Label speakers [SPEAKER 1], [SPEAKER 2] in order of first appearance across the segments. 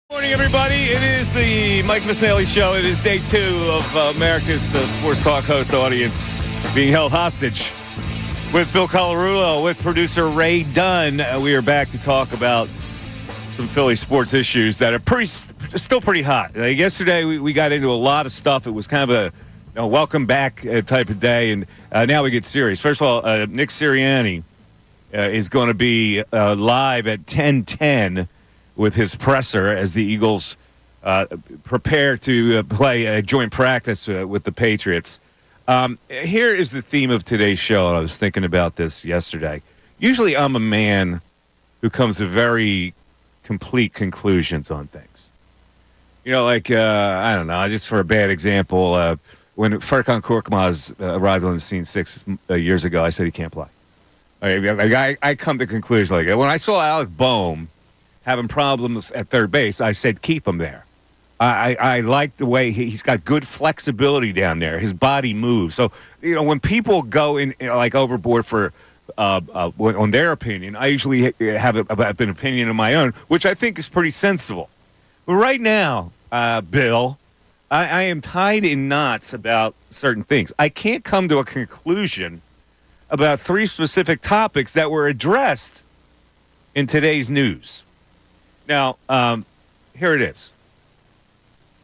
[SPEAKER 1] Morning, everybody. It is the Mike Missanelli Show. It is day 2 of America's sports talk host audience being held hostage with Bill Colarulo, with producer Ray Dunn. We are back to talk about some Philly sports issues that are still pretty hot. Yesterday, we got into a lot of stuff. It was kind of a welcome back type of day, and now we get serious. First of all, Nick Sirianni is going to be live at 10:10 with his presser as the Eagles prepare to play a joint practice with the Patriots. Here is the theme of today's show, and I was thinking about this yesterday. Usually I'm a man who comes to very complete conclusions on things. You know, like, I don't know, just for a bad example, when Furkan Korkmaz arrived on the scene 6 years ago, I said he can't play. I come to conclusions like that. When I saw Alec Boehm having problems at third base, I said keep him there. I like the way he's got good flexibility down there. His body moves. So, you know, when people go in like overboard for on their opinion, I usually have an opinion of my own, which I think is pretty sensible. But right now, Bill, I am tied in knots about certain things. I can't come to a conclusion about 3 specific topics that were addressed in today's news. Now, here it is.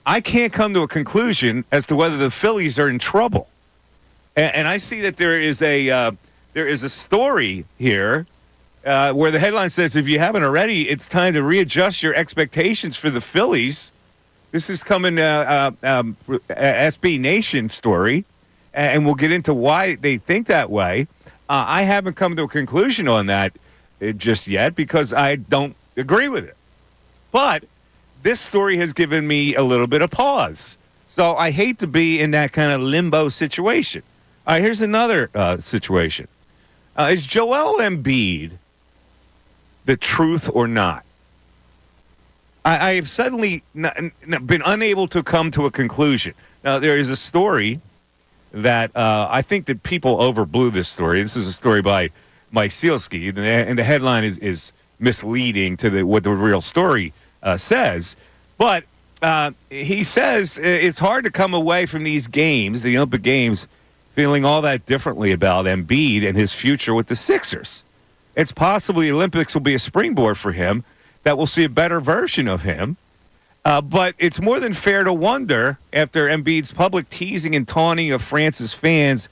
[SPEAKER 1] I can't come to a conclusion as to whether the Phillies are in trouble, and I see that there is a story here where the headline says, "If you haven't already, it's time to readjust your expectations for the Phillies." This is coming SB Nation story, and we'll get into why they think that way. I haven't come to a conclusion on that just yet because I don't agree with it. But this story has given me a little bit of pause. So I hate to be in that kind of limbo situation. All right, here's another situation. Is Joel Embiid the truth or not? I have suddenly been unable to come to a conclusion. Now, there is a story that I think that people overblew this story. This is a story by Mike Sealski, and the headline is misleading to what the real story says. But he says it's hard to come away from these games, the Olympic Games, feeling all that differently about Embiid and his future with the Sixers. It's possible the Olympics will be a springboard for him, that we'll see a better version of him. But it's more than fair to wonder, after Embiid's public teasing and taunting of France's fans,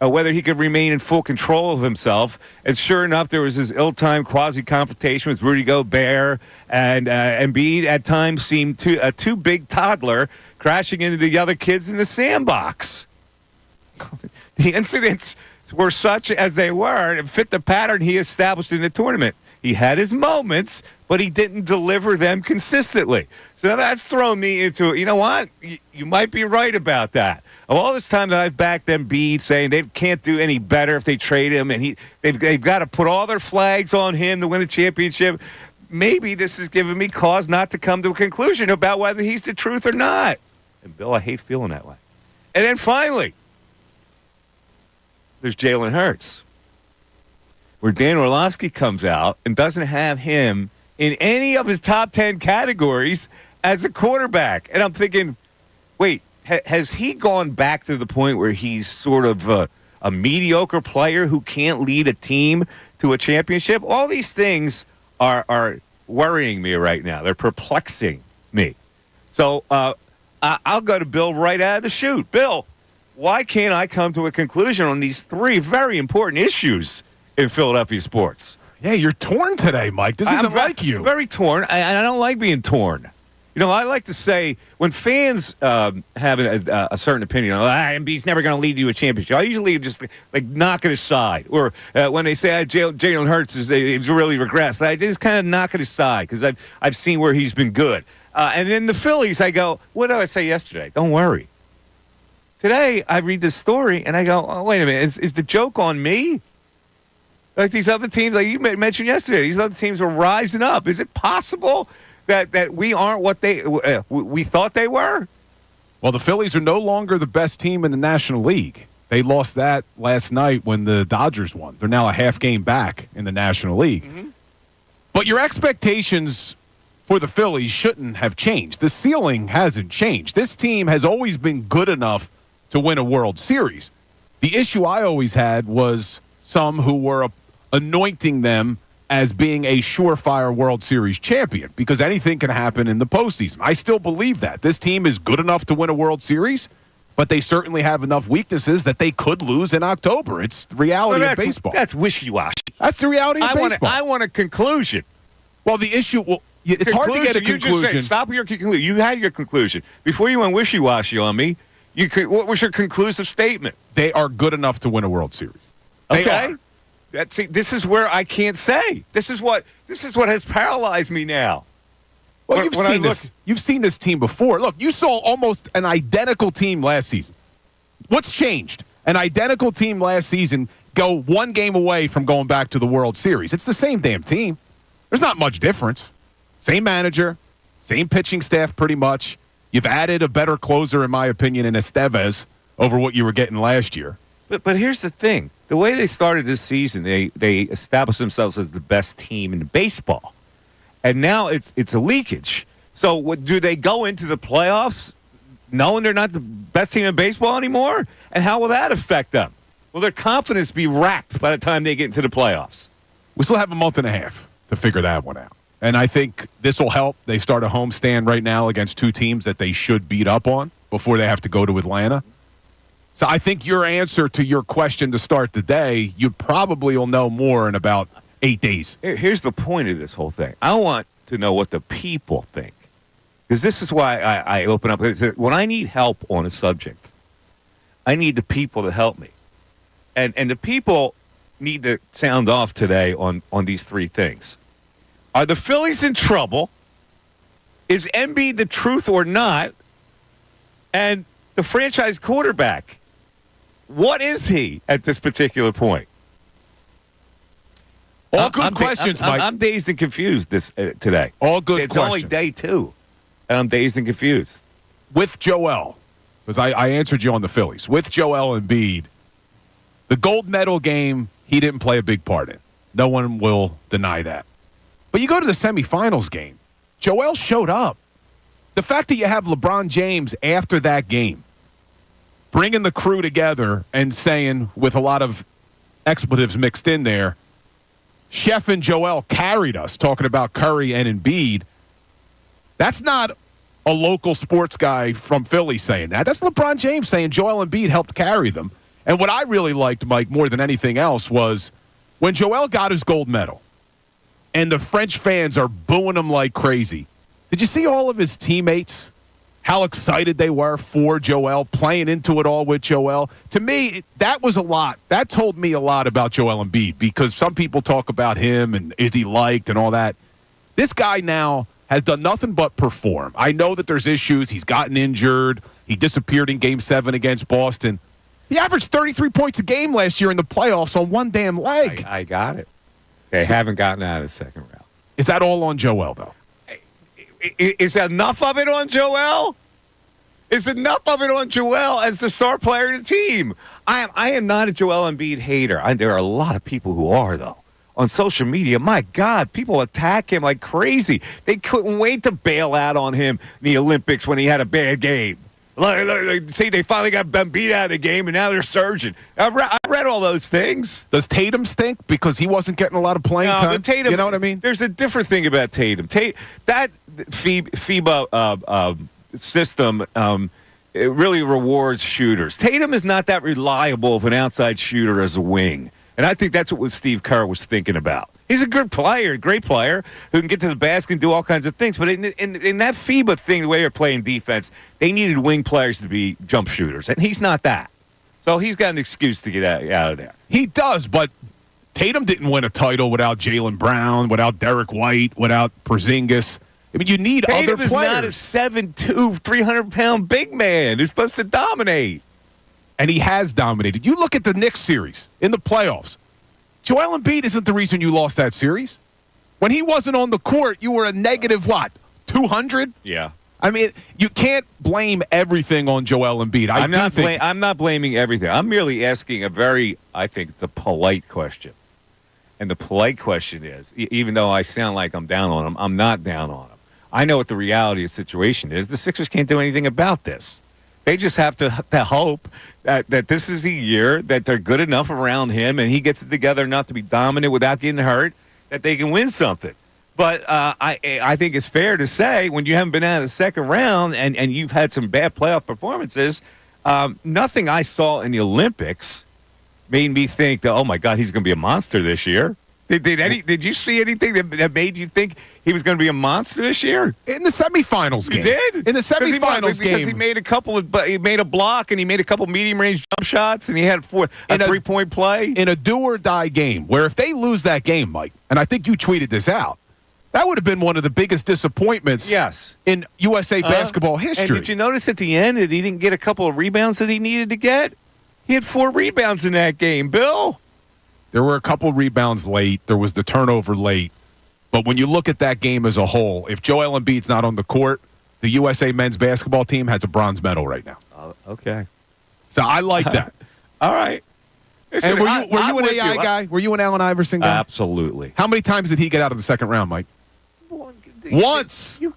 [SPEAKER 1] whether he could remain in full control of himself. And sure enough, there was this ill-timed quasi-confrontation with Rudy Gobert, and Embiid at times seemed a too big toddler crashing into the other kids in the sandbox. The incidents were such as they were and fit the pattern he established in the tournament. He had his moments, but he didn't deliver them consistently. So that's thrown me into, you know what? You might be right about that. Of all this time that I've backed Embiid, saying they can't do any better if they trade him, and they've got to put all their flags on him to win a championship, maybe this has given me cause not to come to a conclusion about whether he's the truth or not. And, Bill, I hate feeling that way. And then finally, there's Jalen Hurts, where Dan Orlovsky comes out and doesn't have him in any of his top 10 categories as a quarterback. And I'm thinking, wait, has he gone back to the point where he's sort of a mediocre player who can't lead a team to a championship? All these things are worrying me right now. They're perplexing me. So I'll go to Bill right out of the chute. Bill, why can't I come to a conclusion on these 3 very important issues in Philadelphia sports?
[SPEAKER 2] Yeah, you're torn today, Mike. This isn't like you.
[SPEAKER 1] Very torn. I don't like being torn. You know, I like to say when fans have a certain opinion, Embiid's never going to lead you to a championship, I usually just like knock it aside. Or when they say Jalen Hurts is really regressed, I just kind of knock it aside because I've seen where he's been good. And then the Phillies, I go, what did I say yesterday? Don't worry. Today, I read this story and I go, oh, wait a minute, is the joke on me? Like these other teams, like you mentioned yesterday, these other teams are rising up. Is it possible that we aren't what we thought they were?
[SPEAKER 2] Well, the Phillies are no longer the best team in the National League. They lost that last night when the Dodgers won. They're now a half game back in the National League. Mm-hmm. But your expectations for the Phillies shouldn't have changed. The ceiling hasn't changed. This team has always been good enough to win a World Series. The issue I always had was some who were anointing them as being a surefire World Series champion because anything can happen in the postseason. I still believe that. This team is good enough to win a World Series, but they certainly have enough weaknesses that they could lose in October. It's the reality of baseball.
[SPEAKER 1] That's wishy-washy.
[SPEAKER 2] That's the reality of baseball.
[SPEAKER 1] I want a conclusion.
[SPEAKER 2] Well, the issue, it's hard to get a conclusion.
[SPEAKER 1] You just said, stop your conclusion. You had your conclusion. Before you went wishy-washy on me, what was your conclusive statement?
[SPEAKER 2] They are good enough to win a World Series.
[SPEAKER 1] Okay. This is where I can't say. This is what has paralyzed me now.
[SPEAKER 2] Well, you've seen this team before. Look, you saw almost an identical team last season. What's changed? An identical team last season go one game away from going back to the World Series. It's the same damn team. There's not much difference. Same manager, same pitching staff pretty much. You've added a better closer, in my opinion, in Estevez over what you were getting last year.
[SPEAKER 1] But here's the thing. The way they started this season, they established themselves as the best team in baseball. And now it's a leakage. So do they go into the playoffs knowing they're not the best team in baseball anymore? And how will that affect them? Will their confidence be racked by the time they get into the playoffs?
[SPEAKER 2] We still have a month and a half to figure that one out. And I think this will help. They start a homestand right now against two teams that they should beat up on before they have to go to Atlanta. So I think your answer to your question to start the day, you probably will know more in about 8 days.
[SPEAKER 1] Here's the point of this whole thing. I want to know what the people think. Because this is why I open up. When I need help on a subject, I need the people to help me. And the people need to sound off today on these three things. Are the Phillies in trouble? Is Embiid the truth or not? And the franchise quarterback, what is he at this particular point?
[SPEAKER 2] All good questions, Mike.
[SPEAKER 1] I'm dazed and confused today.
[SPEAKER 2] All good
[SPEAKER 1] questions. It's
[SPEAKER 2] questions.
[SPEAKER 1] only day 2, and I'm dazed and confused.
[SPEAKER 2] With Joel, because I answered you on the Phillies. With Joel Embiid, the gold medal game, he didn't play a big part in. No one will deny that. But you go to the semifinals game, Joel showed up. The fact that you have LeBron James after that game bringing the crew together and saying, with a lot of expletives mixed in there, Chef and Joel carried us, talking about Curry and Embiid. That's not a local sports guy from Philly saying that. That's LeBron James saying Joel Embiid helped carry them. And what I really liked, Mike, more than anything else, was when Joel got his gold medal and the French fans are booing him like crazy. Did you see all of his teammates? How excited they were for Joel, playing into it all with Joel. To me, that was a lot. That told me a lot about Joel Embiid because some people talk about him and is he liked and all that. This guy now has done nothing but perform. I know that there's issues. He's gotten injured. He disappeared in Game 7 against Boston. He averaged 33 points a game last year in the playoffs on one damn leg.
[SPEAKER 1] I got it. They haven't gotten out of the second round.
[SPEAKER 2] Is that all on Joel, though?
[SPEAKER 1] Is enough of it on Joel? Is enough of it on Joel as the star player of the team? I am not a Joel Embiid hater. There are a lot of people who are, though. On social media, my God, people attack him like crazy. They couldn't wait to bail out on him in the Olympics when he had a bad game. See, they finally got beat out of the game, and now they're surging. I read all those things.
[SPEAKER 2] Does Tatum stink because he wasn't getting a lot of playing time?
[SPEAKER 1] Tatum,
[SPEAKER 2] you know what I mean?
[SPEAKER 1] There's a different thing about Tatum. That FIBA system it really rewards shooters. Tatum is not that reliable of an outside shooter as a wing. And I think that's what Steve Kerr was thinking about. He's a good player, great player, who can get to the basket and do all kinds of things. But in that FIBA thing, the way they're playing defense, they needed wing players to be jump shooters. And he's not that. So he's got an excuse to get out of there.
[SPEAKER 2] He does, but Tatum didn't win a title without Jaylen Brown, without Derek White, without Porzingis. I mean, you need other players.
[SPEAKER 1] Tatum is not a 7'2", 300-pound big man who's supposed to dominate.
[SPEAKER 2] And he has dominated. You look at the Knicks series in the playoffs. Joel Embiid isn't the reason you lost that series. When he wasn't on the court, you were a negative, 200?
[SPEAKER 1] Yeah.
[SPEAKER 2] I mean, you can't blame everything on Joel Embiid.
[SPEAKER 1] I'm not blaming everything. I'm merely asking I think it's a polite question. And the polite question is, even though I sound like I'm down on him, I'm not down on him. I know what the reality of the situation is. The Sixers can't do anything about this. They just have to hope that this is the year that they're good enough around him and he gets it together enough to be dominant without getting hurt, that they can win something. But I think it's fair to say when you haven't been out of the second round and you've had some bad playoff performances, nothing I saw in the Olympics made me think that, oh, my God, he's going to be a monster this year. Did you see anything that made you think he was going to be a monster this year?
[SPEAKER 2] In the semifinals game.
[SPEAKER 1] You did?
[SPEAKER 2] In the semifinals game.
[SPEAKER 1] Because he made a block and he made a couple medium-range jump shots and he had a three-point play.
[SPEAKER 2] In a do-or-die game where if they lose that game, Mike, and I think you tweeted this out, that would have been one of the biggest disappointments in USA basketball history.
[SPEAKER 1] And did you notice at the end that he didn't get a couple of rebounds that he needed to get? He had 4 rebounds in that game, Bill.
[SPEAKER 2] There were a couple rebounds late. There was the turnover late. But when you look at that game as a whole, if Joel Embiid's not on the court, the USA men's basketball team has a bronze medal right now.
[SPEAKER 1] Okay.
[SPEAKER 2] So I like that.
[SPEAKER 1] All right.
[SPEAKER 2] Listen, and were you an AI guy? Were you an Allen Iverson guy?
[SPEAKER 1] Absolutely.
[SPEAKER 2] How many times did he get out of the second round, Mike? Once.
[SPEAKER 1] You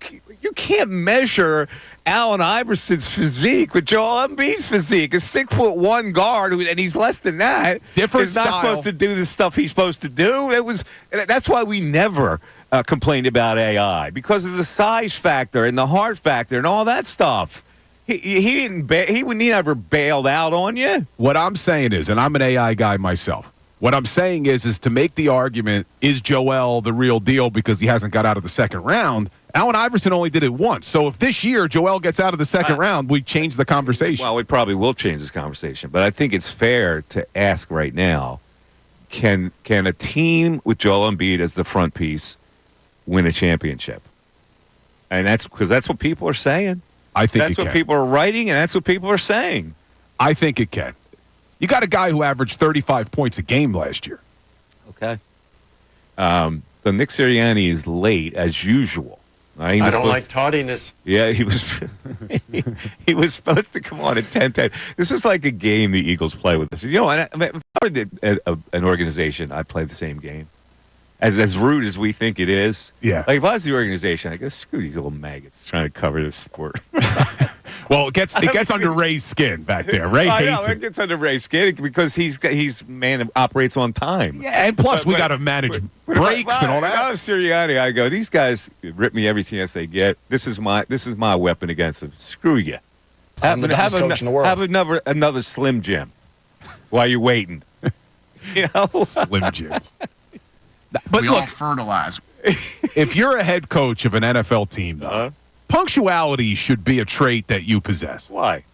[SPEAKER 1] can't measure Allen Iverson's physique with Joel Embiid's physique. A 6'1" guard, and he's less than that.
[SPEAKER 2] Different
[SPEAKER 1] is not
[SPEAKER 2] style.
[SPEAKER 1] supposed to do the stuff he's supposed to do. That's why we never complained about AI, because of the size factor and the heart factor and all that stuff. He never bailed out on you.
[SPEAKER 2] What I'm saying is, and I'm an AI guy myself, what I'm saying is to make the argument, is Joel the real deal because he hasn't got out of the second round? Allen Iverson only did it once. So if this year Joel gets out of the second round, we change the conversation.
[SPEAKER 1] Well, we probably will change this conversation. But I think it's fair to ask right now, can a team with Joel Embiid as the front piece win a championship? And that's because that's what people are saying.
[SPEAKER 2] I think
[SPEAKER 1] that's what people are writing, and that's what people are saying.
[SPEAKER 2] I think it can. You got a guy who averaged 35 points a game last year.
[SPEAKER 1] Okay. So Nick Sirianni is late as usual.
[SPEAKER 3] I don't like tardiness.
[SPEAKER 1] Yeah, he was. He was supposed to come on at 10:10. This was like a game the Eagles play with us. You know, if I were an organization, I'd play the same game. As rude as we think it is.
[SPEAKER 2] Yeah.
[SPEAKER 1] Like if I was the organization, I guess screw these little maggots trying to cover this sport.
[SPEAKER 2] Well, it gets under Ray's skin back there. Ray hates it.
[SPEAKER 1] It gets under Ray's skin because he's man who operates on time.
[SPEAKER 2] Yeah, and plus we got to manage breaks and all that.
[SPEAKER 1] I was Sirianni. I go, these guys rip me every chance they get. This is my weapon against them. Screw you.
[SPEAKER 4] I'm the dumbest coach in the world.
[SPEAKER 1] Have another Slim Jim while you're waiting. You know,
[SPEAKER 2] Slim Jims. But
[SPEAKER 4] we
[SPEAKER 2] look,
[SPEAKER 4] all fertilize.
[SPEAKER 2] If you're a head coach of an NFL team, though, punctuality should be a trait that you possess.
[SPEAKER 1] Why?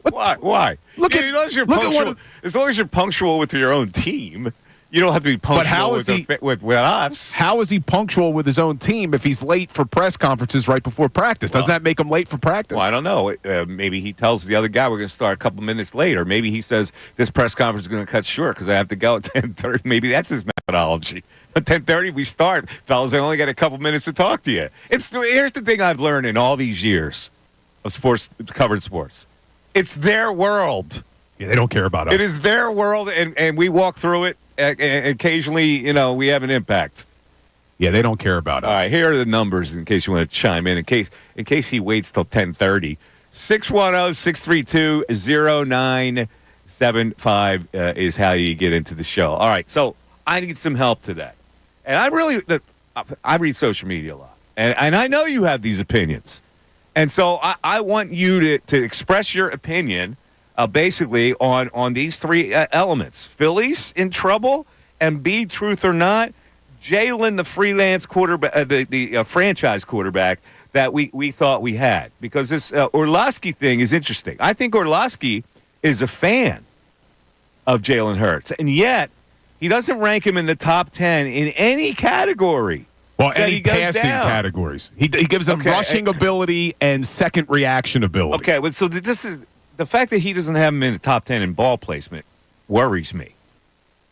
[SPEAKER 1] Why? As long as you're punctual with your own team, you don't have to be punctual with us.
[SPEAKER 2] How is he punctual with his own team if he's late for press conferences right before practice? Doesn't that make him late for practice?
[SPEAKER 1] Well, I don't know. Maybe he tells the other guy we're going to start a couple minutes later. Maybe he says this press conference is going to cut short because I have to go at 10:30. Maybe that's his methodology. At 10:30 we start. Fellas, I only got a couple minutes to talk to you. Here's the thing I've learned in all these years of sports, covered sports. It's their world.
[SPEAKER 2] Yeah, they don't care about us.
[SPEAKER 1] It is their world, and we walk through it. Occasionally, we have an impact.
[SPEAKER 2] Yeah, they don't care about us.
[SPEAKER 1] All right, here are the numbers in case you want to chime in. In case he waits till 10:30. 610-632-0975 is how you get into the show. All right, so I need some help today, and I read social media a lot, and I know you have these opinions, and so I want you to express your opinion. Basically, on these three elements. Phillies in trouble, Embiid, truth or not, Jalen, the freelance quarterback, the franchise quarterback that we thought we had. Because this Orlovsky thing is interesting. I think Orlovsky is a fan of Jalen Hurts, and yet he doesn't rank him in the top 10 in any category.
[SPEAKER 2] Well, any passing categories. He gives him rushing ability and second reaction ability.
[SPEAKER 1] Okay, but so this is... The fact that he doesn't have him in the top 10 in ball placement worries me.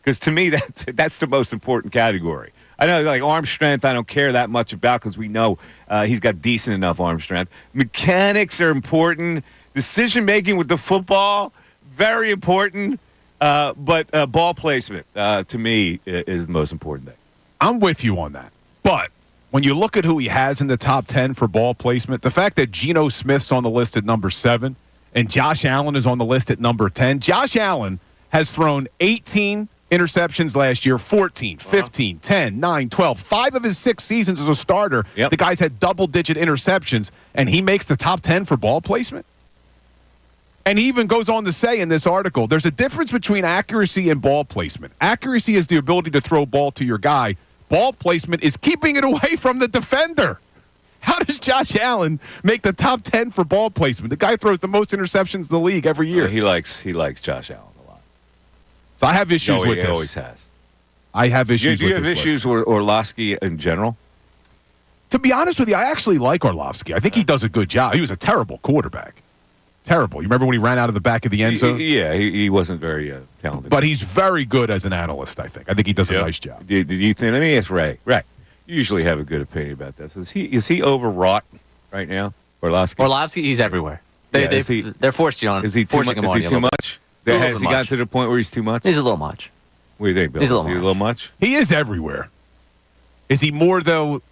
[SPEAKER 1] Because to me, that's the most important category. I know, like, arm strength, I don't care that much about because we know he's got decent enough arm strength. Mechanics are important. Decision-making with the football, very important. But ball placement, to me, is the most important thing.
[SPEAKER 2] I'm with you on that. But when you look at who he has in the top 10 for ball placement, the fact that Geno Smith's on the list at number 7 and Josh Allen is on the list at number 10. Josh Allen has thrown 18 interceptions last year, 14, 15, 10, 9, 12. 5 of his 6 seasons as a starter, the guy's had double-digit interceptions, and he makes the top 10 for ball placement? And he even goes on to say in this article, there's a difference between accuracy and ball placement. Accuracy is the ability to throw ball to your guy. Ball placement is keeping it away from the defender. How does Josh Allen make the top 10 for ball placement? The guy throws the most interceptions in the league every year.
[SPEAKER 1] He likes Josh Allen a lot.
[SPEAKER 2] So I have issues with this.
[SPEAKER 1] He always has.
[SPEAKER 2] I have issues with this.
[SPEAKER 1] Do you have issues with Orlovsky in general?
[SPEAKER 2] To be honest with you, I actually like Orlovsky. I think he does a good job. He was a terrible quarterback. Terrible. You remember when he ran out of the back of the end zone?
[SPEAKER 1] He wasn't very talented.
[SPEAKER 2] But he's very good as an analyst, I think. I think he does a nice job.
[SPEAKER 1] Did you think? Let me ask Ray. Ray, you usually have a good opinion about this. Is he overwrought right now, Orlovsky?
[SPEAKER 5] Orlovsky, he's everywhere. They're forcing on.
[SPEAKER 1] Is he too much?
[SPEAKER 5] Is
[SPEAKER 1] he too much? Has he gotten to the point where he's too much?
[SPEAKER 5] He's a little much.
[SPEAKER 1] What do you think, Bill?
[SPEAKER 5] He's a
[SPEAKER 1] Is he a little much?
[SPEAKER 2] He is everywhere. Is he more, though?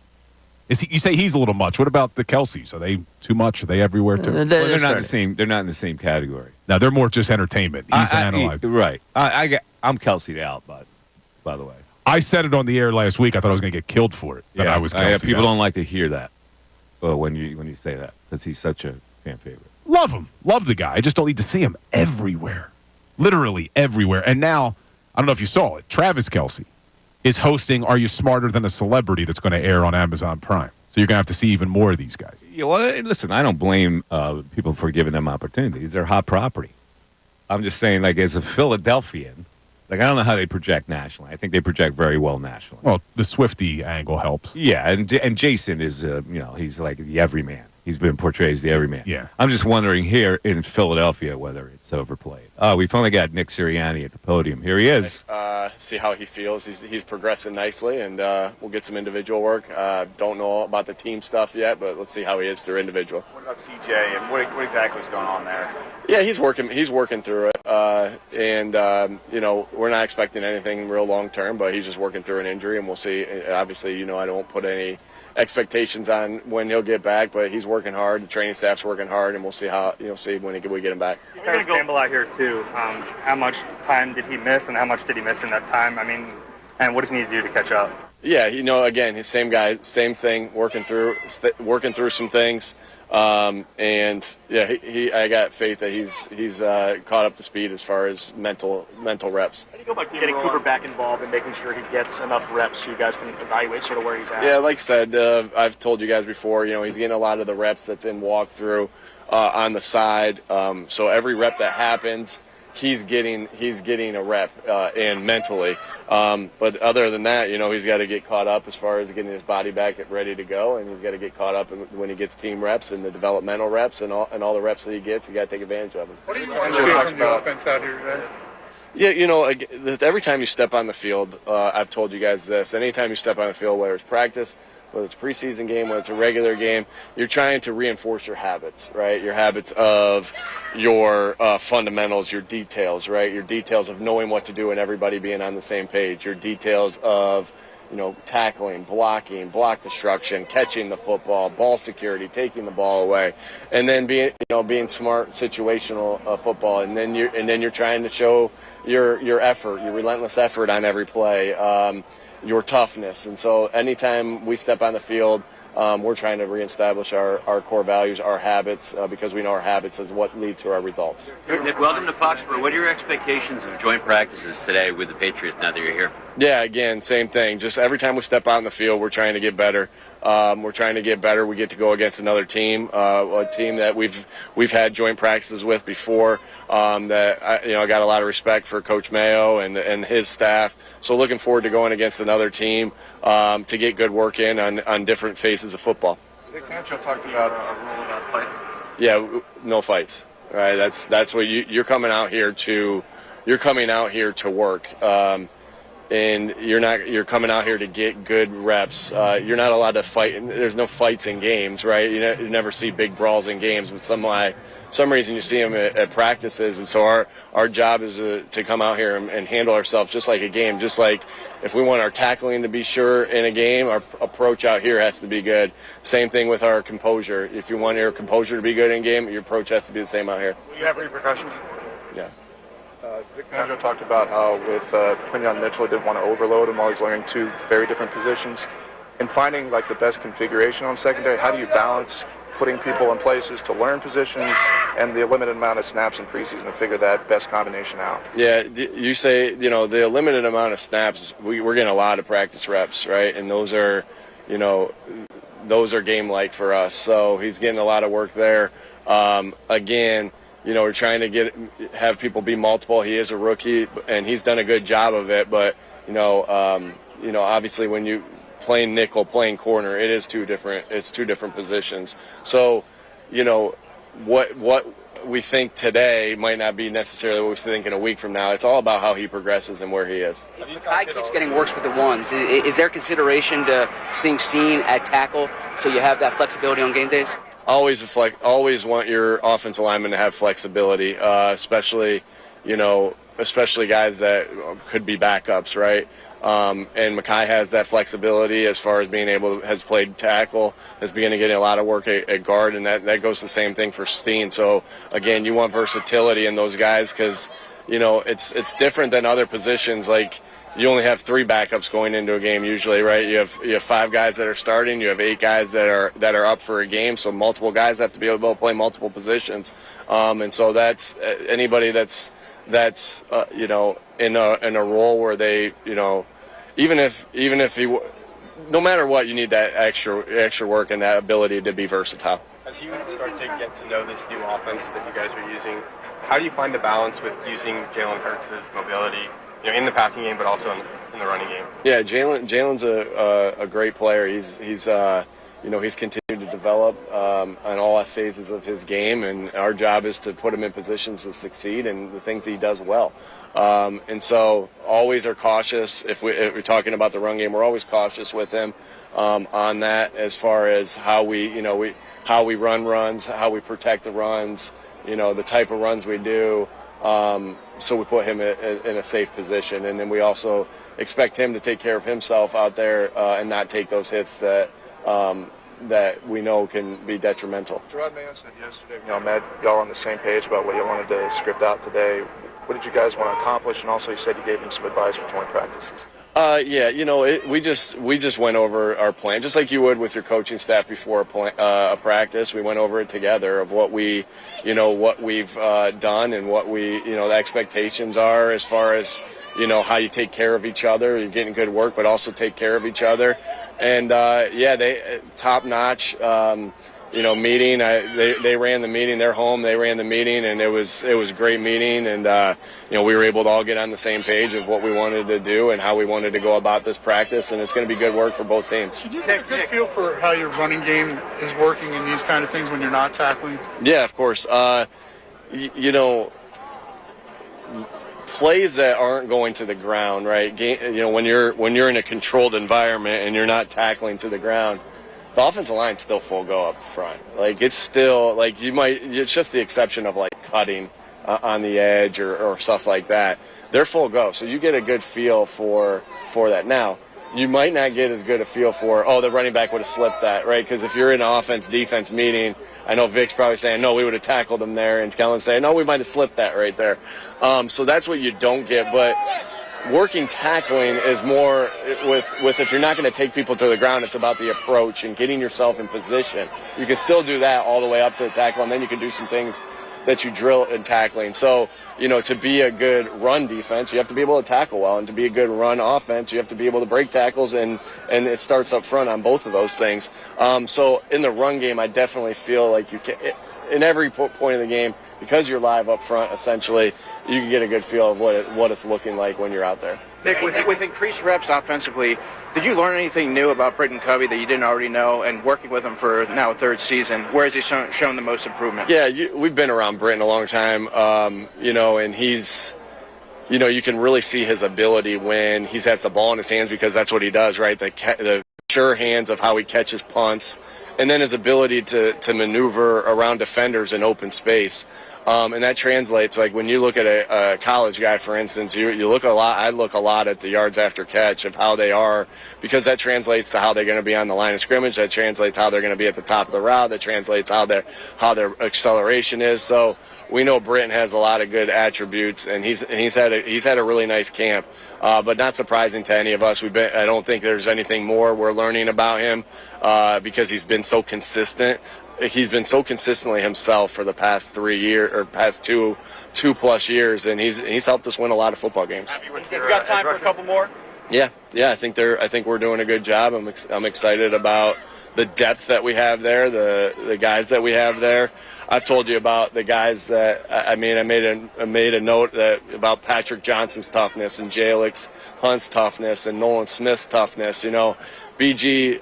[SPEAKER 2] You say he's a little much. What about the Kelceys? Are they too much? Are they everywhere too?
[SPEAKER 1] They're not in the same. They're not in the same category.
[SPEAKER 2] No, they're more just entertainment. He's an analyzer.
[SPEAKER 1] Right. I'm Kelce'd out, by the way.
[SPEAKER 2] I said it on the air last week. I thought I was going to get killed for it. That I was Kelce'd
[SPEAKER 1] people
[SPEAKER 2] out.
[SPEAKER 1] don't like to hear that when you say that because he's such a fan favorite.
[SPEAKER 2] Love him. Love the guy. I just don't need to see him everywhere. Literally everywhere. And now, I don't know if you saw it, Travis Kelce is hosting Are You Smarter Than a Celebrity that's going to air on Amazon Prime. So you're going to have to see even more of these guys.
[SPEAKER 1] Yeah, well, listen, I don't blame people for giving them opportunities. They're hot property. I'm just saying, like, as a Philadelphian, like, I don't know how they project nationally. I think they project very well nationally.
[SPEAKER 2] Well, the Swiftie angle helps.
[SPEAKER 1] Yeah, and Jason is, he's like the everyman. He's been portrayed as the everyman.
[SPEAKER 2] Yeah.
[SPEAKER 1] I'm just wondering here in Philadelphia whether it's overplayed. We finally got Nick Sirianni at the podium. Here he is.
[SPEAKER 6] See how he feels. He's progressing nicely, and we'll get some individual work. Don't know about the team stuff yet, but let's see how he is through individual.
[SPEAKER 7] What about CJ, and what exactly is going on there?
[SPEAKER 6] Yeah, he's working through it, we're not expecting anything real long term, but he's just working through an injury, and we'll see. Obviously, I don't put any expectations on when he'll get back, but he's working hard. The training staff's working hard, and we'll see how when we get him back.
[SPEAKER 7] You're going to Campbell out here too. How much time did he miss, and how much did he miss in that time? I mean, and what does he need to do to catch up?
[SPEAKER 6] Yeah, again, he's same guy, same thing, working through some things. I got faith that he's caught up to speed as far as mental reps.
[SPEAKER 7] How do you go about getting Cooper back involved and making sure he gets enough reps so you guys can evaluate sort of where he's at?
[SPEAKER 6] Yeah, like I said, I've told you guys before, he's getting a lot of the reps that's in walkthrough on the side. So every rep that happens, he's getting a rep and mentally. But other than that, he's got to get caught up as far as getting his body back ready to go, and he's got to get caught up when he gets team reps and the developmental reps and all the reps that he gets. You got to take advantage of them.
[SPEAKER 8] What do you want to see from the offense out here today?
[SPEAKER 6] Yeah, every time you step on the field, I've told you guys this. Anytime you step on the field, whether it's practice, whether it's a preseason game, whether it's a regular game, you're trying to reinforce your habits, right? Your habits of your fundamentals, your details, right? Your details of knowing what to do and everybody being on the same page. Your details of, tackling, blocking, block destruction, catching the football, ball security, taking the ball away, and then being smart, situational football. And then you're trying to show your effort, your relentless effort on every play. Your toughness. And so anytime we step on the field, we're trying to reestablish our core values, our habits, because we know our habits is what leads to our results.
[SPEAKER 9] Nick, welcome to Foxborough. What are your expectations of joint practices today with the Patriots now that you're here?
[SPEAKER 6] Yeah, again, same thing. Just every time we step out in the field, we're trying to get better. We're trying to get better. We get to go against another team, a team that we've had joint practices with before. That I got a lot of respect for Coach Mayo and his staff. So looking forward to going against another team to get good work in on different phases of football.
[SPEAKER 7] Nick Cancho talked about a rule about fights.
[SPEAKER 6] Yeah, no fights. Right. That's what you're coming out here to. You're coming out here to work. and you're coming out here to get good reps. You're not allowed to fight. There's no fights in games, right? You never see big brawls in games, but some reason you see them at practices. And so our job is to come out here and handle ourselves just like a game. Just like if we want our tackling to be sure in a game, our approach out here has to be good. Same thing with our composure. If you want your composure to be good in game, your approach has to be the same out here.
[SPEAKER 8] Will you have repercussions?
[SPEAKER 6] Yeah.
[SPEAKER 10] Vic Fangio talked about how with Quinyon Mitchell, didn't want to overload him while he's learning two very different positions. In finding like the best configuration on secondary, how do you balance putting people in places to learn positions and the limited amount of snaps in preseason to figure that best combination out?
[SPEAKER 6] Yeah, you say, the limited amount of snaps, we're getting a lot of practice reps, right? And those are game-like for us. So he's getting a lot of work there. Again, we're trying to have people be multiple. He is a rookie, and he's done a good job of it. But, obviously when you playing nickel, playing corner, it's two different positions. So, what we think today might not be necessarily what we think in a week from now. It's all about how he progresses and where he is.
[SPEAKER 11] Kincade keeps getting worse with the ones. Is there consideration to seeing Steen at tackle so you have that flexibility on game days?
[SPEAKER 6] Always want your offensive lineman to have flexibility, especially guys that could be backups, right? And Mackay has that flexibility as far as has played tackle, has begun to get a lot of work at guard, and that goes the same thing for Steen. So again, you want versatility in those guys because it's different than other positions. Like you only have 3 backups going into a game usually, right? You have 5 guys that are starting, you have 8 guys that are up for a game, so multiple guys have to be able to play multiple positions. And so that's anybody that's in a role where they even if he, no matter what, you need that extra work and that ability to be versatile.
[SPEAKER 12] As you start to get to know this new offense that you guys are using, how do you find the balance with using Jalen Hurts' mobility, in the passing game, but also in the running game?
[SPEAKER 6] Yeah, Jalen's a great player. He's continued to develop on all phases of his game, and our job is to put him in positions to succeed and the things he does well. And so always are cautious. If we're talking about the run game, we're always cautious with him on that as far as how we run runs, how we protect the runs, the type of runs we do. So we put him in a safe position, and then we also expect him to take care of himself out there and not take those hits that we know can be detrimental.
[SPEAKER 10] Gerard Mayo said yesterday, y'all on the same page about what you wanted to script out today. What did you guys want to accomplish? And also, he said you gave him some advice for joint practices.
[SPEAKER 6] We just went over our plan, just like you would with your coaching staff before a practice. We went over it together of what we've done and what the expectations are as far as how you take care of each other. You're getting good work, but also take care of each other. And they top notch. Meeting. They ran the meeting. They're home. They ran the meeting, and it was a great meeting. And we were able to all get on the same page of what we wanted to do and how we wanted to go about this practice. And it's going to be good work for both teams.
[SPEAKER 8] Can you get a good feel for how your running game is working in these kind of things when you're not tackling?
[SPEAKER 6] Yeah, of course. Plays that aren't going to the ground, right? When you're in a controlled environment and you're not tackling to the ground, the offensive line's still full go up front. Like it's still it's just the exception of like cutting on the edge or stuff like that. They're full go, so you get a good feel for that. Now, you might not get as good a feel for the running back would have slipped that, right? Because if you're in an offense-defense meeting, I know Vic's probably saying, no, we would have tackled him there, and Kellen's saying, no, we might have slipped that right there. So that's what you don't get, but working tackling is more with if you're not going to take people to the ground, it's about the approach and getting yourself in position. You can still do that all the way up to the tackle, and then you can do some things that you drill in tackling. So, to be a good run defense, you have to be able to tackle well, and to be a good run offense, you have to be able to break tackles, and it starts up front on both of those things. So in the run game, I definitely feel like you can, in every point of the game, because you're live up front, essentially, you can get a good feel of what it's looking like when you're out there.
[SPEAKER 4] Nick, with increased reps offensively, did you learn anything new about Britton Covey that you didn't already know? And working with him for now a 3rd season, where has he shown the most improvement?
[SPEAKER 6] Yeah, we've been around Britton a long time, and he's you can really see his ability when he has the ball in his hands, because that's what he does, right? The sure hands of how he catches punts, and then his ability to maneuver around defenders in open space. And that translates, like when you look at a college guy, for instance, you look a lot. I look a lot at the yards after catch of how they are, because that translates to how they're going to be on the line of scrimmage. That translates how they're going to be at the top of the route. That translates how their acceleration is. So we know Britton has a lot of good attributes, and he's had a really nice camp, but not surprising to any of us. I don't think there's anything more we're learning about him, because he's been so consistent. He's been so consistently himself for the past 3 years, or past two plus years, and he's helped us win a lot of football games.
[SPEAKER 4] We've got time for a couple more.
[SPEAKER 6] Yeah. I think we're doing a good job. I'm excited about the depth that we have there, the guys that we have there. I've told you about the guys that I made a note about Patrick Johnson's toughness and Jalix Hunt's toughness and Nolan Smith's toughness. BG,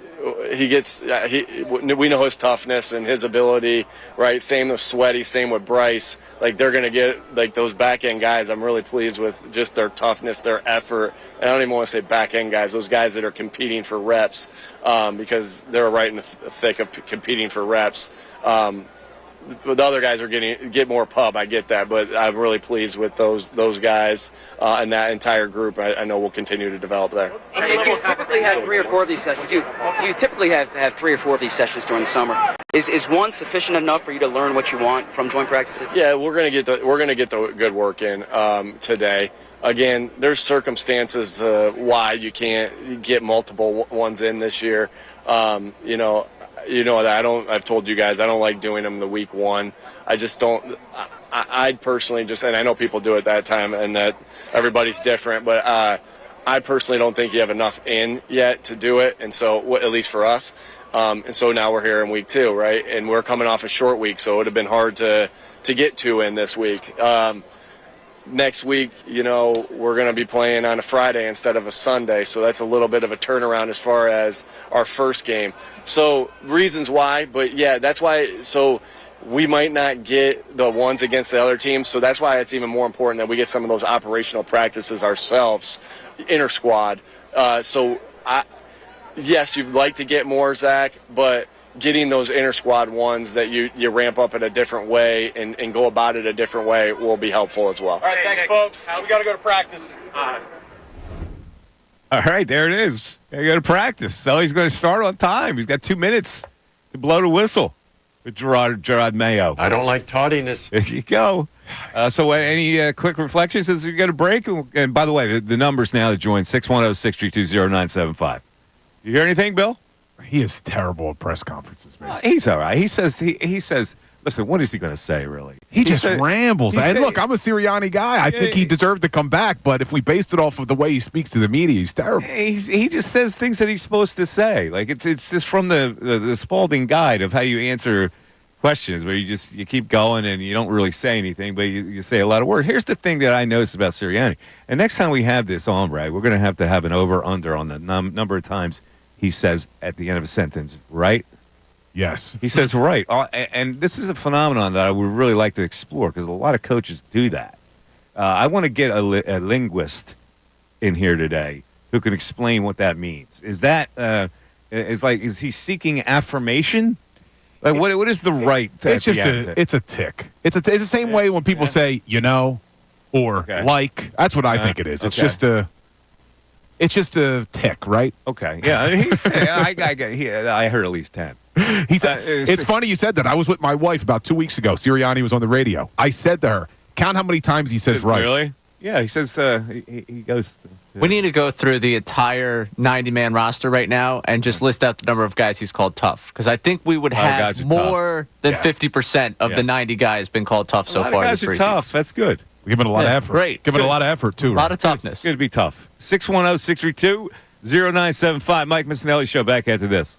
[SPEAKER 6] we know his toughness and his ability, right? Same with Sweaty, same with Bryce. Like, they're going to get, like, those back-end guys. I'm really pleased with just their toughness, their effort. And I don't even want to say back-end guys, those guys that are competing for reps, because they're right in the thick of competing for reps. The other guys are get more pub. I get that, but I'm really pleased with those guys and that entire group. I know we'll continue to develop there.
[SPEAKER 11] If you typically have 3 or 4 of these sessions, you typically have 3 or 4 of these sessions during the summer. Is one sufficient enough for you to learn what you want from joint practices?
[SPEAKER 6] Yeah, we're gonna get the good work in today. Again, there's circumstances why you can't get multiple ones in this year. That I've told you guys I don't like doing them the week one. I just don't. I personally and I know people do it that time, and that everybody's different, but I personally don't think you have enough in yet to do it, and so at least for us. And so now we're here in week 2, right? And we're coming off a short week, so it would have been hard to get 2 in this week. Next week, we're going to be playing on a Friday instead of a Sunday, so that's a little bit of a turnaround as far as our first game. So reasons why, but yeah, that's why. So we might not get the ones against the other teams, so that's why it's even more important that we get some of those operational practices ourselves, inter-squad. Yes, you'd like to get more, Zach, but getting those inter-squad ones that you ramp up in a different way and go about it a different way will be helpful as well.
[SPEAKER 4] All right, thanks, folks. We got to go to practice.
[SPEAKER 1] All right, there it is. You got to practice. So he's going to start on time. He's got 2 minutes to blow the whistle with Gerard Mayo.
[SPEAKER 3] I don't like tardiness.
[SPEAKER 1] There you go. So any quick reflections as we get a break? And by the way, the numbers now to join, 610-632-0975. You hear anything, Bill?
[SPEAKER 2] He is terrible at press conferences, man.
[SPEAKER 1] He's all right. He says, listen, what is he going to say, really?
[SPEAKER 2] He just rambles. And look, I'm a Sirianni guy. I think he deserved to come back, but if we based it off of the way he speaks to the media, he's terrible.
[SPEAKER 1] He just says things that he's supposed to say. Like, it's just from the Spalding guide of how you answer questions, where you keep going and you don't really say anything, but you say a lot of words. Here's the thing that I noticed about Sirianni. And next time we have this on, Brad, we're going to have an over-under on the number of times he says at the end of a sentence, right?
[SPEAKER 2] Yes.
[SPEAKER 1] He says, right. And this is a phenomenon that I would really like to explore, because a lot of coaches do that. I want to get a linguist in here today who can explain what that means. Is that, is he seeking affirmation? Like, what is the right?
[SPEAKER 2] It's just it's a tick. It's the same way when people say, or like. That's what I think it is. It's just It's just a tick, right?
[SPEAKER 1] Okay. Yeah. I heard at least 10.
[SPEAKER 2] It's funny you said that. I was with my wife about 2 weeks ago. Sirianni was on the radio. I said to her, count how many times he says right.
[SPEAKER 1] Really? Yeah, he says he goes.
[SPEAKER 5] We need to go through the entire 90-man roster right now and just list out the number of guys he's called tough. Because I think we would have more than 50% of the 90 guys been called tough so far this preseason.
[SPEAKER 1] Guys are tough. That's good.
[SPEAKER 2] We're giving a lot of effort.
[SPEAKER 5] Great.
[SPEAKER 2] Giving a lot of effort, too.
[SPEAKER 5] A lot of toughness.
[SPEAKER 1] It's going to be tough. 610-632-0975. Mike Missanelli Show back after this.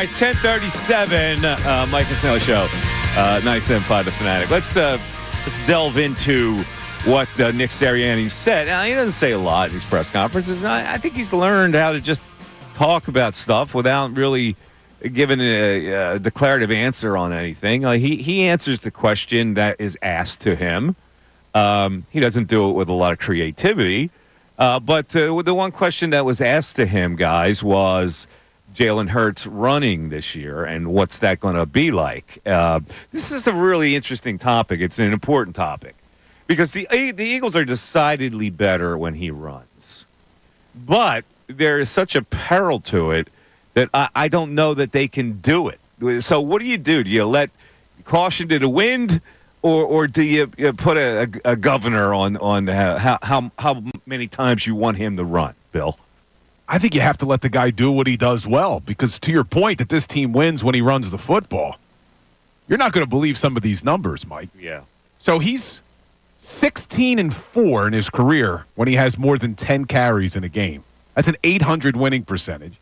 [SPEAKER 1] right, it's 10:37. Mike Missanelli Show, 97.5 The Fanatic. Let's delve into what Nick Sirianni said. Now, he doesn't say a lot in these press conferences, and I think he's learned how to just talk about stuff without really giving a declarative answer on anything. He answers the question that is asked to him. He doesn't do it with a lot of creativity. But the one question that was asked to him, guys, was Jalen Hurts running this year, and what's that going to be like? This is a really interesting topic. It's an important topic because the Eagles are decidedly better when he runs. But there is such a peril to it that I don't know that they can do it. So what do? Do you let caution to the wind? Or do you put a governor on how many times you want him to run, Bill?
[SPEAKER 2] I think you have to let the guy do what he does well, because to your point that this team wins when he runs the football, you're not going to believe some of these numbers, Mike.
[SPEAKER 1] Yeah.
[SPEAKER 2] So he's 16-4 in his career when he has more than 10 carries in a game. That's an .800 winning percentage.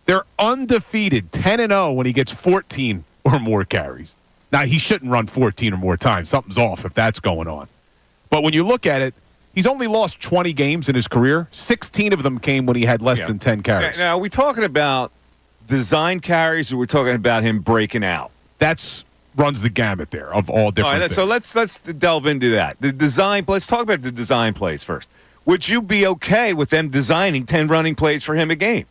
[SPEAKER 2] They're undefeated, 10-0 when he gets 14 or more carries. Now, he shouldn't run 14 or more times. Something's off if that's going on. But when you look at it, he's only lost 20 games in his career. 16 of them came when he had less than 10 carries.
[SPEAKER 1] Now, are we talking about design carries, or we're talking about him breaking out?
[SPEAKER 2] That's runs the gamut there of all different things.
[SPEAKER 1] So let's delve into that. The design. Let's talk about the design plays first. Would you be okay with them designing 10 running plays for him a game?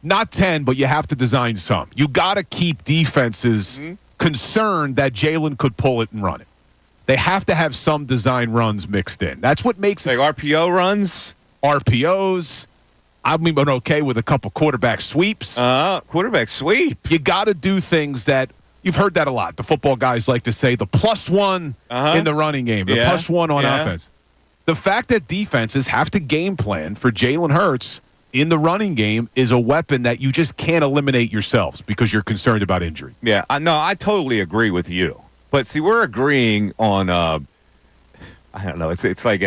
[SPEAKER 2] Not 10, but you have to design some. You got to keep defenses concerned that Jalen could pull it and run it. They have to have some design runs mixed in. That's what makes
[SPEAKER 1] it. Like RPO runs?
[SPEAKER 2] RPOs. I've been okay with a couple quarterback sweeps.
[SPEAKER 1] Quarterback sweep.
[SPEAKER 2] You got to do things that, you've heard that a lot. The football guys like to say the +1 in the running game, the +1 on offense. The fact that defenses have to game plan for Jalen Hurts in the running game is a weapon that you just can't eliminate yourselves because you're concerned about injury.
[SPEAKER 1] Yeah, I totally agree with you. But see, we're agreeing on, I don't know, it's like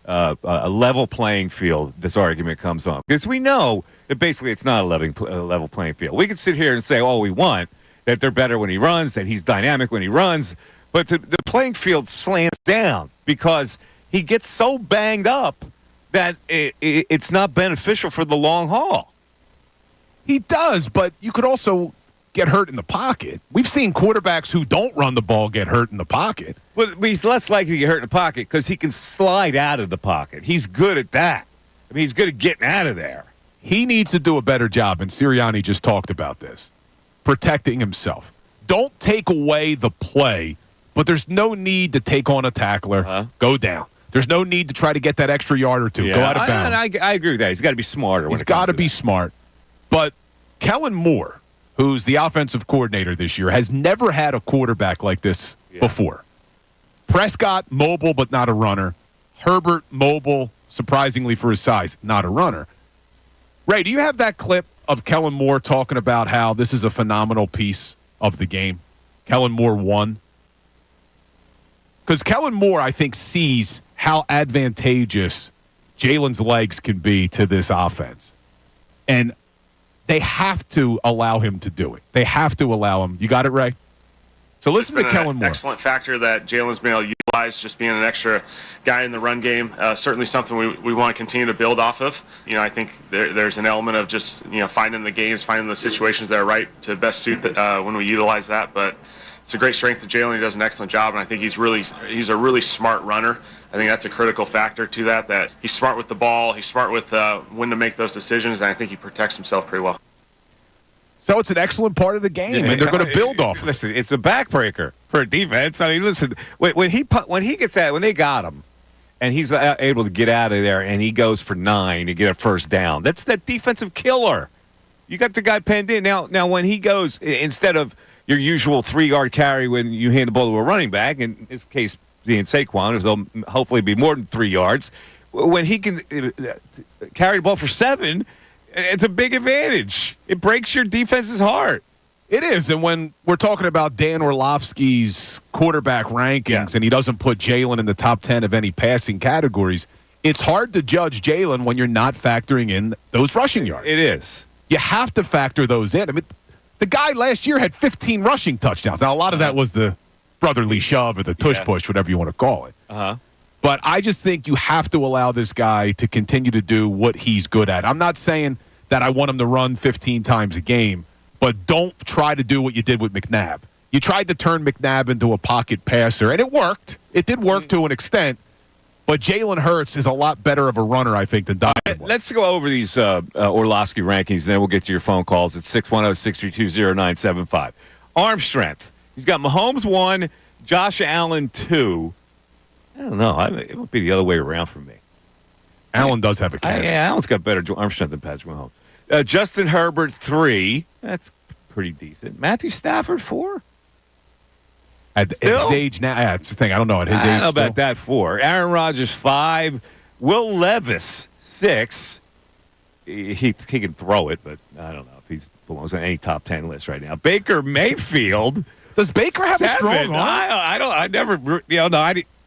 [SPEAKER 1] a level playing field, this argument comes on. Because we know that basically it's not a level playing field. We can sit here and say all we want, that they're better when he runs, that he's dynamic when he runs, but the playing field slants down because he gets so banged up that it's not beneficial for the long haul.
[SPEAKER 2] He does, but you could also get hurt in the pocket. We've seen quarterbacks who don't run the ball get hurt in the pocket.
[SPEAKER 1] But he's less likely to get hurt in the pocket because he can slide out of the pocket. He's good at that. I mean, he's good at getting out of there.
[SPEAKER 2] He needs to do a better job, and Sirianni just talked about this, protecting himself. Don't take away the play, but there's no need to take on a tackler, go down. There's no need to try to get that extra yard or two. Go out of bounds.
[SPEAKER 1] I agree with that. He's got to be smarter.
[SPEAKER 2] He's got to be smart. But Kellen Moore, who's the offensive coordinator this year, has never had a quarterback like this before. Prescott, mobile but not a runner. Herbert, mobile, surprisingly for his size, not a runner. Ray, do you have that clip of Kellen Moore talking about how this is a phenomenal piece of the game? Kellen Moore won. Because Kellen Moore, I think, sees how advantageous Jalen's legs can be to this offense. And they have to allow him to do it. They have to allow him. You got it, Ray? So listen to Kellen Moore.
[SPEAKER 13] Excellent factor that Jalen's been able to utilize, just being an extra guy in the run game. Certainly something we want to continue to build off of. I think there's an element of just, finding the games, finding the situations that are right to best suit when we utilize that. But it's a great strength of Jalen. He does an excellent job, and I think he's a really smart runner. I think that's a critical factor to that he's smart with the ball. He's smart with when to make those decisions, and I think he protects himself pretty well.
[SPEAKER 2] So it's an excellent part of the game, and they're going to build off.
[SPEAKER 1] Listen, it's a backbreaker for a defense. I mean, listen, when they got him, and he's able to get out of there, and he goes for 9 to get a first down. That's that defensive killer. You got the guy penned in. Now when he goes, instead of your usual 3-yard carry when you hand the ball to a running back, in this case being Saquon, it'll hopefully be more than 3 yards. When he can carry the ball for 7, it's a big advantage. It breaks your defense's heart.
[SPEAKER 2] It is, and when we're talking about Dan Orlovsky's quarterback rankings and he doesn't put Jalen in the top 10 of any passing categories, it's hard to judge Jalen when you're not factoring in those rushing yards.
[SPEAKER 1] It is.
[SPEAKER 2] You have to factor those in. I mean, The guy last year had 15 rushing touchdowns. Now, a lot of that was the brotherly shove or the tush push, whatever you want to call it. But I just think you have to allow this guy to continue to do what he's good at. I'm not saying that I want him to run 15 times a game, but don't try to do what you did with McNabb. You tried to turn McNabb into a pocket passer, and it worked. It did work to an extent, but Jalen Hurts is a lot better of a runner, I think, than Donovan was.
[SPEAKER 1] Let's go over these Orlovsky rankings, and then we'll get to your phone calls at 610-632-0975. Arm strength. He's got Mahomes 1, Josh Allen 2. I don't know. It would be the other way around for me.
[SPEAKER 2] Allen does have a cannon.
[SPEAKER 1] Yeah, Allen's got better arm strength than Patrick Mahomes. Justin Herbert 3. That's pretty decent. Matthew Stafford 4.
[SPEAKER 2] At his age now, that's the thing. I don't know. At his age,
[SPEAKER 1] I don't know about that 4. Aaron Rodgers 5. Will Levis 6. He can throw it, but I don't know if he belongs on any top 10 list right now. Baker Mayfield.
[SPEAKER 2] Does Baker have 7. a strong arm?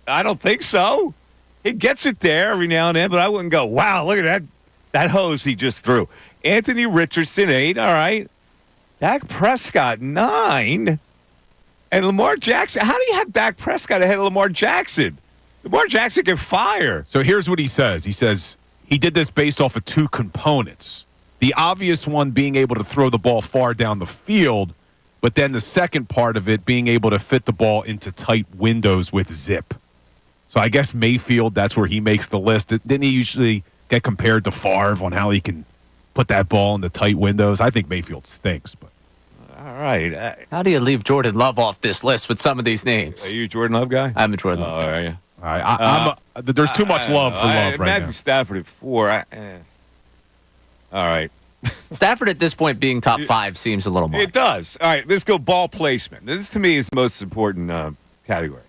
[SPEAKER 1] I don't think so. He gets it there every now and then, but I wouldn't go, wow, look at that hose he just threw. Anthony Richardson 8. All right. Dak Prescott 9. And Lamar Jackson. How do you have Dak Prescott ahead of Lamar Jackson? Lamar Jackson can fire.
[SPEAKER 2] So here's what he says. He says he did this based off of 2 components. The obvious one being able to throw the ball far down the field, but then the second part of it being able to fit the ball into tight windows with zip. So I guess Mayfield, that's where he makes the list. Didn't he usually get compared to Favre on how he can put that ball in the tight windows? I think Mayfield stinks, but.
[SPEAKER 1] All right.
[SPEAKER 5] How do you leave Jordan Love off this list with some of these names?
[SPEAKER 1] Are you a Jordan Love guy?
[SPEAKER 5] I'm a Jordan Love guy.
[SPEAKER 1] Are you?
[SPEAKER 2] All right. There's too much love for Love right
[SPEAKER 1] Matthew
[SPEAKER 2] now.
[SPEAKER 1] Stafford at 4. All right.
[SPEAKER 5] Stafford at this point being top 5 seems a little much.
[SPEAKER 1] It does. All right. Let's go ball placement. This, to me, is the most important category.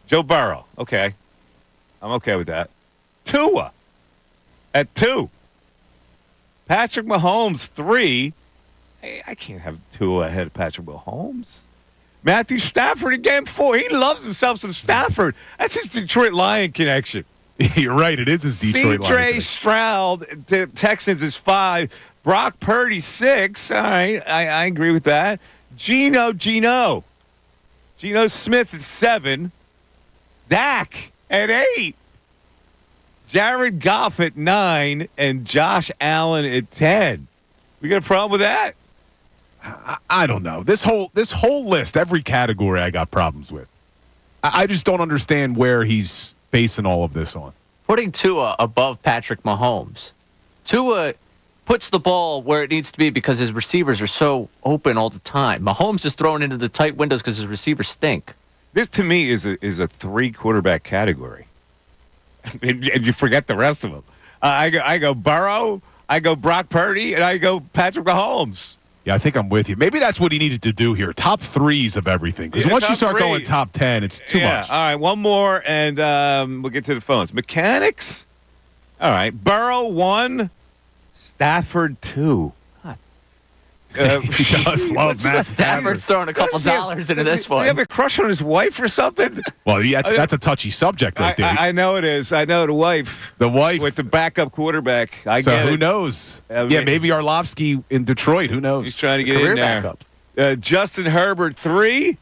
[SPEAKER 1] Joe Burrow. Okay. I'm okay with that. Tua at 2. Patrick Mahomes 3. Hey, I can't have Tua ahead of Patrick Mahomes. Matthew Stafford again 4. He loves himself some Stafford. That's his Detroit Lion connection.
[SPEAKER 2] You're right. It is his Detroit Lion connection.
[SPEAKER 1] C.J. Stroud, the Texans is 5. Brock Purdy 6. All right, I agree with that. Geno Smith at 7. Dak at 8. Jared Goff at 9. And Josh Allen at 10. We got a problem with that?
[SPEAKER 2] I don't know. This whole list, every category I got problems with. I just don't understand where he's basing all of this on.
[SPEAKER 5] Putting Tua above Patrick Mahomes. Tua puts the ball where it needs to be because his receivers are so open all the time. Mahomes is thrown into the tight windows because his receivers stink.
[SPEAKER 1] This, to me, is a 3-quarterback category. and you forget the rest of them. I go Burrow, I go Brock Purdy, and I go Patrick Mahomes.
[SPEAKER 2] Yeah, I think I'm with you. Maybe that's what he needed to do here. Top 3s of everything. Because once you start going top 10, it's too much.
[SPEAKER 1] All right, one more, and we'll get to the phones. Mechanics? All right. Burrow 1, Stafford 2.
[SPEAKER 2] He does love Matt
[SPEAKER 5] Stafford's throwing a couple dollars into this one.
[SPEAKER 1] Do you have a crush on his wife or something?
[SPEAKER 2] Well, that's a touchy subject right there.
[SPEAKER 1] I know it is. I know the wife.
[SPEAKER 2] The wife.
[SPEAKER 1] With the backup quarterback.
[SPEAKER 2] Who knows? Maybe Orlovsky in Detroit. Who knows?
[SPEAKER 1] He's trying to get in there. Backup. Justin Herbert 3.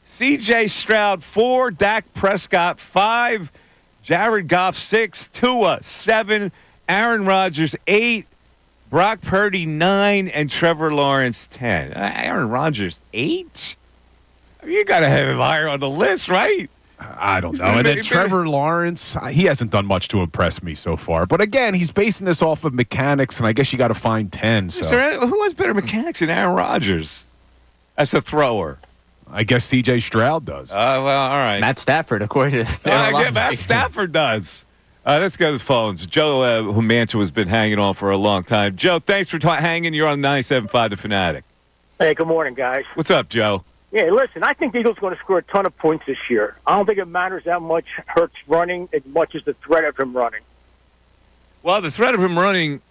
[SPEAKER 1] C.J. Stroud 4. Dak Prescott 5. Jared Goff 6. Tua 7. Aaron Rodgers 8. Brock Purdy 9 and Trevor Lawrence 10. Aaron Rodgers 8? You got to have him higher on the list, right?
[SPEAKER 2] I don't know. And then Trevor Lawrence, he hasn't done much to impress me so far. But again, he's basing this off of mechanics, and I guess you got to find 10. So.
[SPEAKER 1] Who has better mechanics than Aaron Rodgers as a thrower?
[SPEAKER 2] I guess C.J. Stroud does.
[SPEAKER 1] Well, all right.
[SPEAKER 5] Matt Stafford, according to
[SPEAKER 1] Matt Stafford does. Let's go to the phones. Joe, who Mantua has been hanging on for a long time. Joe, thanks for hanging. You're on 97.5 The Fanatic.
[SPEAKER 14] Hey, good morning, guys.
[SPEAKER 1] What's up, Joe?
[SPEAKER 14] Yeah, listen, I think the Eagles are going to score a ton of points this year. I don't think it matters that much Hurts running as much as the threat of him running.
[SPEAKER 1] Well, the threat of him running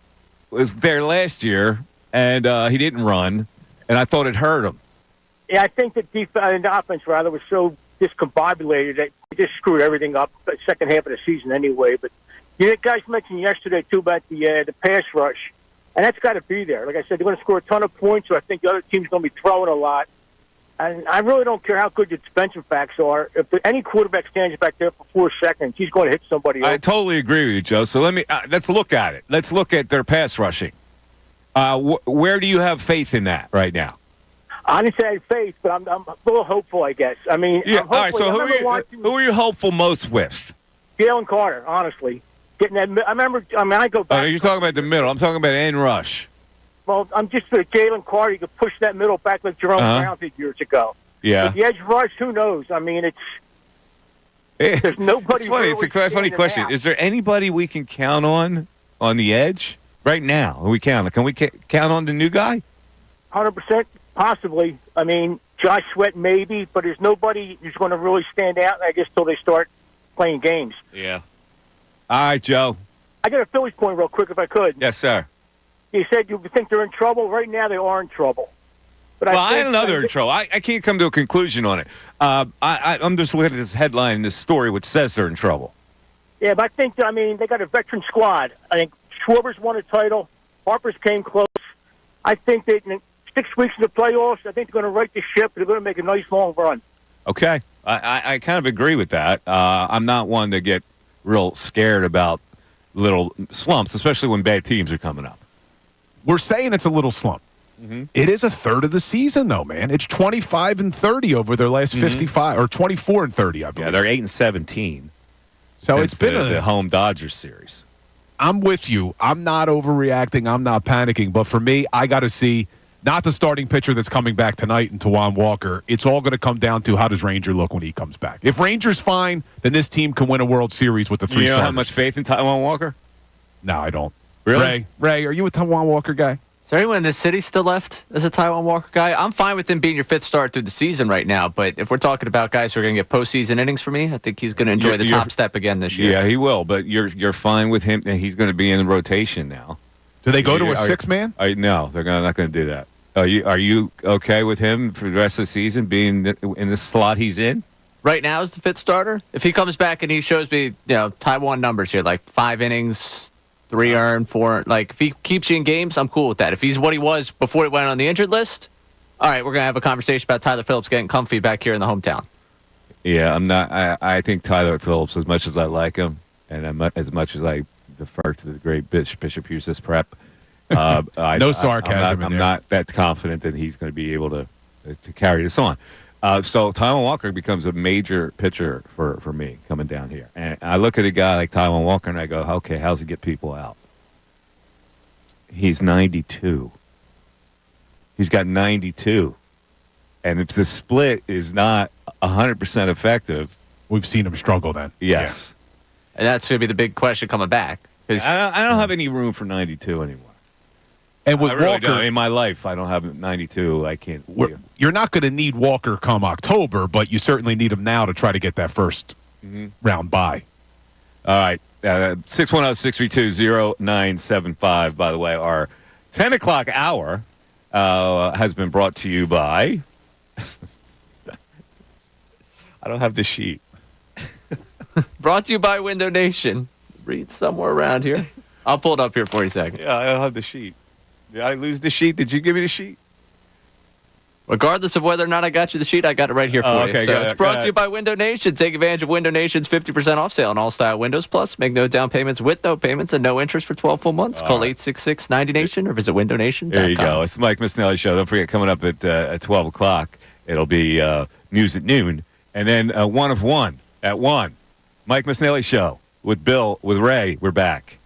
[SPEAKER 1] was there last year, and he didn't run, and I thought it hurt him.
[SPEAKER 14] Yeah, I think the offense, was so discombobulated that it just screwed everything up the second half of the season anyway. But you guys mentioned yesterday, too, about the pass rush. And that's got to be there. Like I said, they're going to score a ton of points, so I think the other team's going to be throwing a lot. And I really don't care how good your defensive backs are. If any quarterback stands back there for 4 seconds, he's going to hit somebody else.
[SPEAKER 1] I totally agree with you, Joe. So let's look at it. Let's look at their pass rushing. Where do you have faith in that right now?
[SPEAKER 14] I didn't say I had faith, but I'm a little hopeful, I guess. I mean,
[SPEAKER 1] yeah.
[SPEAKER 14] I'm hopeful.
[SPEAKER 1] All right. So who are you hopeful most with?
[SPEAKER 14] Jalen Carter, honestly. Getting that. I go back.
[SPEAKER 1] Oh, you're talking about the middle. I'm talking about end rush.
[SPEAKER 14] Well, I'm just for Jalen Carter. You could push that middle back like Jerome Brown did years ago.
[SPEAKER 1] Yeah.
[SPEAKER 14] But the edge rush, who knows? I mean, there's nobody.
[SPEAKER 1] It's funny.
[SPEAKER 14] Really
[SPEAKER 1] It's a funny question.
[SPEAKER 14] out.
[SPEAKER 1] Is there anybody we can count on the edge right now? Can we count on the new guy?
[SPEAKER 14] 100%, possibly. I mean, Josh Sweat maybe, but there's nobody who's going to really stand out. I guess till they start playing games.
[SPEAKER 1] Yeah. All right, Joe.
[SPEAKER 14] I got a Phillies point real quick, if I could.
[SPEAKER 1] Yes, sir.
[SPEAKER 14] You said you think they're in trouble. Right now, they are in trouble. But
[SPEAKER 1] I don't know they're in trouble. I can't come to a conclusion on it. I'm just looking at this headline, this story, which says they're in trouble.
[SPEAKER 14] Yeah, but I think, they got a veteran squad. I think Schwarber's won a title. Harper's came close. I think that in 6 weeks of the playoffs, I think they're going to right the ship. They're going to make a nice long run.
[SPEAKER 1] Okay. I kind of agree with that. I'm not one to get real scared about little slumps, especially when bad teams are coming up.
[SPEAKER 2] We're saying it's a little slump. Mm-hmm. It is a third of the season, though, man. It's 25-30 over their last 55, or 24-30, I believe.
[SPEAKER 1] Yeah, they're 8-17.
[SPEAKER 2] So it's been
[SPEAKER 1] the home Dodgers series.
[SPEAKER 2] I'm with you. I'm not overreacting. I'm not panicking. But for me, I got to see not the starting pitcher that's coming back tonight in Tawan Walker. It's all going to come down to how does Ranger look when he comes back. If Ranger's fine, then this team can win a World Series with the three
[SPEAKER 1] starters. You
[SPEAKER 2] starters.
[SPEAKER 1] have much faith in Tawan Walker?
[SPEAKER 2] No, I don't.
[SPEAKER 1] Really?
[SPEAKER 2] Ray, are you a Tawan Walker guy?
[SPEAKER 5] Is there anyone in this city still left as a Tawan Walker guy? I'm fine with him being your fifth start through the season right now, but if we're talking about guys who are going to get postseason innings for me, I think he's going to enjoy the top step again this year.
[SPEAKER 1] Yeah, he will, but you're fine with him, and he's going to be in the rotation now.
[SPEAKER 2] Do they go to a six-man?
[SPEAKER 1] No, they're not going to do that. Are you okay with him for the rest of the season being in the slot he's in?
[SPEAKER 5] Right now is the fifth starter. If he comes back and he shows me, Taiwan numbers here, like 5 innings, 3 earned, 4. Like, if he keeps you in games, I'm cool with that. If he's what he was before he went on the injured list, all right, we're going to have a conversation about Tyler Phillips getting comfy back here in the hometown.
[SPEAKER 1] Yeah, I'm not. I think Tyler Phillips, as much as I like him, and as much as I defer to the great Bishop Hughes prep,
[SPEAKER 2] no sarcasm.
[SPEAKER 1] I'm not that confident that he's going to be able to carry this on. So Taiwan Walker becomes a major pitcher for me coming down here. And I look at a guy like Taiwan Walker and I go, okay, how's he get people out? He's 92. He's got 92. And if the split is not 100% effective.
[SPEAKER 2] We've seen him struggle then.
[SPEAKER 1] Yes.
[SPEAKER 5] Yeah. And that's going to be the big question coming back.
[SPEAKER 1] I don't have any room for 92 anymore.
[SPEAKER 2] And with
[SPEAKER 1] really
[SPEAKER 2] Walker,
[SPEAKER 1] in my life, I don't have 92. I can't.
[SPEAKER 2] You're not going to need Walker come October, but you certainly need him now to try to get that first round bye.
[SPEAKER 1] All right. 610-632-0975, by the way. Our 10 o'clock hour has been brought to you by... I don't have the sheet.
[SPEAKER 5] Brought to you by Window Nation. Read somewhere around here. I'll pull it up here for you a second.
[SPEAKER 1] Yeah, I don't have the sheet. Did I lose the sheet? Did you give me the sheet?
[SPEAKER 5] Regardless of whether or not I got you the sheet, I got it right here for you. So it's brought to you by Window Nation. Take advantage of Window Nation's 50% off sale on all style windows. Plus, make no down payments with no payments and no interest for 12 full months. Call 866-90Nation or visit windownation.com.
[SPEAKER 1] There you go. It's the Mike Missanelli Show. Don't forget, coming up at 12 o'clock, it'll be news at noon. And then 1 of 1 at 1. Mike Missanelli Show with Bill, with Ray. We're back.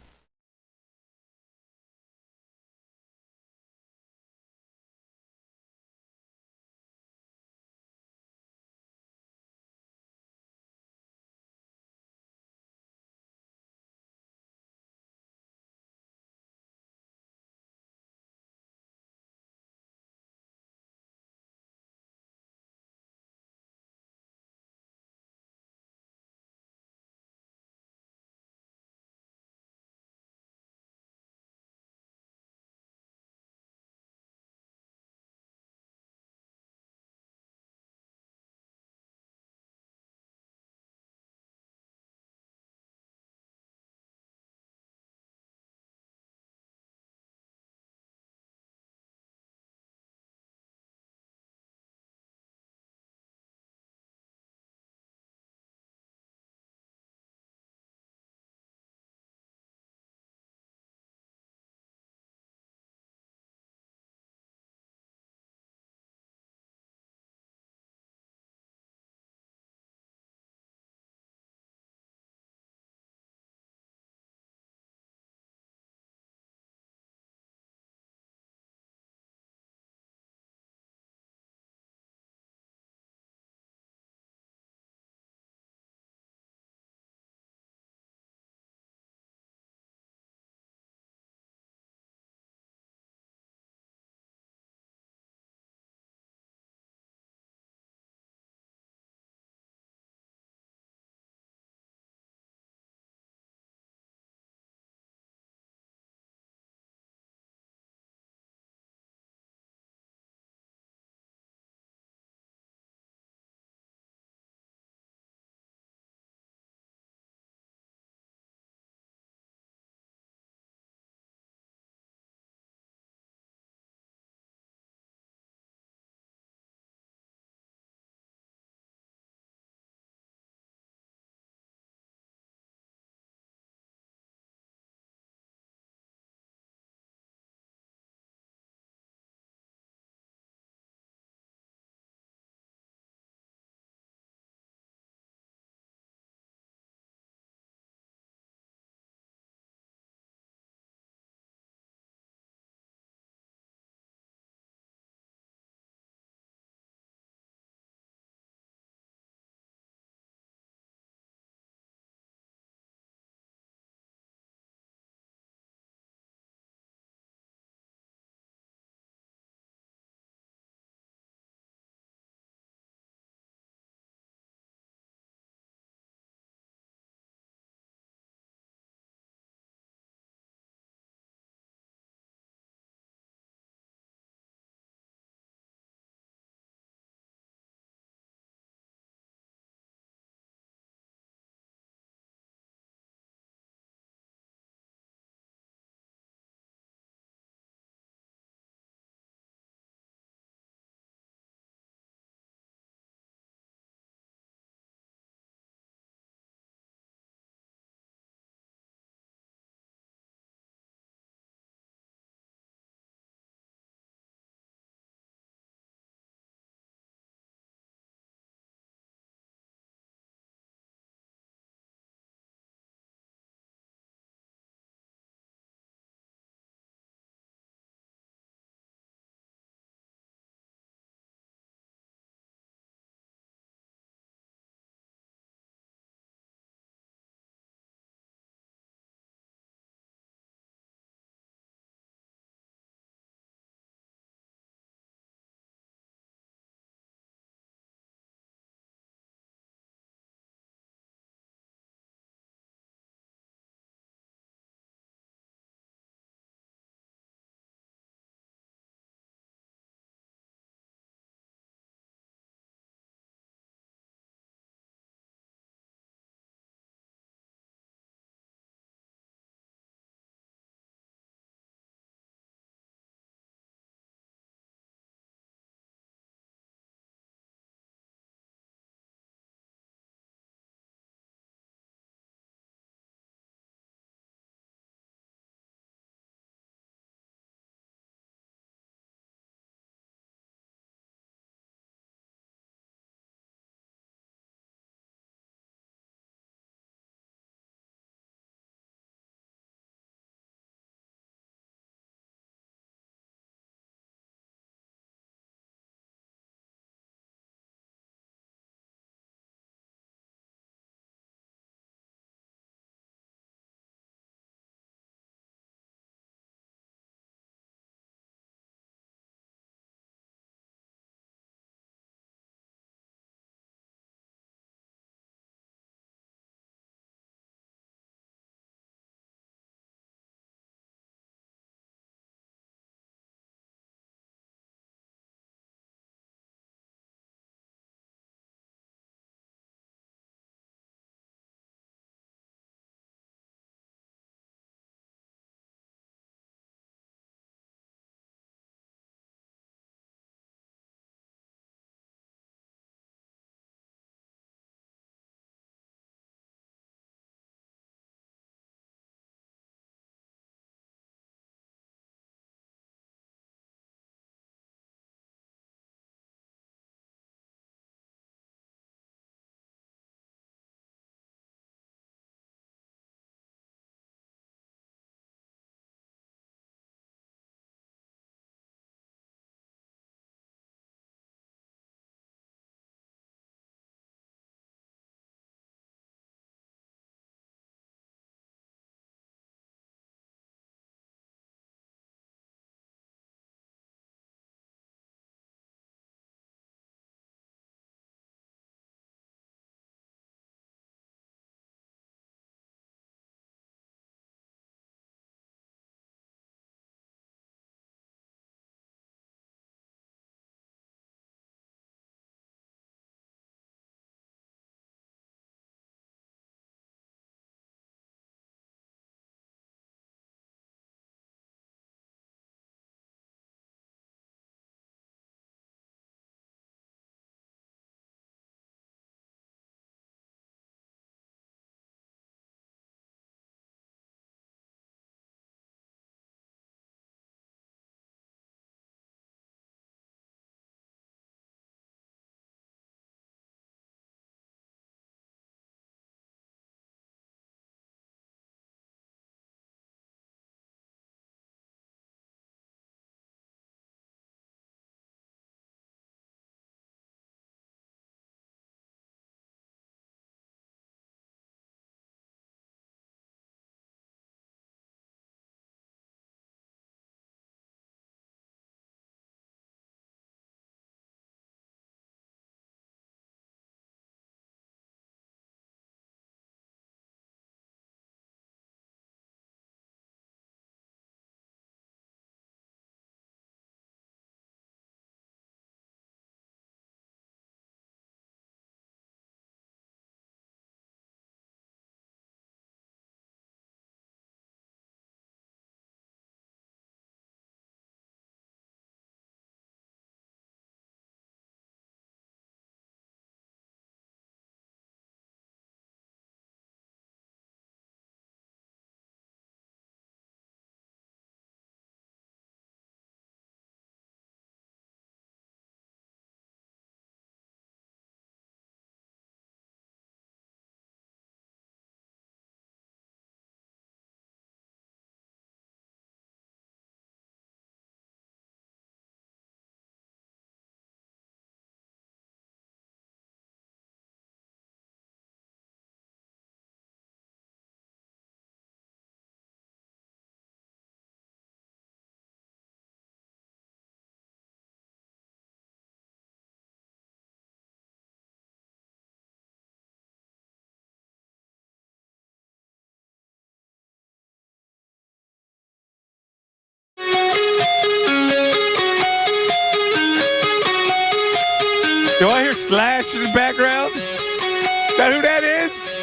[SPEAKER 1] Do I hear Slash in the background? Is that who that is?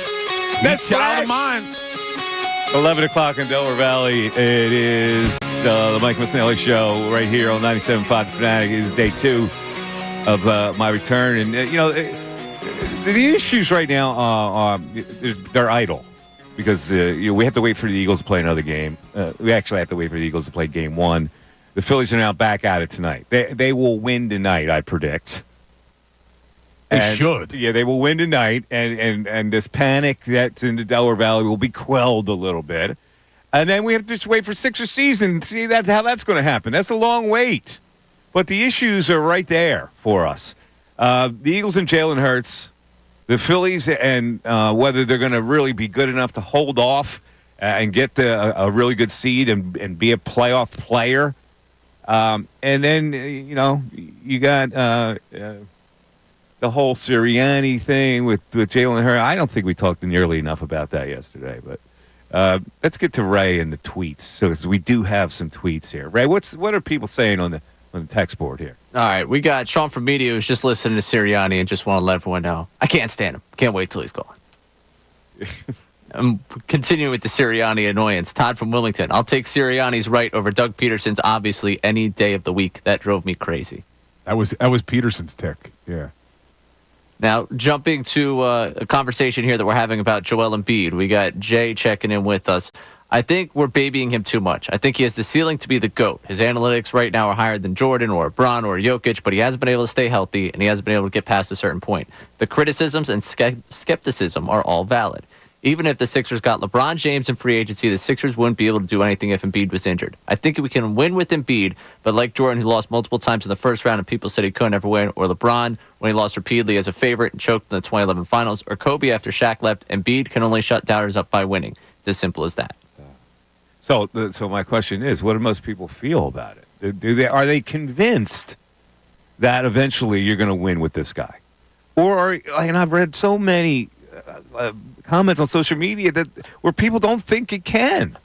[SPEAKER 1] That's Slash.
[SPEAKER 2] Of mine.
[SPEAKER 1] 11 o'clock in Delaware Valley. It is the Mike Missanelli Show right here on 97.5 The Fanatic. It is day 2 of my return. And, the issues right now are they're idle because we have to wait for the Eagles to play another game. We actually have to wait for the Eagles to play game 1. The Phillies are now back at it tonight. They will win tonight, I predict.
[SPEAKER 2] They should.
[SPEAKER 1] Yeah, they will win tonight, and this panic that's in the Delaware Valley will be quelled a little bit. And then we have to just wait for Sixers season. See, that's how that's going to happen. That's a long wait. But the issues are right there for us. The Eagles and Jalen Hurts, the Phillies, and whether they're going to really be good enough to hold off and get a really good seed and be a playoff player. And then, you got the whole Sirianni thing with Jalen Hurts. I don't think we talked nearly enough about that yesterday. But let's get to Ray and the tweets. So we do have some tweets here. Ray, what are people saying on the text board here?
[SPEAKER 5] All right, we got Sean from Media who's just listening to Sirianni and just want to let everyone know. I can't stand him. Can't wait till he's gone. I'm continuing with the Sirianni annoyance. Todd from Willington. I'll take Sirianni's right over Doug Peterson's obviously any day of the week. That drove me crazy.
[SPEAKER 2] That was Peterson's tick. Yeah.
[SPEAKER 5] Now, jumping to a conversation here that we're having about Joel Embiid. We got Jay checking in with us. I think we're babying him too much. I think he has the ceiling to be the GOAT. His analytics right now are higher than Jordan or LeBron or Jokic, but he hasn't been able to stay healthy, and he hasn't been able to get past a certain point. The criticisms and skepticism are all valid. Even if the Sixers got LeBron James in free agency, the Sixers wouldn't be able to do anything if Embiid was injured. I think we can win with Embiid, but like Jordan, who lost multiple times in the first round and people said he couldn't ever win, or LeBron, when he lost repeatedly as a favorite and choked in the 2011 finals, or Kobe after Shaq left, Embiid can only shut doubters up by winning. It's as simple as that.
[SPEAKER 1] So my question is, what do most people feel about it? Are they convinced that eventually you're going to win with this guy? And I've read so many comments on social media where people don't think it can.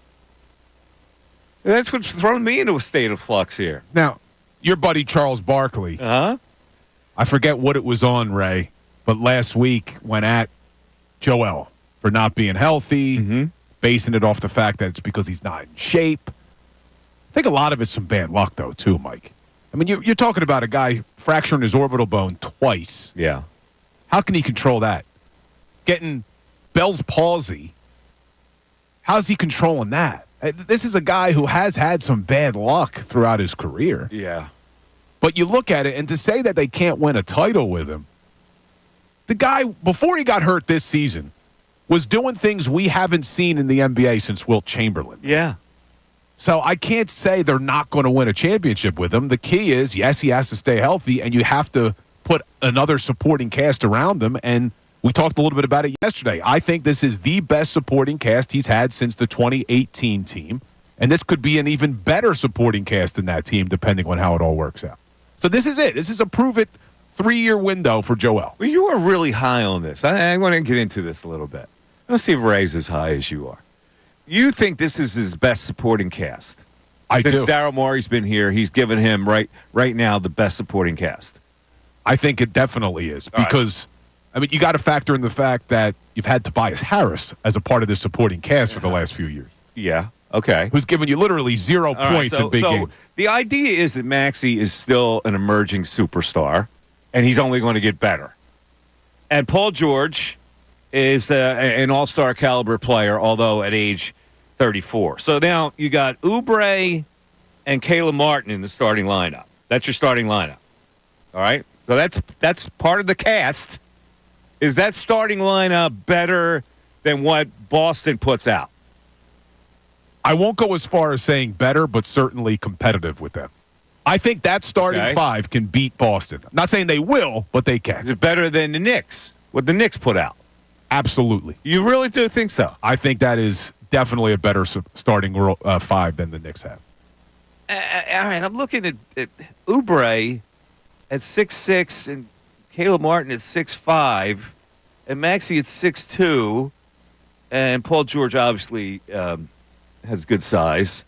[SPEAKER 1] And that's what's thrown me into a state of flux here.
[SPEAKER 2] Now, your buddy Charles Barkley, I forget what it was on, Ray, but last week went at Joel for not being healthy, basing it off the fact that it's because he's not in shape. I think a lot of it's some bad luck, though, too, Mike. I mean, you're talking about a guy fracturing his orbital bone twice.
[SPEAKER 1] Yeah.
[SPEAKER 2] How can he control that? Getting Bell's palsy. How's he controlling that? This is a guy who has had some bad luck throughout his career.
[SPEAKER 1] Yeah.
[SPEAKER 2] But you look at it, and to say that they can't win a title with him, the guy, before he got hurt this season, was doing things we haven't seen in the NBA since Wilt Chamberlain.
[SPEAKER 1] Yeah.
[SPEAKER 2] So I can't say they're not going to win a championship with him. The key is, yes, he has to stay healthy, and you have to put another supporting cast around him, and we talked a little bit about it yesterday. I think this is the best supporting cast he's had since the 2018 team, and this could be an even better supporting cast than that team, depending on how it all works out. So this is it. This is a prove-it 3-year window for Joel.
[SPEAKER 1] Well, you are really high on this. I want to get into this a little bit. Let's see if Ray's as high as you are. You think this is his best supporting cast?
[SPEAKER 2] I do.
[SPEAKER 1] Since Daryl Morey's been here, he's given him right now the best supporting cast.
[SPEAKER 2] I think it definitely is because, I mean, you got to factor in the fact that you've had Tobias Harris as a part of this supporting cast for the last few years.
[SPEAKER 1] Yeah. Okay.
[SPEAKER 2] Who's given you literally 0 points in big games.
[SPEAKER 1] The idea is that Maxey is still an emerging superstar, and he's only going to get better. And Paul George is an all-star caliber player, although at age 34. So now you got Oubre and Caleb Martin in the starting lineup. That's your starting lineup. All right? So that's part of the cast. Is that starting lineup better than what Boston puts out?
[SPEAKER 2] I won't go as far as saying better, but certainly competitive with them. I think that starting five can beat Boston. I'm not saying they will, but they can.
[SPEAKER 1] Is it better than the Knicks? What the Knicks put out?
[SPEAKER 2] Absolutely.
[SPEAKER 1] You really do think so?
[SPEAKER 2] I think that is definitely a better starting five than the Knicks have.
[SPEAKER 1] All right, I'm looking at Oubre at 6'6", and Caleb Martin at 6'5", and Maxey at 6'2", and Paul George obviously has good size.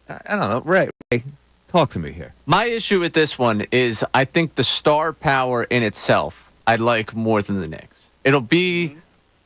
[SPEAKER 1] I don't know, Ray. Talk to me here.
[SPEAKER 5] My issue with this one is I think the star power in itself I like more than the Knicks. It'll be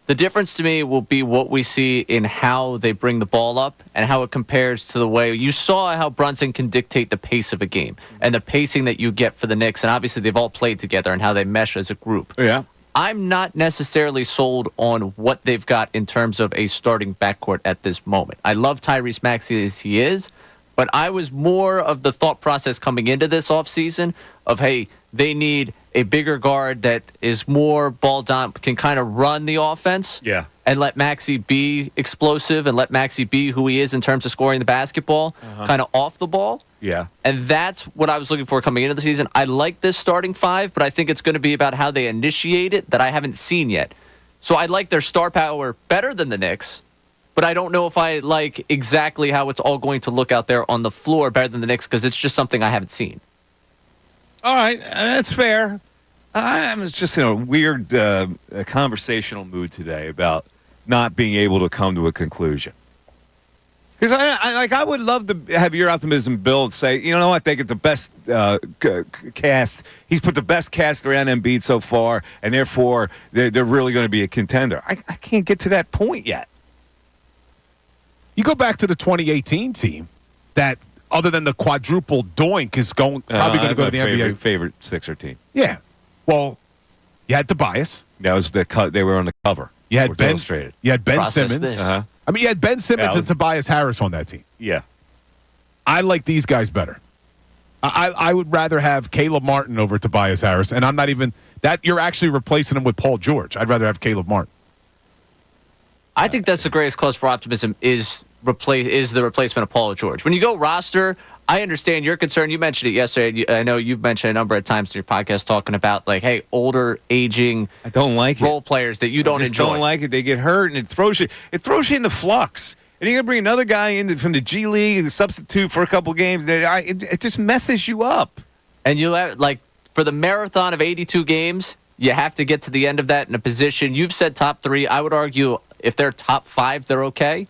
[SPEAKER 5] the difference to me will be what we see in how they bring the ball up and how it compares to the way you saw how Brunson can dictate the pace of a game and the pacing that you get for the Knicks. And obviously they've all played together and how they mesh as a group.
[SPEAKER 1] Yeah.
[SPEAKER 5] I'm not necessarily sold on what they've got in terms of a starting backcourt at this moment. I love Tyrese Maxey as he is, but I was more of the thought process coming into this offseason of, hey, they need a bigger guard that is more ball dominant, can kind of run the offense.
[SPEAKER 1] Yeah.
[SPEAKER 5] And let Maxey be explosive and let Maxey be who he is in terms of scoring the basketball, kind of off the ball.
[SPEAKER 1] Yeah.
[SPEAKER 5] And that's what I was looking for coming into the season. I like this starting five, but I think it's going to be about how they initiate it that I haven't seen yet. So I like their star power better than the Knicks, but I don't know if I like exactly how it's all going to look out there on the floor better than the Knicks because it's just something I haven't seen.
[SPEAKER 1] All right, that's fair. I'm just in a weird conversational mood today about not being able to come to a conclusion. Because I would love to have your optimism, Bill, and say, you know what, they get the best cast. He's put the best cast around Embiid so far, and therefore they're really going to be a contender. I can't get to that point yet.
[SPEAKER 2] You go back to the 2018 team that, other than the quadruple doink, is probably going to go to the NBA.
[SPEAKER 1] Favorite Sixer team.
[SPEAKER 2] Yeah. Well, you had Tobias.
[SPEAKER 1] That was they were on the cover.
[SPEAKER 2] You had Ben.
[SPEAKER 1] Illustrated.
[SPEAKER 2] You had Ben
[SPEAKER 5] Process
[SPEAKER 2] Simmons.
[SPEAKER 5] this.
[SPEAKER 2] I mean, you had Ben Simmons and Tobias Harris on that team.
[SPEAKER 1] Yeah.
[SPEAKER 2] I like these guys better. I would rather have Caleb Martin over Tobias Harris, and I'm not even that. You're actually replacing him with Paul George. I'd rather have Caleb Martin.
[SPEAKER 5] I think that's the greatest cause for optimism is the replacement of Paul George. When you go roster, I understand your concern. You mentioned it yesterday. I know you've mentioned a number of times in your podcast talking about, like, hey, older, aging
[SPEAKER 1] I don't like
[SPEAKER 5] role players that you don't enjoy.
[SPEAKER 1] I don't like it. They get hurt, and it throws you into flux. And you're going to bring another guy in from the G League and substitute for a couple games. It just messes you up.
[SPEAKER 5] And you have, like, for the marathon of 82 games, you have to get to the end of that in a position. You've said top three. I would argue if they're top five, they're okay.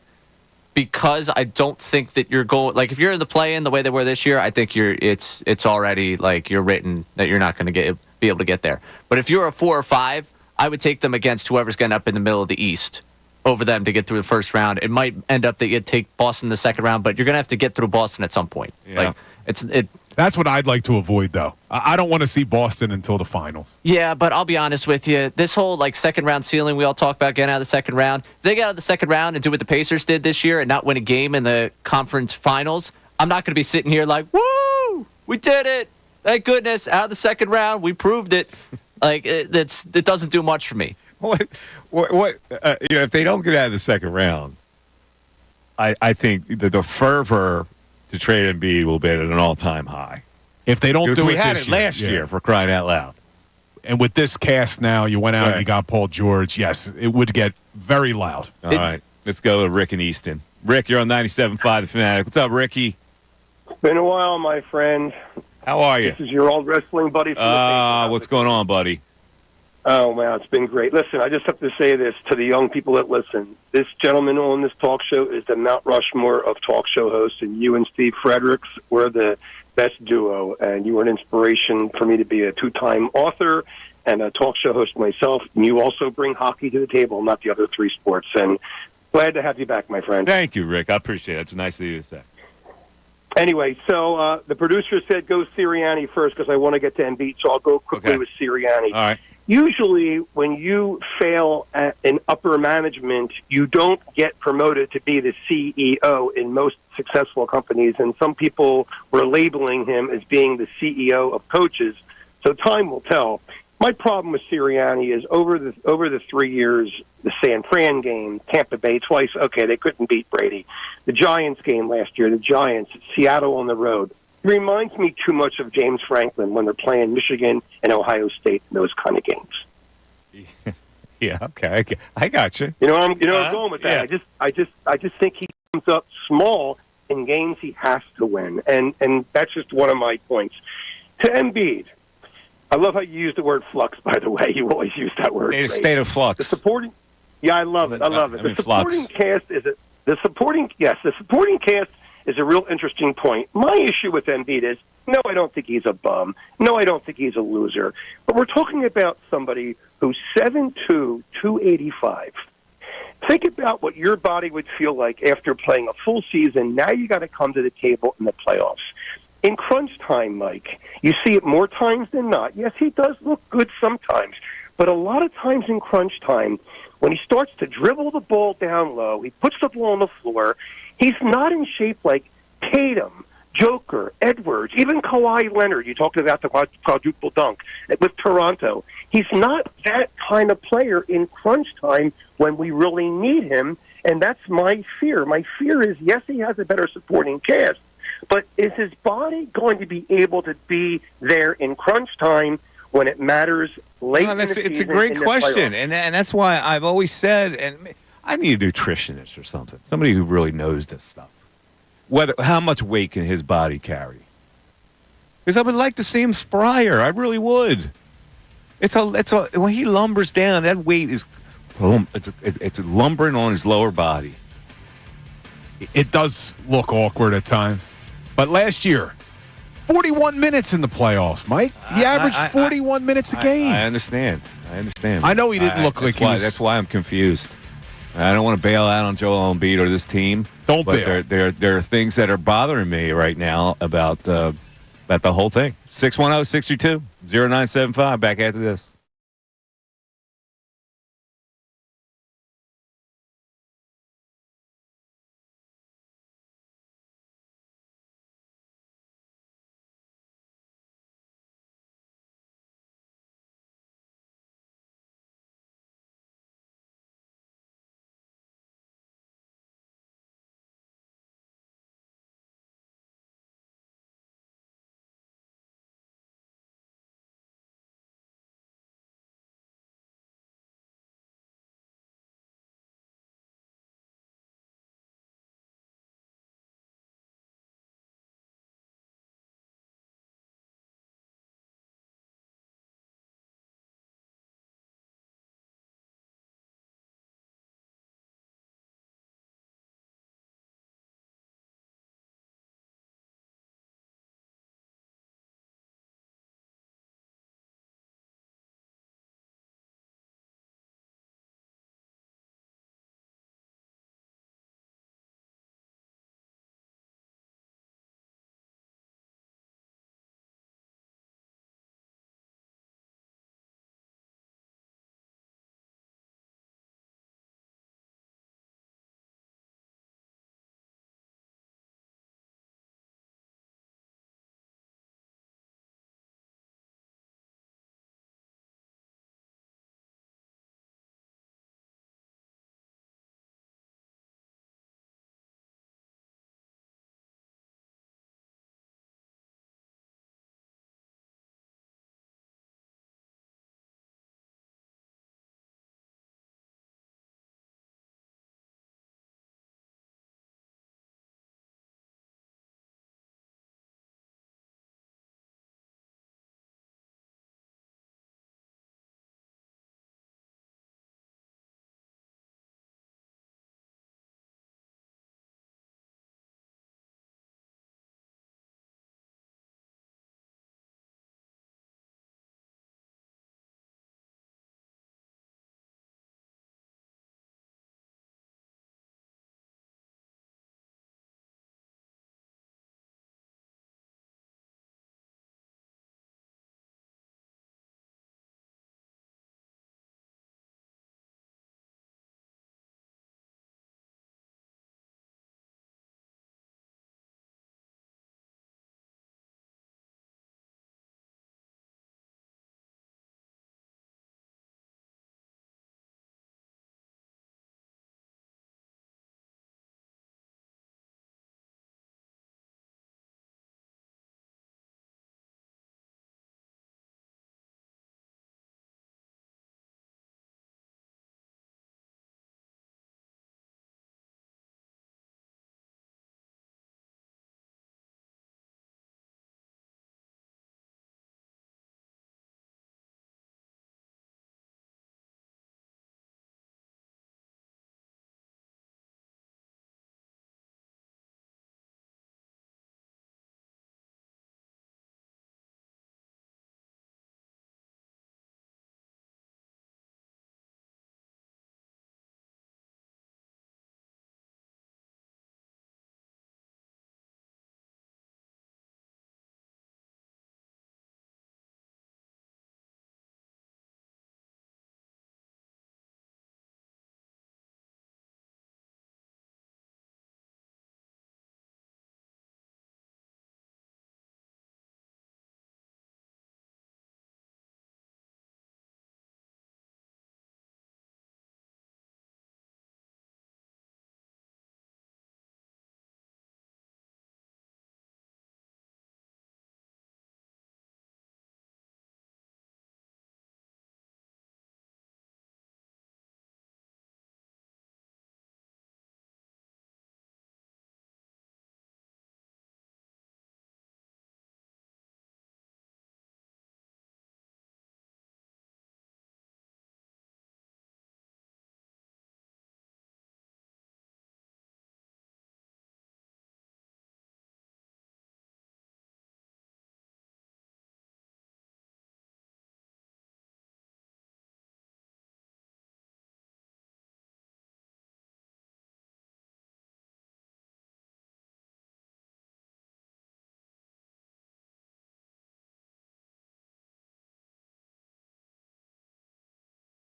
[SPEAKER 5] Because I don't think that you're going, like, if you're in the play-in the way they were this year, I think it's already, like, you're written that you're not going to be able to get there. But if you're a 4 or 5, I would take them against whoever's getting up in the middle of the East over them to get through the first round. It might end up that you'd take Boston in the second round, but you're going to have to get through Boston at some point.
[SPEAKER 1] Yeah.
[SPEAKER 5] Like,
[SPEAKER 2] That's what I'd like to avoid, though. I don't want to see Boston until the finals.
[SPEAKER 5] Yeah, but I'll be honest with you. This whole, like, second round ceiling we all talk about getting out of the second round, if they get out of the second round and do what the Pacers did this year and not win a game in the conference finals, I'm not going to be sitting here like, woo, we did it. Thank goodness, out of the second round, we proved it. Like, it doesn't do much for me.
[SPEAKER 1] If they don't get out of the second round, I think the fervor to trade Embiid will be at an all-time high.
[SPEAKER 2] If they don't do
[SPEAKER 1] we
[SPEAKER 2] it
[SPEAKER 1] had
[SPEAKER 2] this
[SPEAKER 1] it last year, for crying out loud.
[SPEAKER 2] And with this cast now, you went out and you got Paul George. Yes, it would get very loud.
[SPEAKER 1] All right, let's go to Rick in Easton. Rick, you're on 97.5 The Fanatic. What's up, Ricky?
[SPEAKER 15] It's been a while, my friend.
[SPEAKER 1] How are you?
[SPEAKER 15] This is your old wrestling buddy.
[SPEAKER 1] What's going on, buddy?
[SPEAKER 15] Oh, man, it's been great. Listen, I just have to say this to the young people that listen. This gentleman on this talk show is the Mount Rushmore of talk show hosts, and you and Steve Fredericks were the best duo, and you were an inspiration for me to be a two-time author and a talk show host myself. And you also bring hockey to the table, not the other three sports. And glad to have you back, my friend.
[SPEAKER 1] Thank you, Rick. I appreciate it. It's nice of you to say.
[SPEAKER 15] Anyway, so the producer said go Sirianni first because I want to get to Embiid, so I'll go quickly with Sirianni.
[SPEAKER 1] All right.
[SPEAKER 15] Usually, when you fail in upper management, you don't get promoted to be the CEO in most successful companies, and some people were labeling him as being the CEO of coaches. So time will tell. My problem with Sirianni is over the 3 years, the San Fran game, Tampa Bay twice. Okay, they couldn't beat Brady. The Giants game last year, the Giants, Seattle on the road. It reminds me too much of James Franklin when they're playing Michigan and Ohio State in those kind of games.
[SPEAKER 1] Yeah, okay, I got you.
[SPEAKER 15] You know, I'm going with that.
[SPEAKER 1] Yeah.
[SPEAKER 15] I just think he comes up small in games he has to win, and that's just one of my points. To Embiid, I love how you use the word flux. By the way, you always use that word.
[SPEAKER 1] State of flux.
[SPEAKER 15] The supporting, I love it. I love it. The supporting cast is the supporting cast is a real interesting point. My issue with Embiid is, no, I don't think he's a bum. No, I don't think he's a loser. But we're talking about somebody who's 7'2", 285. Think about what your body would feel like after playing a full season. Now you got to come to the table in the playoffs. In crunch time, Mike, you see it more times than not. Yes, he does look good sometimes. But a lot of times in crunch time, when he starts to dribble the ball down low, he puts the ball on the floor, he's not in shape like Tatum, Joker, Edwards, even Kawhi Leonard. You talked about the quadruple dunk with Toronto. He's not that kind of player in crunch time when we really need him, and that's my fear. My fear is, yes, he has a better supporting cast, but is his body going to be able to be there in crunch time when it matters late in the season?
[SPEAKER 1] It's a great question, and that's why I've always said, and I need a nutritionist or something, somebody who really knows this stuff. How much weight can his body carry? Because I would like to see him sprier. I really would. When he lumbers down, that weight is it's lumbering on his lower body.
[SPEAKER 2] It does look awkward at times. But last year, 41 minutes in the playoffs, Mike. He averaged 41 minutes a game.
[SPEAKER 1] I understand.
[SPEAKER 2] I know he didn't look like he was.
[SPEAKER 1] That's why I'm confused. I don't want to bail out on Joel Embiid or this team.
[SPEAKER 2] Don't
[SPEAKER 1] bail. There are things that are bothering me right now about the whole thing. 610-632-0975. Back after this.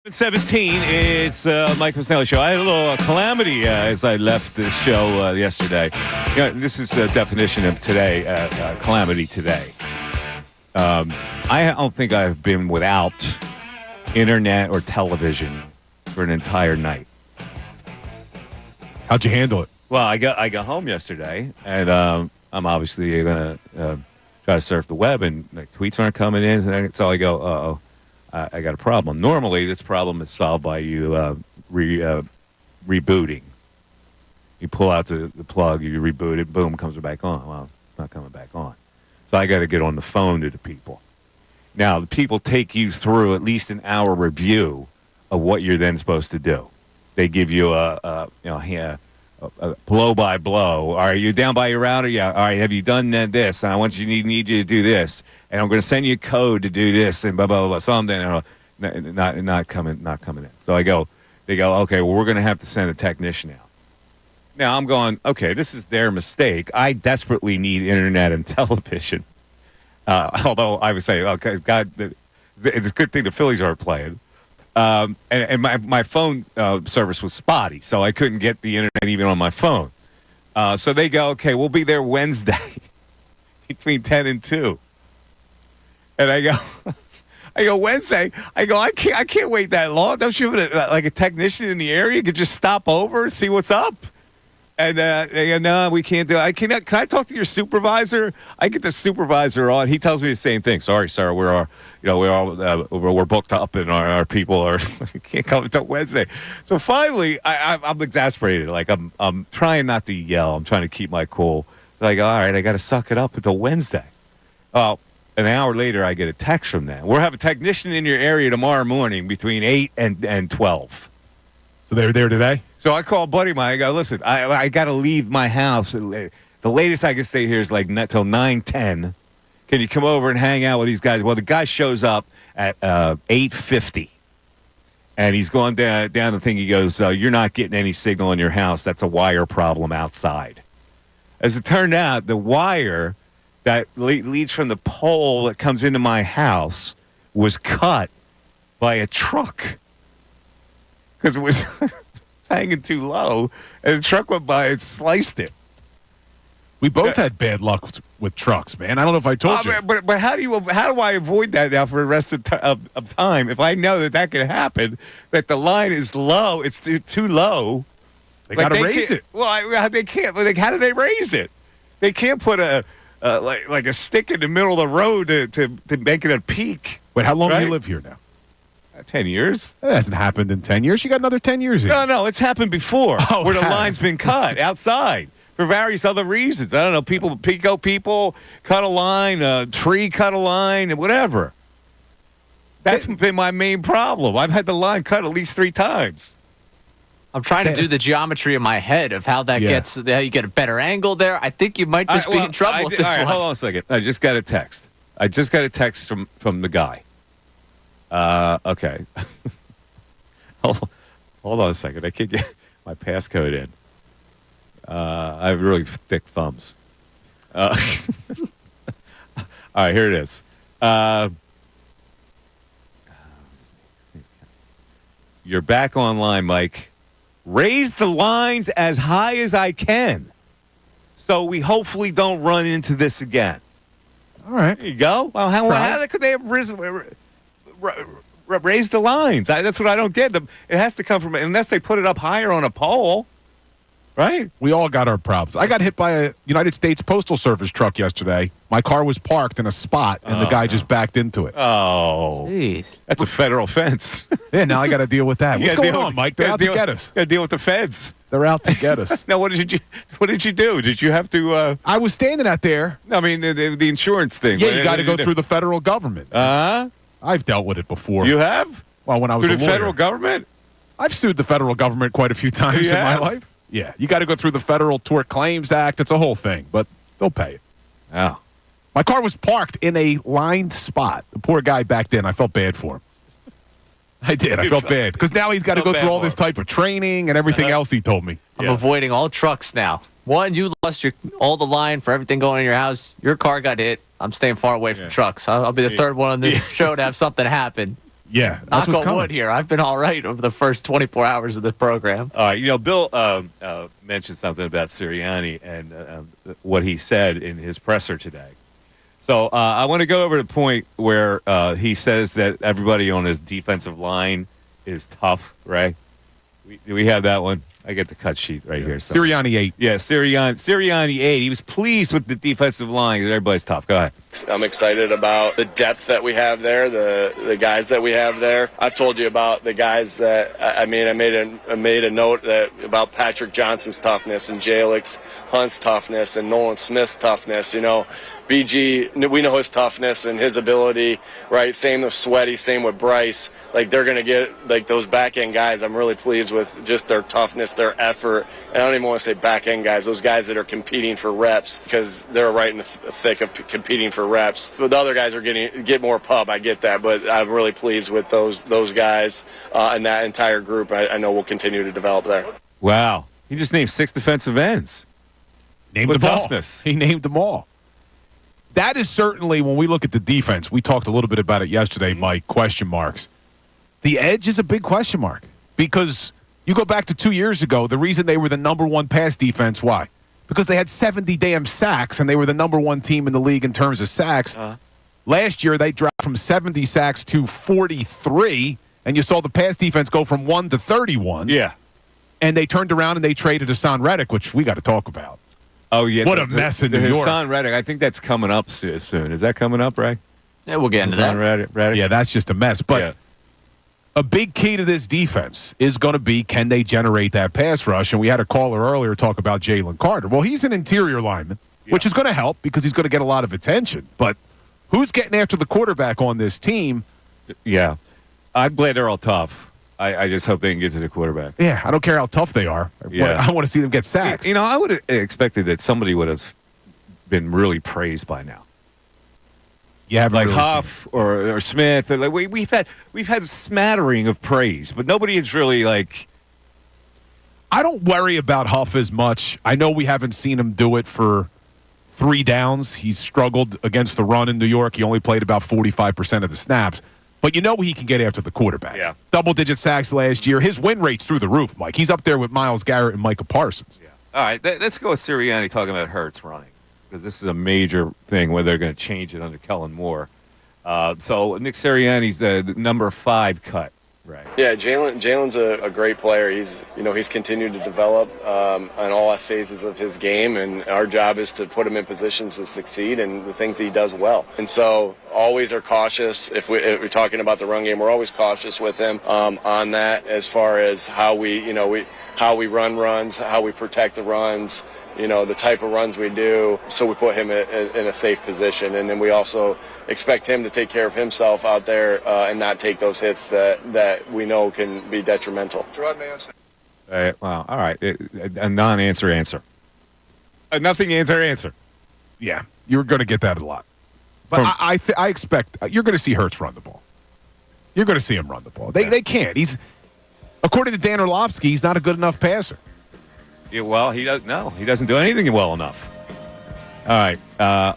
[SPEAKER 1] 17, it's Mike Missanelli Show. I had a little calamity as I left the show yesterday. This is the definition of today, calamity today. I don't think I've been without internet or television for an entire night.
[SPEAKER 2] How'd you handle it?
[SPEAKER 1] Well, I got home yesterday, and I'm obviously going to try to surf the web, and tweets aren't coming in, so I go, uh-oh. I got a problem. Normally, this problem is solved by you rebooting. You pull out the plug, you reboot it, boom, comes back on. Well, it's not coming back on. So I got to get on the phone to the people. Now, the people take you through at least an hour review of what you're then supposed to do. They give you a blow by blow. All right, you down by your router? Yeah. All right, have you done this? I want you need you to do this, and I'm going to send you a code to do this, and blah blah blah. Something not coming in. So they go, okay, well, we're going to have to send a technician out. Now I'm going, okay, this is their mistake. I desperately need internet and television. Although I would say, okay, God, it's a good thing the Phillies aren't playing. And my phone service was spotty, so I couldn't get the internet even on my phone. So they go, okay, we'll be there Wednesday between 10 and 2. And I go Wednesday. I can't wait that long. Don't you have like a technician in the area could just stop over and see what's up? And they go, no, we can't do it. Can I talk to your supervisor? I get the supervisor on. He tells me the same thing. Sorry, sir, we're booked up, and our people can't come until Wednesday. So finally, I'm exasperated. Like I'm trying not to yell. I'm trying to keep my cool. Like, all right, I got to suck it up until Wednesday. Well, an hour later, I get a text from them. We'll have a technician in your area tomorrow morning between 8 and 12.
[SPEAKER 2] So they were there today?
[SPEAKER 1] So I call a buddy of mine. I go, listen, I got to leave my house. The latest I can stay here is like till 9:10. Can you come over and hang out with these guys? Well, the guy shows up at 8:50. And he's going down the thing. He goes, you're not getting any signal in your house. That's a wire problem outside. As it turned out, the wire that leads from the pole that comes into my house was cut by a truck. Because it was hanging too low, and the truck went by and sliced it.
[SPEAKER 2] We both had bad luck with trucks, man. I don't know if I told you.
[SPEAKER 1] But how do I avoid that now for the rest of time? If I know that can happen, that the line is low, it's too low.
[SPEAKER 2] They got to raise it.
[SPEAKER 1] Well, they can't. But how do they raise it? They can't put a stick in the middle of the road to make it a peak.
[SPEAKER 2] Wait, how long do you live here now?
[SPEAKER 1] 10 years.
[SPEAKER 2] That hasn't happened in 10 years. You got another 10 years in.
[SPEAKER 1] No, it's happened before where the line's been cut outside for various other reasons. I don't know, people cut a line, a tree cut a line, and whatever. That's been my main problem. I've had the line cut at least 3 times.
[SPEAKER 5] I'm trying to do the geometry in my head of how that gets, how you get a better angle there. I think you might just be in trouble with this one.
[SPEAKER 1] Hold on a second. I just got a text. From the guy. Okay. Hold on a second. I can't get my passcode in. I have really thick thumbs. All right, here it is. You're back online, Mike. Raise the lines as high as I can, so we hopefully don't run into this again.
[SPEAKER 2] All right.
[SPEAKER 1] There you go. Well, how could they have raised the lines? That's what I don't get. It has to come from, unless they put it up higher on a pole, right?
[SPEAKER 2] We all got our problems. I got hit by a United States Postal Service truck yesterday. My car was parked in a spot, and the guy just backed into it.
[SPEAKER 1] Oh.
[SPEAKER 5] Jeez.
[SPEAKER 1] That's a federal offense.
[SPEAKER 2] Yeah, now I got to deal with that. What's going on, Mike? They're out to get us.
[SPEAKER 1] Got to deal with the feds.
[SPEAKER 2] They're out to get us.
[SPEAKER 1] Now, what did you do? Did you have to?
[SPEAKER 2] I was standing out there.
[SPEAKER 1] I mean, the insurance thing.
[SPEAKER 2] Yeah, you got to go through the federal government. I've dealt with it before.
[SPEAKER 1] You have?
[SPEAKER 2] Well, when I was
[SPEAKER 1] through
[SPEAKER 2] a
[SPEAKER 1] the
[SPEAKER 2] lawyer.
[SPEAKER 1] Federal government?
[SPEAKER 2] I've sued the federal government quite a few times in my life. Yeah, you got to go through the Federal Tort Claims Act. It's a whole thing, but they'll pay it.
[SPEAKER 1] Oh.
[SPEAKER 2] My car was parked in a lined spot. The poor guy backed in. I felt bad for him. I did. I felt bad. Because now he's got to go through all this type of training and everything else he told me.
[SPEAKER 5] I'm avoiding all trucks now. One, you lost all the line for everything going in your house. Your car got hit. I'm staying far away from trucks. I'll be the third one on this show to have something happen.
[SPEAKER 2] Yeah, that's
[SPEAKER 5] Knock
[SPEAKER 2] what's
[SPEAKER 5] on
[SPEAKER 2] coming.
[SPEAKER 5] wood here. I've been all right over the first 24 hours of the program.
[SPEAKER 1] All right, Bill mentioned something about Sirianni and what he said in his presser today. So I want to go over the point where he says that everybody on his defensive line is tough, right? We have that one. I get the cut sheet right here. So.
[SPEAKER 2] Sirianni 8.
[SPEAKER 1] Yeah, Sirianni 8. He was pleased with the defensive line. Everybody's tough. Go ahead.
[SPEAKER 6] I'm excited about the depth that we have there, the guys that we have there. I've told you about the guys that I made a note that about Patrick Johnson's toughness and Jalix Hunt's toughness and Nolan Smith's toughness. BG, we know his toughness and his ability, right? Same with Sweaty, same with Bryce. Like, they're going to get, like, those back-end guys. I'm really pleased with just their toughness, their effort. And I don't even want to say back-end guys, those guys that are competing for reps, because they're right in the thick of competing for reps. But the other guys are get more pub, I get that. But I'm really pleased with those guys and that entire group. I know we'll continue to develop there.
[SPEAKER 1] Wow. He just named 6 defensive ends.
[SPEAKER 2] Named
[SPEAKER 1] with
[SPEAKER 2] them all.
[SPEAKER 1] toughness.
[SPEAKER 2] He named them all. That is certainly, when we look at the defense, we talked a little bit about it yesterday, Mike, question marks. The edge is a big question mark because you go back to 2 years ago, the reason they were the number one pass defense, why? Because they had 70 damn sacks and they were the number one team in the league in terms of sacks. Last year, they dropped from 70 sacks to 43, and you saw the pass defense go from 1 to 31.
[SPEAKER 1] Yeah.
[SPEAKER 2] And they turned around and they traded Hassan Reddick, which we got to talk about.
[SPEAKER 1] Oh, yeah.
[SPEAKER 2] What a mess in New York.
[SPEAKER 1] Hassan Reddick, I think that's coming up soon. Is that coming up, right?
[SPEAKER 5] Yeah, we'll get into that.
[SPEAKER 1] Reddick?
[SPEAKER 2] Yeah, that's just a mess. But a big key to this defense is going to be, can they generate that pass rush? And we had a caller earlier talk about Jalen Carter. Well, he's an interior lineman, which is going to help because he's going to get a lot of attention. But who's getting after the quarterback on this team?
[SPEAKER 1] Yeah. I'm glad they're all tough. I just hope they can get to the quarterback.
[SPEAKER 2] Yeah, I don't care how tough they are. I want to see them get sacks.
[SPEAKER 1] I would have expected that somebody would have been really praised by now.
[SPEAKER 2] Yeah,
[SPEAKER 1] like really Huff or Smith. Or like we've had a smattering of praise, but nobody is really like.
[SPEAKER 2] I don't worry about Huff as much. I know we haven't seen him do it for 3 downs. He's struggled against the run in New York. He only played about 45% of the snaps. But he can get after the quarterback.
[SPEAKER 1] Yeah.
[SPEAKER 2] Double-digit sacks last year. His win rate's through the roof, Mike. He's up there with Myles Garrett and Micah Parsons.
[SPEAKER 1] Yeah. All right, let's go with Sirianni talking about Hurts running, because this is a major thing where they're going to change it under Kellen Moore. So Nick Sirianni's the number 5 cut. Right.
[SPEAKER 6] Yeah, Jalen's a great player. He's continued to develop on all phases of his game, and our job is to put him in positions to succeed and the things he does well. And so always are cautious. If we're talking about the run game, we're always cautious with him on that as far as how we run runs, how we protect the runs, the type of runs we do. So we put him in a safe position, and then we also expect him to take care of himself out there and not take those hits that we know can be detrimental.
[SPEAKER 1] Wow. All right. A non-answer answer. A nothing answer.
[SPEAKER 2] Yeah, you're going to get that a lot. But I expect you're going to see Hurts run the ball. You're going to see him run the ball. They can't. According to Dan Orlovsky, he's not a good enough passer.
[SPEAKER 1] Yeah, well, he doesn't do anything well enough. All right.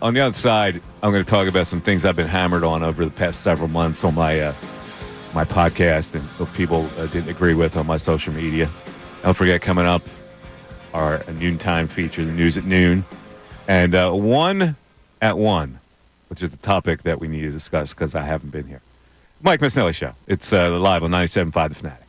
[SPEAKER 1] On the other side, I'm going to talk about some things I've been hammered on over the past several months on my podcast and what people didn't agree with on my social media. Don't forget, coming up, our noontime feature, the news at noon, and 1 at 1, which is the topic that we need to discuss because I haven't been here. Mike Missanelli Show. It's live on 97.5 The Fanatic.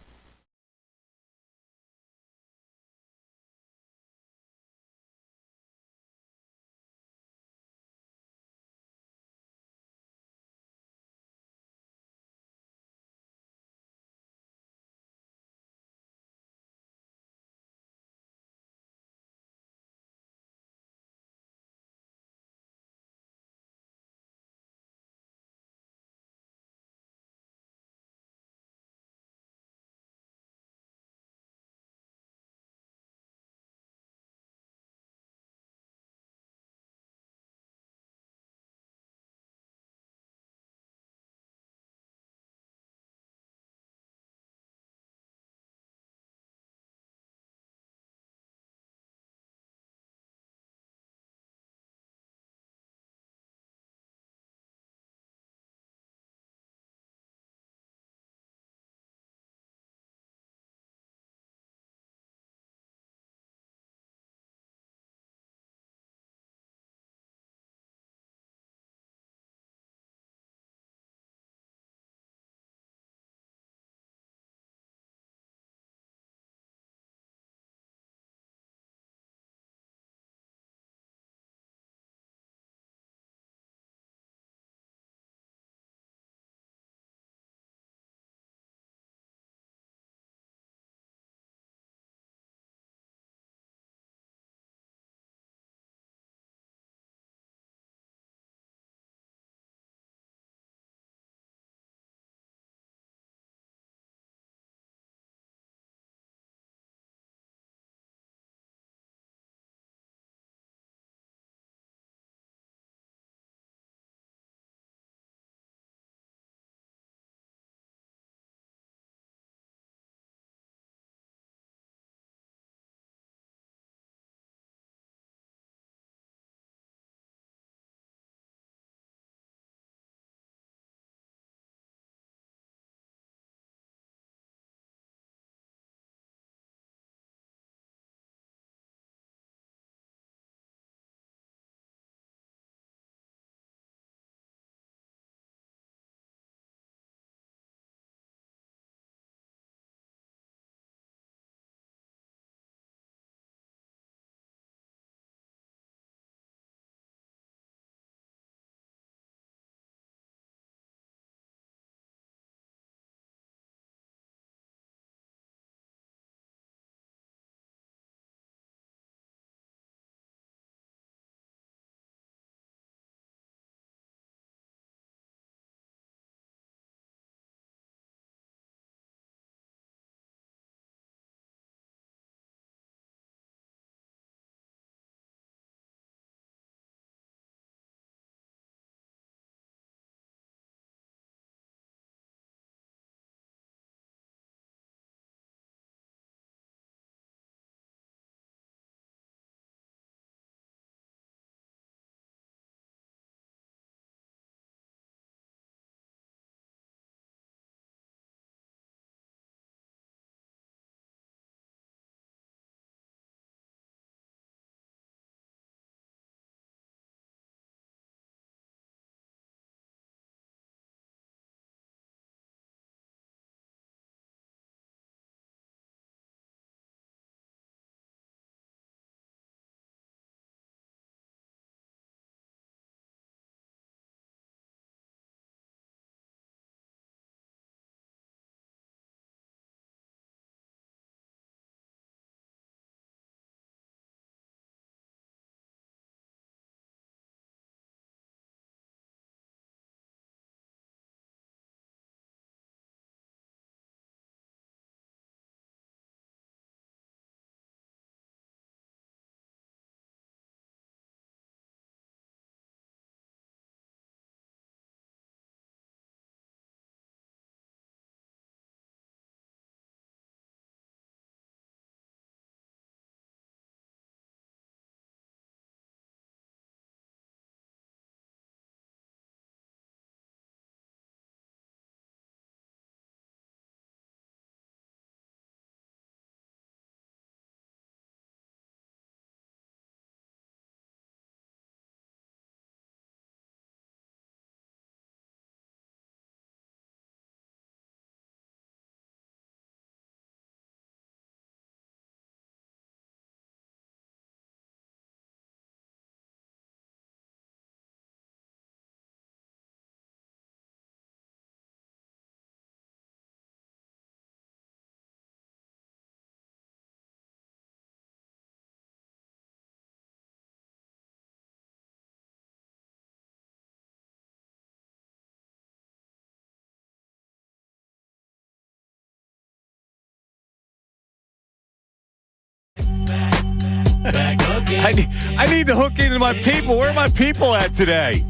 [SPEAKER 1] I need to hook into my people. Where are my people at today?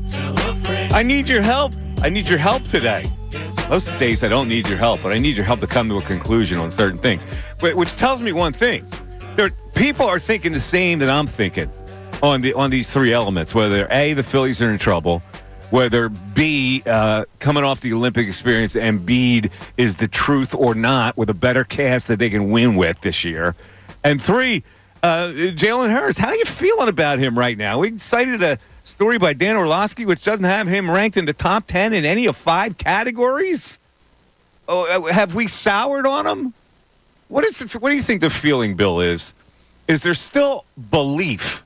[SPEAKER 1] I need your help. I need your help today. Most days I don't need your help, but I need your help to come to a conclusion on certain things. Which tells me one thing. People are thinking the same that I'm thinking on these three elements, whether A, the Phillies are in trouble, whether B, coming off the Olympic experience, Embiid is the truth or not with a better cast that they can win with this year. And 3, Jalen Hurts. How are you feeling about him right now? We cited a story by Dan Orlovsky, which doesn't have him ranked in the top 10 in any of 5 categories. Oh, have we soured on him? What do you think the feeling, Bill, is? Is there still belief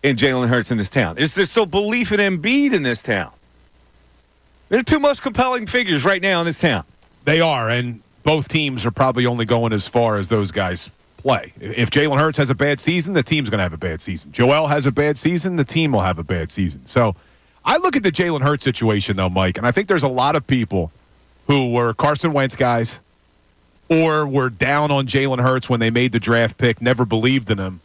[SPEAKER 1] in Jalen Hurts in this town? Is there still belief in Embiid in this town? They're the 2 most compelling figures right now in this town.
[SPEAKER 2] They are, and both teams are probably only going as far as those guys play. If Jalen Hurts has a bad season, the team's going to have a bad season. Joel has a bad season, the team will have a bad season. So I look at the Jalen Hurts situation, though, Mike, and I think there's a lot of people who were Carson Wentz guys or were down on Jalen Hurts when they made the draft pick, never believed in him.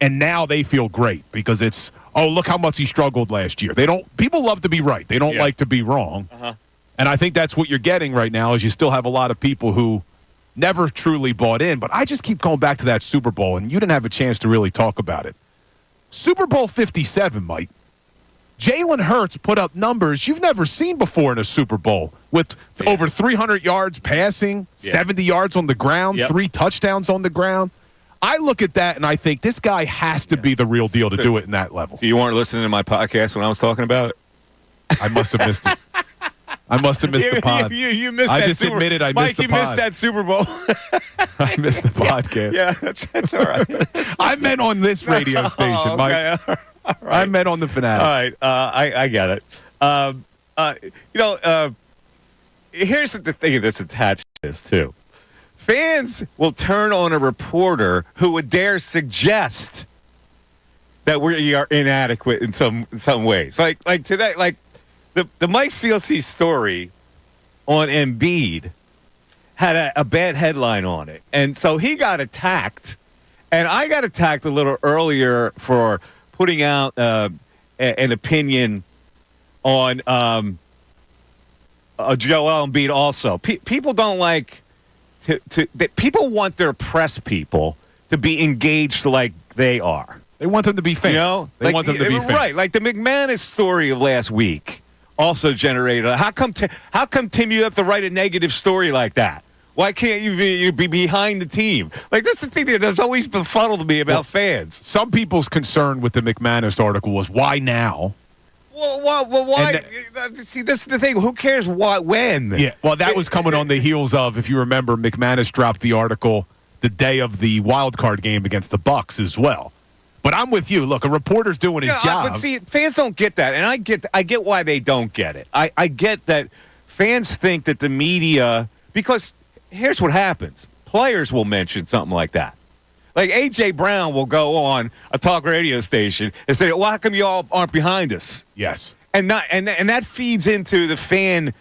[SPEAKER 2] And now they feel great because it's, oh, look how much he struggled last year. People love to be right. They don't like to be wrong. Uh-huh. And I think that's what you're getting right now is you still have a lot of people who never truly bought in. But I just keep going back to that Super Bowl, and you didn't have a chance to really talk about it. Super Bowl 57, Mike. Jalen Hurts put up numbers you've never seen before in a Super Bowl with over 300 yards passing, 70 yards on the ground, 3 touchdowns on the ground. I look at that and I think this guy has to be the real deal to do it in that level.
[SPEAKER 1] So you weren't listening to my podcast when I was talking about it?
[SPEAKER 2] I must have missed it. I must have missed the pod.
[SPEAKER 1] You missed
[SPEAKER 2] I
[SPEAKER 1] that
[SPEAKER 2] just admitted I missed the pod.
[SPEAKER 1] Mike, you missed that Super Bowl.
[SPEAKER 2] I missed the podcast.
[SPEAKER 1] Yeah, that's all right.
[SPEAKER 2] I meant on this radio station, Mike.
[SPEAKER 1] All right.
[SPEAKER 2] I meant on the Fanatic.
[SPEAKER 1] All right, I get it. Here's the thing that's attached to this, too. Fans will turn on a reporter who would dare suggest that we are inadequate in some ways. Like today, like the Mike CLC story on Embiid had a bad headline on it. And so he got attacked. And I got attacked a little earlier for putting out an opinion on Joel Embiid also. People don't like people want their press people to be engaged like they are.
[SPEAKER 2] They want them to be fans.
[SPEAKER 1] You know?
[SPEAKER 2] They want them to be fans.
[SPEAKER 1] Right. Like the McManus story of last week also generated. How come, Tim, you have to write a negative story like that? Why can't you be behind the team? Like, that's the thing that's always befuddled me about fans.
[SPEAKER 2] Some people's concern with the McManus article was, why now?
[SPEAKER 1] Well, why? See, this is the thing. Who cares when?
[SPEAKER 2] Yeah, well, that was coming on the heels of, if you remember, McManus dropped the article the day of the wild card game against the Bucks as well. But I'm with you. Look, a reporter's doing his job.
[SPEAKER 1] But see, fans don't get that, and I get why they don't get it. I get that fans think that the media, because here's what happens. Players will mention something like that. Like A.J. Brown will go on a talk radio station and say, well, how come you all aren't behind us?
[SPEAKER 2] Yes.
[SPEAKER 1] And that feeds into the fan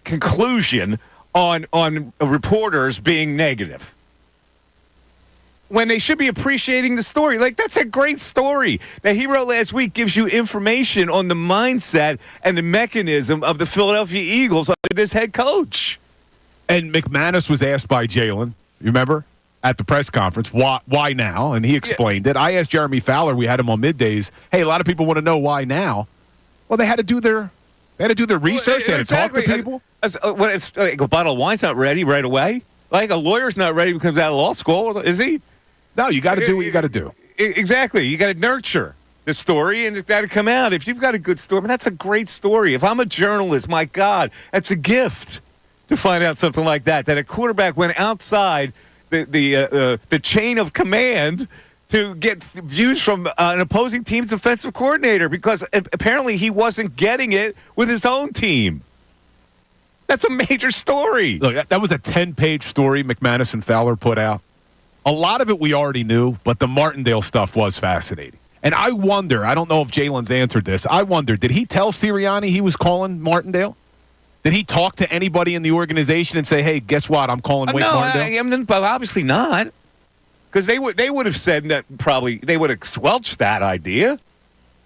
[SPEAKER 1] conclusion on reporters being negative. When they should be appreciating the story. Like, that's a great story that he wrote last week, gives you information on the mindset and the mechanism of the Philadelphia Eagles under this head coach.
[SPEAKER 2] And McManus was asked by Jalen, you remember, at the press conference, why now? And he explained it. I asked Jeremy Fowler, we had him on middays, hey, a lot of people want to know why now. Well, they had to do their research. They had to talk to people.
[SPEAKER 1] A bottle of wine's not ready right away. Like a lawyer's not ready when he comes out of law school, is he?
[SPEAKER 2] No, you got to do what you got to do.
[SPEAKER 1] Exactly. You got to nurture the story, and it's got to come out. If you've got a good story, that's a great story. If I'm a journalist, my God, that's a gift to find out something like that a quarterback went outside the chain of command to get views from an opposing team's defensive coordinator because apparently he wasn't getting it with his own team. That's a major story.
[SPEAKER 2] Look, that was a 10-page story McManus and Fowler put out. A lot of it we already knew, but the Martindale stuff was fascinating. And I wonder, I don't know if Jalen's answered this, I wonder, did he tell Sirianni he was calling Martindale? Did he talk to anybody in the organization and say, hey, guess what, I'm calling Wink Martindale?
[SPEAKER 1] Obviously not. Because they would have said that probably they would have squelched that idea.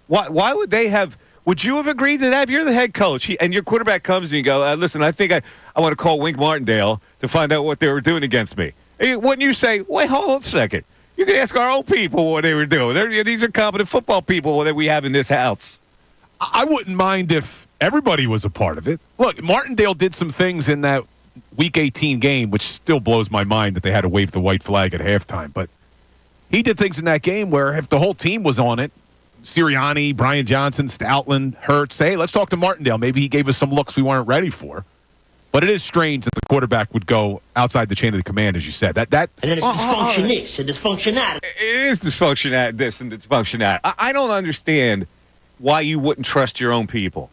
[SPEAKER 1] Why would they have? Would you have agreed to that if you're the head coach and your quarterback comes and you go, listen, I think I want to call Wink Martindale to find out what they were doing against me. Wouldn't you say, wait, hold on a second. You can ask our own people what they were doing. These are competent football people that we have in this house.
[SPEAKER 2] I wouldn't mind if everybody was a part of it. Look, Martindale did some things in that Week 18 game, which still blows my mind that they had to wave the white flag at halftime. But he did things in that game where if the whole team was on it, Sirianni, Brian Johnson, Stoutland, Hurts, hey, let's talk to Martindale. Maybe he gave us some looks we weren't ready for. But it is strange that the quarterback would go outside the chain of the command, as you said. And then
[SPEAKER 16] it's dysfunction this and dysfunction that.
[SPEAKER 1] It is dysfunction at this and dysfunction that. I don't understand why you wouldn't trust your own people.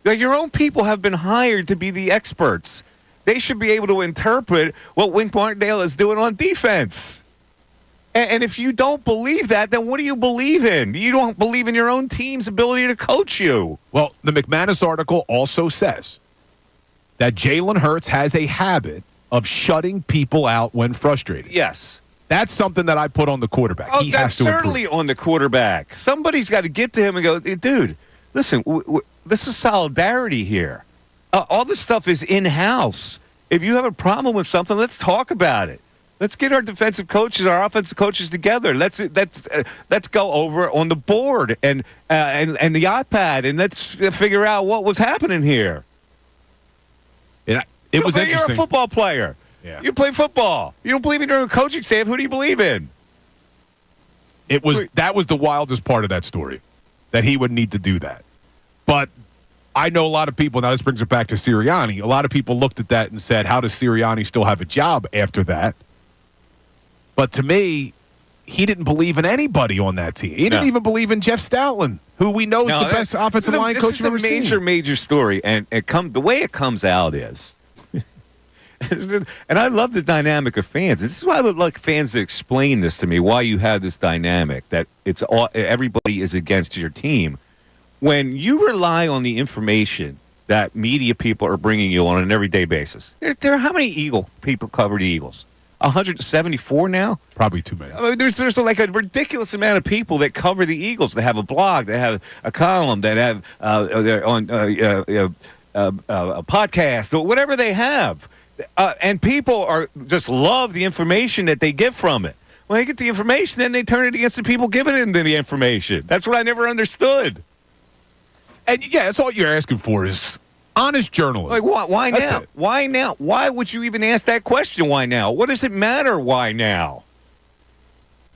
[SPEAKER 1] Like, your own people have been hired to be the experts. They should be able to interpret what Wink Martindale is doing on defense. And if you don't believe that, then what do you believe in? You don't believe in your own team's ability to coach you.
[SPEAKER 2] Well, the McManus article also says that Jalen Hurts has a habit of shutting people out when frustrated.
[SPEAKER 1] Yes.
[SPEAKER 2] That's something that I put on the quarterback.
[SPEAKER 1] Oh,
[SPEAKER 2] he
[SPEAKER 1] that's
[SPEAKER 2] has to
[SPEAKER 1] certainly
[SPEAKER 2] improve.
[SPEAKER 1] on the quarterback. Somebody's got to get to him and go, dude, listen, this is solidarity here. All this stuff is in-house. If you have a problem with something, let's talk about it. Let's get our defensive coaches, our offensive coaches together. Let's go over on the board and the iPad, and let's figure out what was happening here.
[SPEAKER 2] It was interesting.
[SPEAKER 1] You're a football player.
[SPEAKER 2] Yeah.
[SPEAKER 1] You play football. You don't believe in your own coaching staff. Who do you believe in?
[SPEAKER 2] That was the wildest part of that story, that he would need to do that. But I know a lot of people, now this brings it back to Sirianni, a lot of people looked at that and said, how does Sirianni still have a job after that? But to me, he didn't believe in anybody on that team. He didn't even believe in Jeff Stoutland, who we know is the best offensive line coach we've ever seen.
[SPEAKER 1] This is a major story, and the way it comes out is, and I love the dynamic of fans. This is why I would like fans to explain this to me, why you have this dynamic, that everybody is against your team. When you rely on the information that media people are bringing you on an everyday basis, there are how many people cover the Eagles? 174 now?
[SPEAKER 2] Probably too many.
[SPEAKER 1] I mean, there's like a ridiculous amount of people that cover the Eagles. They have a blog, they have a column, they have they're on a podcast, or whatever they have. And people just love the information that they get from it. When they get the information, then they turn it against the people giving them the information. That's what I never understood.
[SPEAKER 2] And yeah, that's all you're asking for is honest journalism.
[SPEAKER 1] Like, why now? Why now? Why would you even ask that question? Why now? What does it matter? Why now?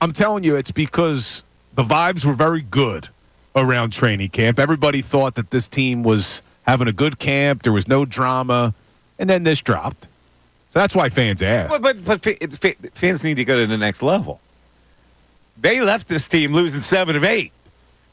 [SPEAKER 2] I'm telling you, it's because the vibes were very good around training camp. Everybody thought that this team was having a good camp. There was no drama. And then this dropped. So that's why fans ask.
[SPEAKER 1] But fans need to go to the next level. They left this team losing 7 of 8.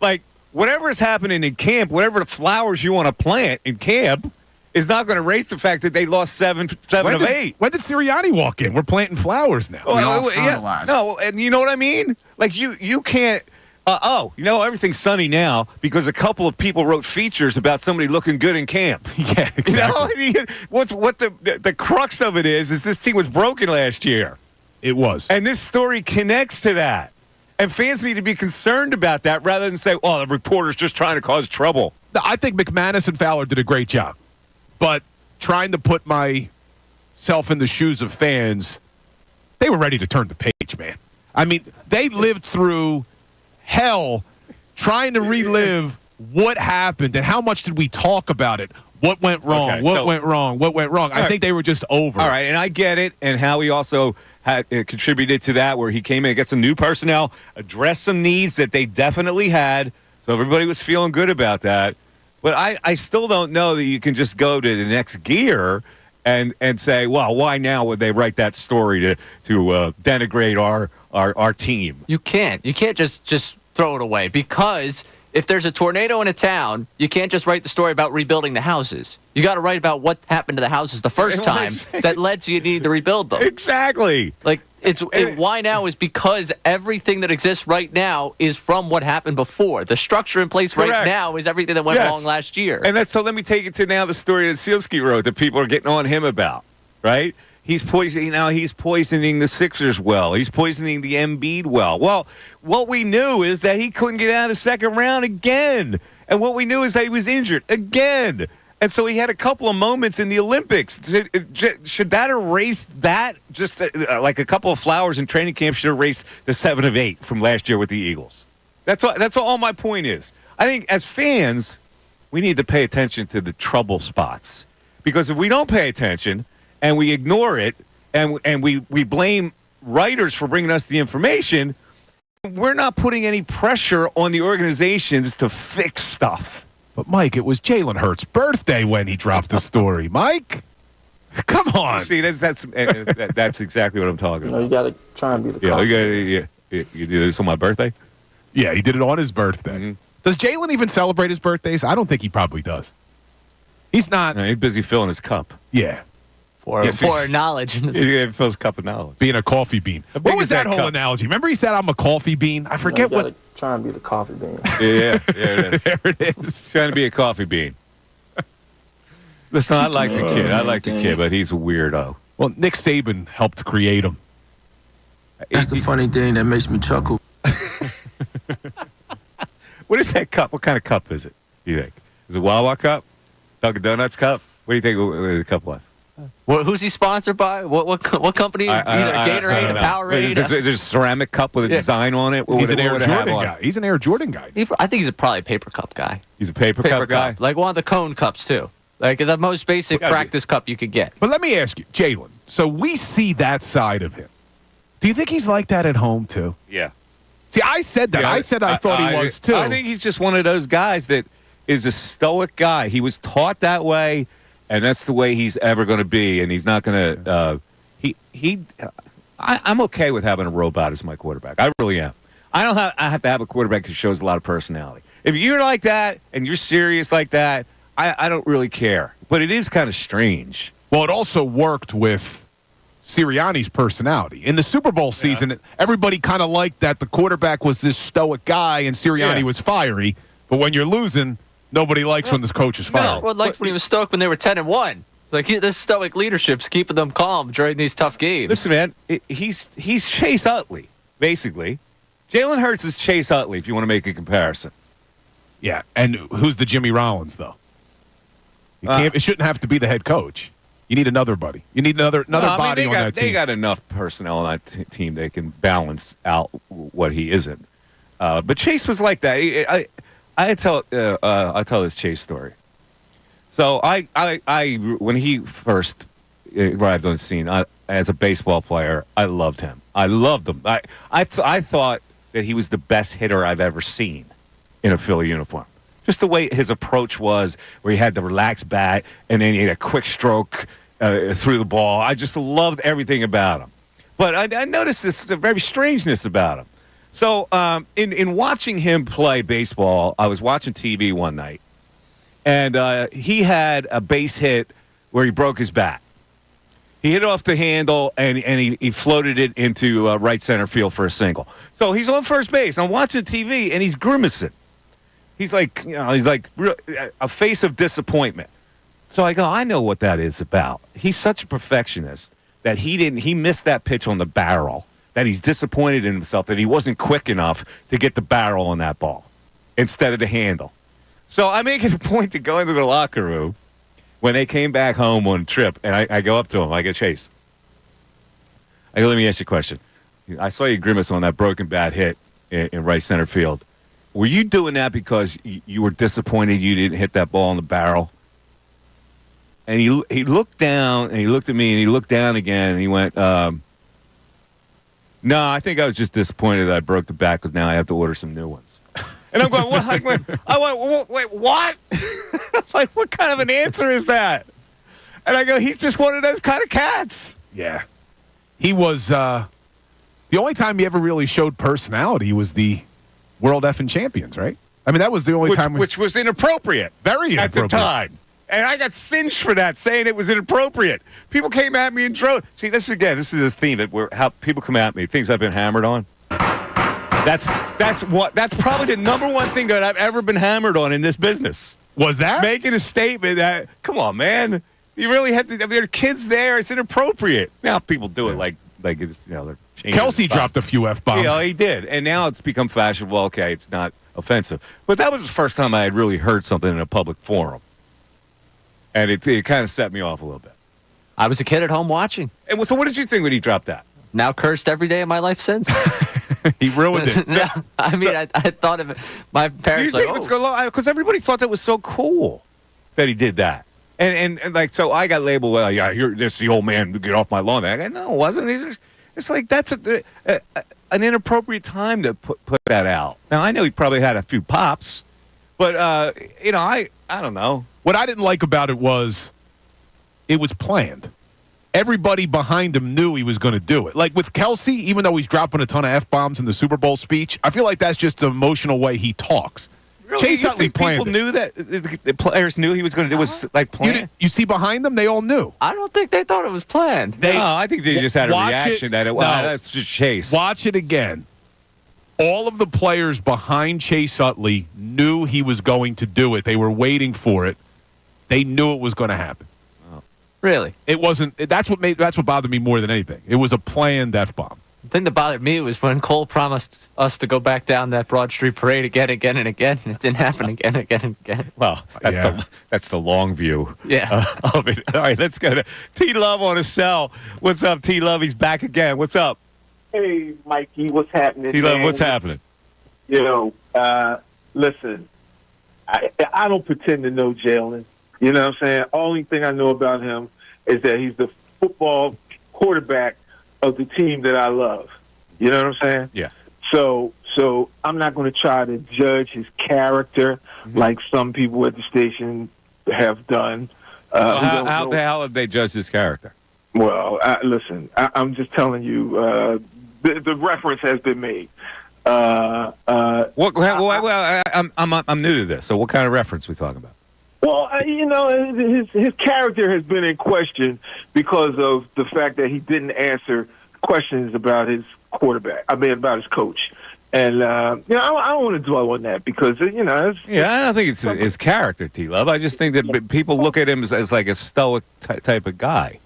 [SPEAKER 1] Like, whatever is happening in camp, whatever the flowers you want to plant in camp, is not going to erase the fact that they lost 7 of 8.
[SPEAKER 2] When did Sirianni walk in? We're planting flowers now.
[SPEAKER 1] No, and you know what I mean? Like, you can't. Everything's sunny now because a couple of people wrote features about somebody looking good in camp.
[SPEAKER 2] Yeah, exactly.
[SPEAKER 1] You know? What the crux of it is this team was broken last year.
[SPEAKER 2] It was.
[SPEAKER 1] And this story connects to that. And fans need to be concerned about that rather than say, the reporter's just trying to cause trouble.
[SPEAKER 2] No, I think McManus and Fowler did a great job. But trying to put myself in the shoes of fans, they were ready to turn the page, man. I mean, they lived through hell trying to relive what happened and how much did we talk about it. What went wrong?
[SPEAKER 1] Okay,
[SPEAKER 2] what went wrong? What went wrong? I think they were just over.
[SPEAKER 1] All right, and I get it. And Howie also had contributed to that, where he came in and got some new personnel, addressed some needs that they definitely had. So everybody was feeling good about that. But I still don't know that you can just go to the next gear and say, well, why now would they write that story to denigrate our team?
[SPEAKER 5] You can't. You can't just throw it away, because if there's a tornado in a town, you can't just write the story about rebuilding the houses. You got to write about what happened to the houses the first time that led to you needing to rebuild them.
[SPEAKER 1] Exactly.
[SPEAKER 5] Like, why now is because everything that exists right now is from what happened before. The structure in place right now is everything that went wrong last year.
[SPEAKER 1] And so let me take it to now the story that Sealski wrote that people are getting on him about, right? He's poisoning the Sixers well. He's poisoning the Embiid well. Well, what we knew is that he couldn't get out of the second round again. And what we knew is that he was injured again. And so he had a couple of moments in the Olympics. Should that erase that? Just like a couple of flowers in training camp should erase the 7 of 8 from last year with the Eagles. That's all my point is. I think as fans, we need to pay attention to the trouble spots. Because if we don't pay attention and we ignore it and we blame writers for bringing us the information, we're not putting any pressure on the organizations to fix stuff.
[SPEAKER 2] But, Mike, it was Jalen Hurts' birthday when he dropped the story. Mike, come on.
[SPEAKER 1] See, that's exactly what I'm talking about.
[SPEAKER 10] You got to try and be the
[SPEAKER 1] You did this on my birthday?
[SPEAKER 2] Yeah, he did it on his birthday. Mm-hmm. Does Jalen even celebrate his birthdays? I don't think he probably does. He's not.
[SPEAKER 1] No, he's busy filling his cup.
[SPEAKER 2] Yeah.
[SPEAKER 5] For knowledge.
[SPEAKER 1] He fills his cup of knowledge.
[SPEAKER 2] Being a coffee bean. What was that whole
[SPEAKER 1] cup?
[SPEAKER 2] analogy? Remember he said, I'm a coffee bean? I forget what.
[SPEAKER 10] Try and be the coffee bean.
[SPEAKER 1] Yeah, there it is.
[SPEAKER 2] There it is.
[SPEAKER 1] Trying to be a coffee bean. Listen, I like the kid. I like the kid, but he's a weirdo.
[SPEAKER 2] Well, Nick Saban helped create him.
[SPEAKER 17] That's the funny thing that makes me chuckle.
[SPEAKER 1] What is that cup? What kind of cup is it, you think? Is it Wawa cup? Dunkin' Donuts cup? What do you think the cup was?
[SPEAKER 5] Who's he sponsored by? What company? Either Gatorade, a Powerade.
[SPEAKER 1] There's a ceramic cup with a design on it.
[SPEAKER 2] He's an Air Jordan guy. He's an Air Jordan guy.
[SPEAKER 5] I think he's probably a paper cup guy.
[SPEAKER 1] He's a paper cup guy?
[SPEAKER 5] Like one of the cone cups, too. Like the most basic practice cup you could get.
[SPEAKER 2] But let me ask you, Jalen, so we see that side of him. Do you think he's like that at home, too?
[SPEAKER 1] Yeah.
[SPEAKER 2] See, I said that. I said I thought he was, too.
[SPEAKER 1] I think he's just one of those guys that is a stoic guy. He was taught that way. And that's the way he's ever going to be, and he's not going to. I'm okay with having a robot as my quarterback. I really am. I have to have a quarterback who shows a lot of personality. If you're like that and you're serious like that, I don't really care. But it is kind of strange.
[SPEAKER 2] Well, it also worked with Sirianni's personality in the Super Bowl season. Everybody kind of liked that the quarterback was this stoic guy and Sirianni was fiery. But when you're losing. Nobody likes when this coach is fired.
[SPEAKER 5] No, liked when he was stoked when they were 10-1. It's like this stoic leadership's keeping them calm during these tough games.
[SPEAKER 1] Listen, man, he's Chase Utley, basically. Jalen Hurts is Chase Utley, if you want to make a comparison.
[SPEAKER 2] Yeah, and who's the Jimmy Rollins, though? It shouldn't have to be the head coach. You need another buddy. You need another body on that team.
[SPEAKER 1] They got enough personnel on that team that can balance out what he isn't. But Chase was like that. I tell this Chase story. So I when he first arrived on the scene as a baseball player, I loved him. I loved him. I thought that he was the best hitter I've ever seen in a Philly uniform. Just the way his approach was, where he had the relaxed bat and then he had a quick stroke through the ball. I just loved everything about him. But I noticed this very strangeness about him. So in watching him play baseball, I was watching TV one night, and he had a base hit where he broke his bat. He hit it off the handle, and he floated it into right center field for a single. So he's on first base, and I'm watching TV, and he's grimacing. He's like, a face of disappointment. So I go, I know what that is about. He's such a perfectionist that he missed that pitch on the barrel. That he's disappointed in himself that he wasn't quick enough to get the barrel on that ball instead of the handle. So I make it a point to go into the locker room when they came back home on a trip, and I go up to him. I go, Chase, I go, let me ask you a question. I saw you grimace on that broken bat hit in right center field. Were you doing that because you were disappointed you didn't hit that ball in the barrel? And he looked down, and he looked at me, and he looked down again, and he went, no, I think I was just disappointed that I broke the bat because now I have to order some new ones. And I'm going, what? Wait, what? Like, what kind of an answer is that? And I go, he's just one of those kind of cats.
[SPEAKER 2] Yeah. He was, the only time he ever really showed personality was the World Effing Champions, right? I mean, that was the only time.
[SPEAKER 1] Which was inappropriate.
[SPEAKER 2] Very inappropriate.
[SPEAKER 1] At the time. And I got singed for that, saying it was inappropriate. People came at me and drove. See, this is theme that how people come at me, things I've been hammered on. That's probably the number one thing that I've ever been hammered on in this business.
[SPEAKER 2] Was that?
[SPEAKER 1] Making a statement that, come on, man, You really have to. I mean, there are kids there. It's inappropriate. Now people do it like it's, they're changing.
[SPEAKER 2] Kelsey dropped a few F-bombs.
[SPEAKER 1] Yeah, he did. And now it's become fashionable. Okay, it's not offensive. But that was the first time I had really heard something in a public forum. And it kind of set me off a little bit.
[SPEAKER 5] I was a kid at home watching.
[SPEAKER 1] And so what did you think when he dropped that?
[SPEAKER 5] Now cursed every day of my life since.
[SPEAKER 2] He ruined it.
[SPEAKER 5] No, I mean, I thought of it. My parents
[SPEAKER 1] Do you think it's going to because everybody thought that was so cool that he did that. And like, so I got labeled, well, yeah, this is the old man, get off my lawn. I go, no, it wasn't. It's like that's an inappropriate time to put that out. Now, I know he probably had a few pops, but, I don't know.
[SPEAKER 2] What I didn't like about it was planned. Everybody behind him knew he was going to do it. Like with Kelsey, even though he's dropping a ton of F-bombs in the Super Bowl speech, I feel like that's just the emotional way he talks.
[SPEAKER 1] Really?
[SPEAKER 2] Chase Utley planned
[SPEAKER 1] people knew that the players knew he was going to do it was like planned?
[SPEAKER 2] You see behind them, they all knew.
[SPEAKER 5] I don't think they thought it was planned.
[SPEAKER 1] No, I think they just had a reaction that's just Chase.
[SPEAKER 2] Watch it again. All of the players behind Chase Utley knew he was going to do it. They were waiting for it. They knew it was going to happen.
[SPEAKER 5] Really?
[SPEAKER 2] It wasn't. That's what bothered me more than anything. It was a planned F-bomb.
[SPEAKER 5] The thing that bothered me was when Cole promised us to go back down that Broad Street parade again and again, and it didn't happen again and again.
[SPEAKER 1] Well, that's the long view of it. All right, let's go to T-Love on a cell. What's up, T-Love? He's back again. What's up?
[SPEAKER 18] Hey, Mikey, what's happening?
[SPEAKER 1] T-Love, what's happening?
[SPEAKER 18] Listen, I don't pretend to know Jalen. You know what I'm saying? Only thing I know about him is that he's the football quarterback of the team that I love. You know what I'm saying?
[SPEAKER 1] Yeah.
[SPEAKER 18] So I'm not going to try to judge his character like some people at the station have done.
[SPEAKER 1] How the hell have they judged his character?
[SPEAKER 18] Well, listen, I'm just telling you, the reference has been made.
[SPEAKER 1] I'm new to this, so what kind of reference are we talking about?
[SPEAKER 18] Well, his character has been in question because of the fact that he didn't answer questions about his quarterback. About his coach. And, I don't want to dwell on that because, I don't
[SPEAKER 1] think it's his character, T-Love. I just think that people look at him as like a stoic type of guy.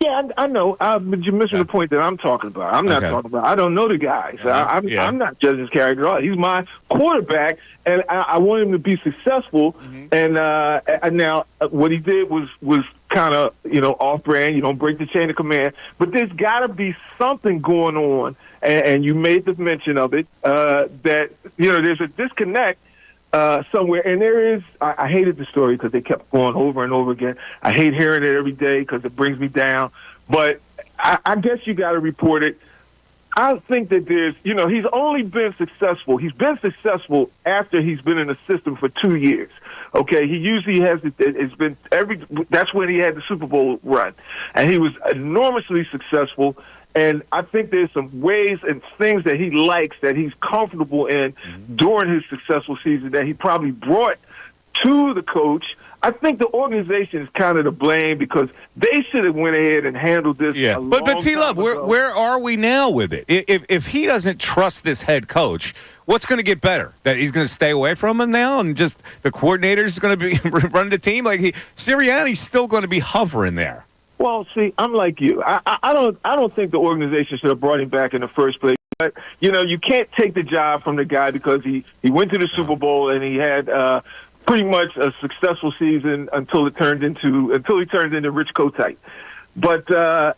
[SPEAKER 18] Yeah, I know, but you're missing the point that I'm talking about. I'm not talking about. I don't know the guy, so I'm not judging his character at all. He's my quarterback, and I want him to be successful. And now what he did was kind of off-brand. You don't break the chain of command, but there's got to be something going on. And you made the mention of it that there's a disconnect. Somewhere, and there is. I hated the story because they kept going over and over again. I hate hearing it every day because it brings me down. But I guess you got to report it. I think that there's, he's only been successful. He's been successful after he's been in the system for 2 years. Okay, he usually has. It's been that's when he had the Super Bowl run, and he was enormously successful. And I think there's some ways and things that he likes that he's comfortable in during his successful season that he probably brought to the coach. I think the organization is kind of to blame because they should have went ahead and handled this.
[SPEAKER 1] Yeah, but T-Love, where are we now with it? If he doesn't trust this head coach, what's going to get better? That he's going to stay away from him now, and just the coordinator's going to be run the team like Sirianni's still going to be hovering there.
[SPEAKER 18] Well, see, I'm like you. I don't think the organization should have brought him back in the first place. But you can't take the job from the guy because he went to the Super Bowl and he had pretty much a successful season until he turned into Rich Kotite. But I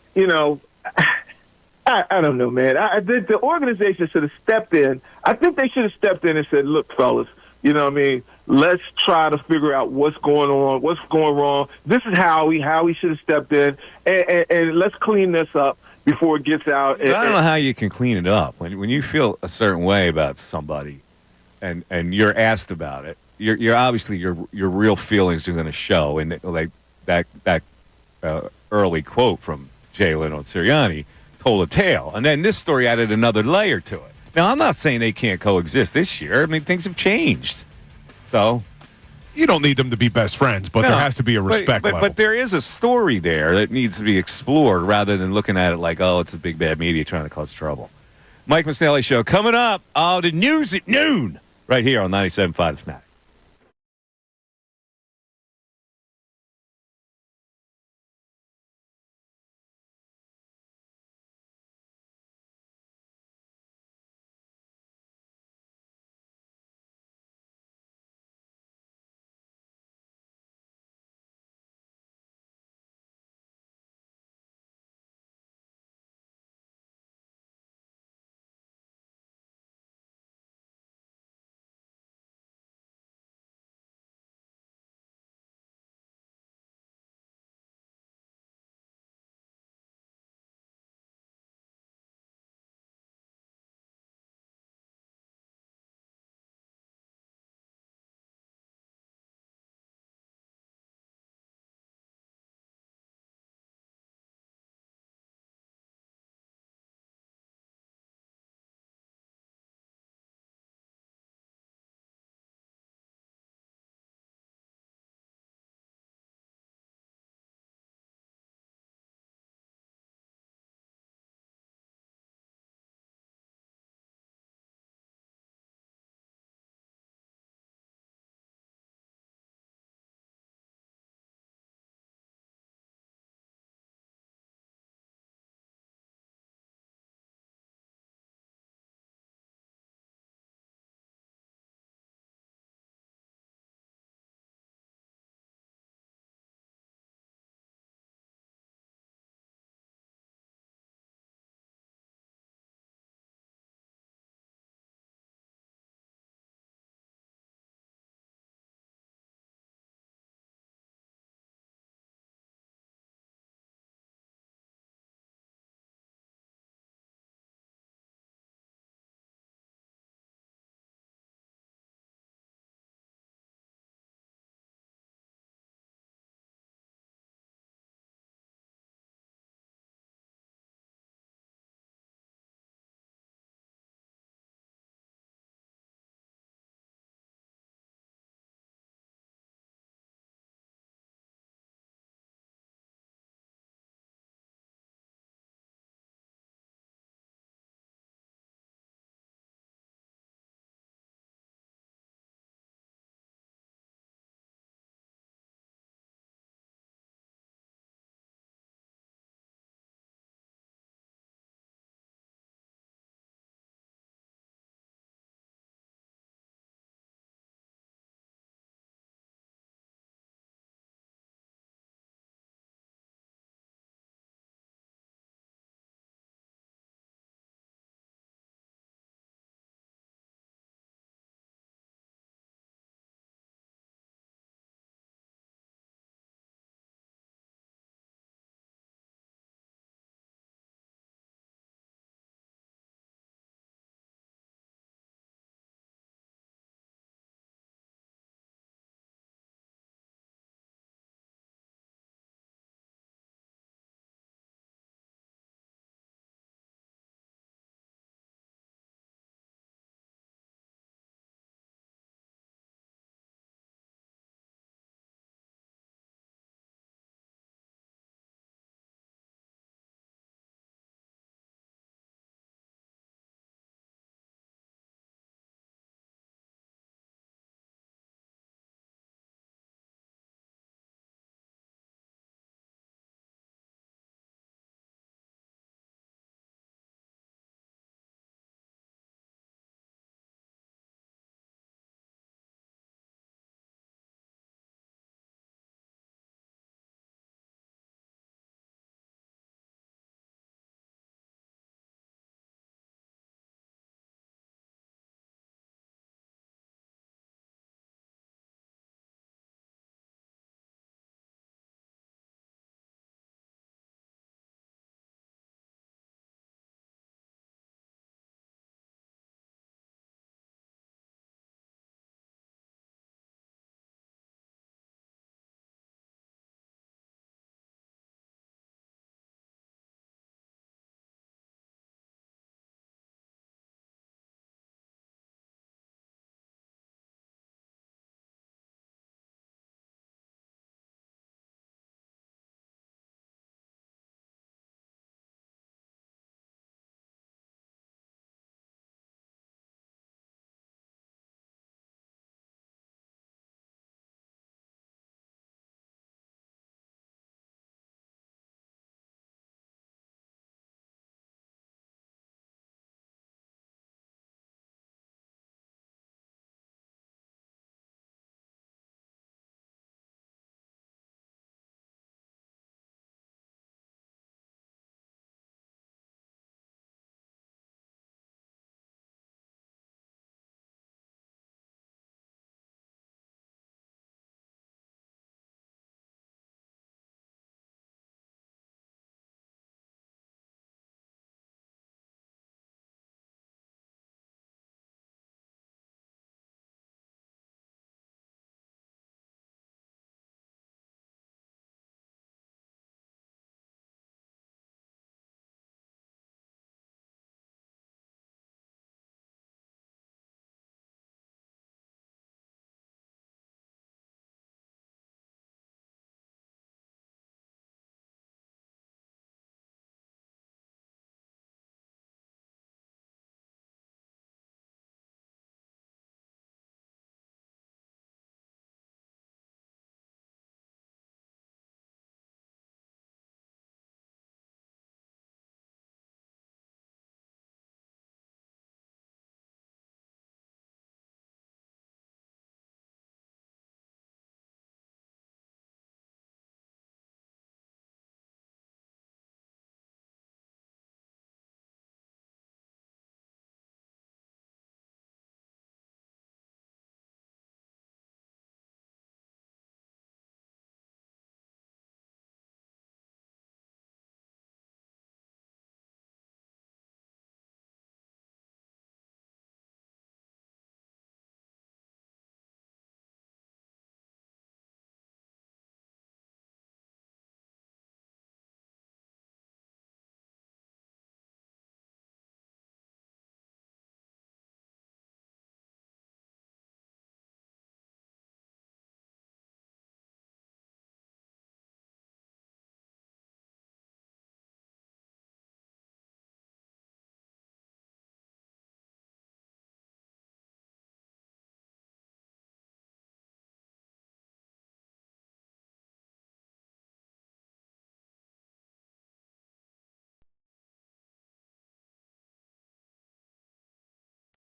[SPEAKER 18] don't know, man. The organization should have stepped in. I think they should have stepped in and said, "Look, fellas, let's try to figure out what's going on, what's going wrong. This is how he should have stepped in, and let's clean this up before it gets out."
[SPEAKER 1] I don't know how you can clean it up when you feel a certain way about somebody, and you're asked about it. You're obviously your real feelings are going to show, and like that early quote from Jalen on Sirianni told a tale, and then this story added another layer to it. Now, I'm not saying they can't coexist this year. I mean, things have changed. So
[SPEAKER 2] you don't need them to be best friends, but there has to be a respect level.
[SPEAKER 1] But there is a story there that needs to be explored rather than looking at it like, oh, it's a big bad media trying to cause trouble. Mike Missanelli Show coming up. The news at noon right here on 97.5 Fanatic.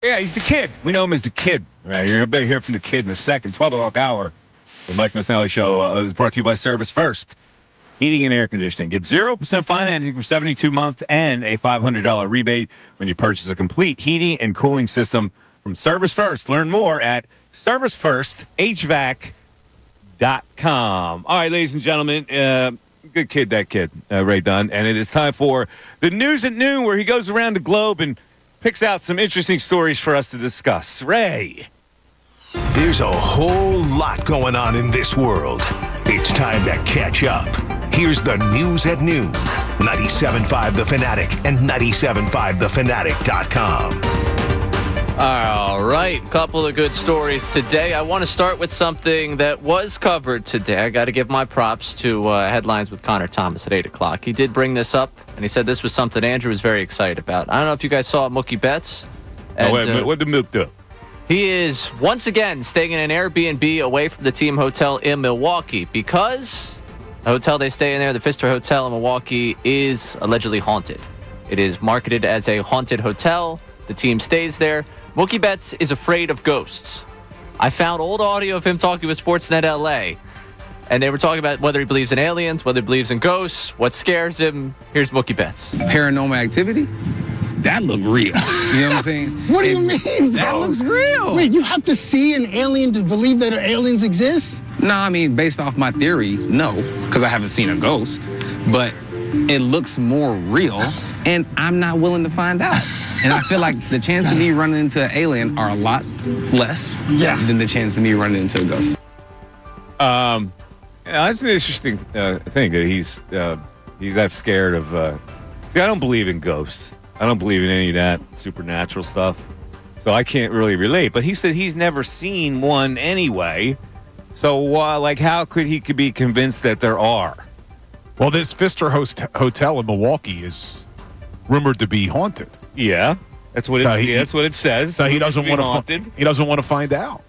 [SPEAKER 1] Yeah, he's the kid. We know him as the kid. Right, you're going to hear from the kid in a second. 12 o'clock hour. The Mike Missanelli Show is brought to you by Service First. Heating and air conditioning. Get 0% financing for 72 months and a $500 rebate when you purchase a complete heating and cooling system from Service First. Learn more at ServiceFirstHVAC.com. All right, ladies and gentlemen, good kid, that kid, Ray Dunn. And it is time for the News at Noon, where he goes around the globe and picks out some interesting stories for us to discuss. Ray.
[SPEAKER 19] There's a whole lot going on in this world. It's time to catch up. Here's the News at Noon. 97.5 The Fanatic and 97.5thefanatic.com.
[SPEAKER 5] All right, couple of good stories today. I want to start with something that was covered today. I got to give my props to Headlines with Connor Thomas at 8 o'clock. He did bring this up, and he said this was something Andrew was very excited about. I don't know if you guys saw Mookie Betts. And,
[SPEAKER 1] what did Mook do?
[SPEAKER 5] He is once again staying in an Airbnb away from the team hotel in Milwaukee because the hotel they stay in there, the Pfister Hotel in Milwaukee, is allegedly haunted. It is marketed as a haunted hotel. The team stays there. Mookie Betts is afraid of ghosts. I found old audio of him talking with Sportsnet LA, and they were talking about whether he believes in aliens, whether he believes in ghosts, what scares him. Here's Mookie Betts.
[SPEAKER 20] Paranormal activity? That looked real. You know what I'm saying?
[SPEAKER 21] What do you mean, bro?
[SPEAKER 20] That looks real.
[SPEAKER 21] Wait, you have to see an alien to believe that aliens exist?
[SPEAKER 20] No, I mean, based off my theory, no, because I haven't seen a ghost. But it looks more real, and I'm not willing to find out. And I feel like the chance of me running into an alien are a lot less than the chance of me running into a ghost.
[SPEAKER 1] That's an interesting thing that he's that scared of. See, I don't believe in ghosts. I don't believe in any of that supernatural stuff. So I can't really relate. But he said he's never seen one anyway. So, how could he be convinced that there are?
[SPEAKER 2] Well, this Pfister Hotel in Milwaukee is rumored to be haunted.
[SPEAKER 1] Yeah, that's what that's what it says.
[SPEAKER 2] So he doesn't want to. He doesn't want to find out.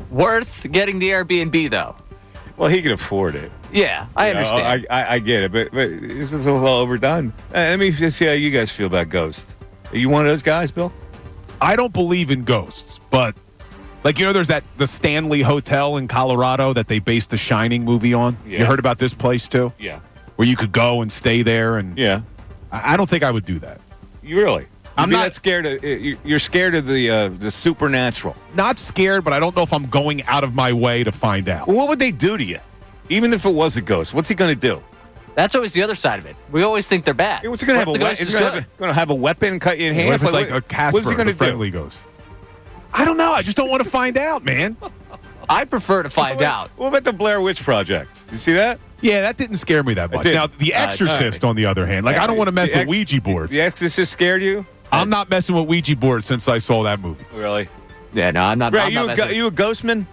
[SPEAKER 5] Worth getting the Airbnb though.
[SPEAKER 1] Well, he can afford it.
[SPEAKER 5] Yeah, I understand.
[SPEAKER 1] I get it, but this is a little overdone. Let me just see how you guys feel about ghosts. Are you one of those guys, Bill?
[SPEAKER 2] I don't believe in ghosts, but there's the Stanley Hotel in Colorado that they based the Shining movie on. Yeah. You heard about this place too?
[SPEAKER 1] Yeah.
[SPEAKER 2] Where you could go and stay there, and I don't think I would do that.
[SPEAKER 1] You really? I'm not scared of. You're scared of the supernatural.
[SPEAKER 2] Not scared, but I don't know if I'm going out of my way to find out.
[SPEAKER 1] Well, what would they do to you? Even if it was a ghost, what's he going to do?
[SPEAKER 5] That's always the other side of it. We always think they're bad.
[SPEAKER 1] What's he going to have? Is he going to have a weapon cut you in half?
[SPEAKER 2] What if it's like a Casper,
[SPEAKER 1] what's he going to do?
[SPEAKER 2] Friendly ghost? I don't know. I just don't want to find out, man.
[SPEAKER 5] I prefer to find out.
[SPEAKER 1] What about the Blair Witch Project? You see that?
[SPEAKER 2] Yeah, that didn't scare me that much. Now, The Exorcist, on the other hand, I don't want to mess with Ouija boards.
[SPEAKER 1] The Exorcist scared you?
[SPEAKER 2] I'm not messing with Ouija boards since I saw that movie.
[SPEAKER 1] Really?
[SPEAKER 5] Yeah, no, I'm not.
[SPEAKER 1] Right, you a ghost man?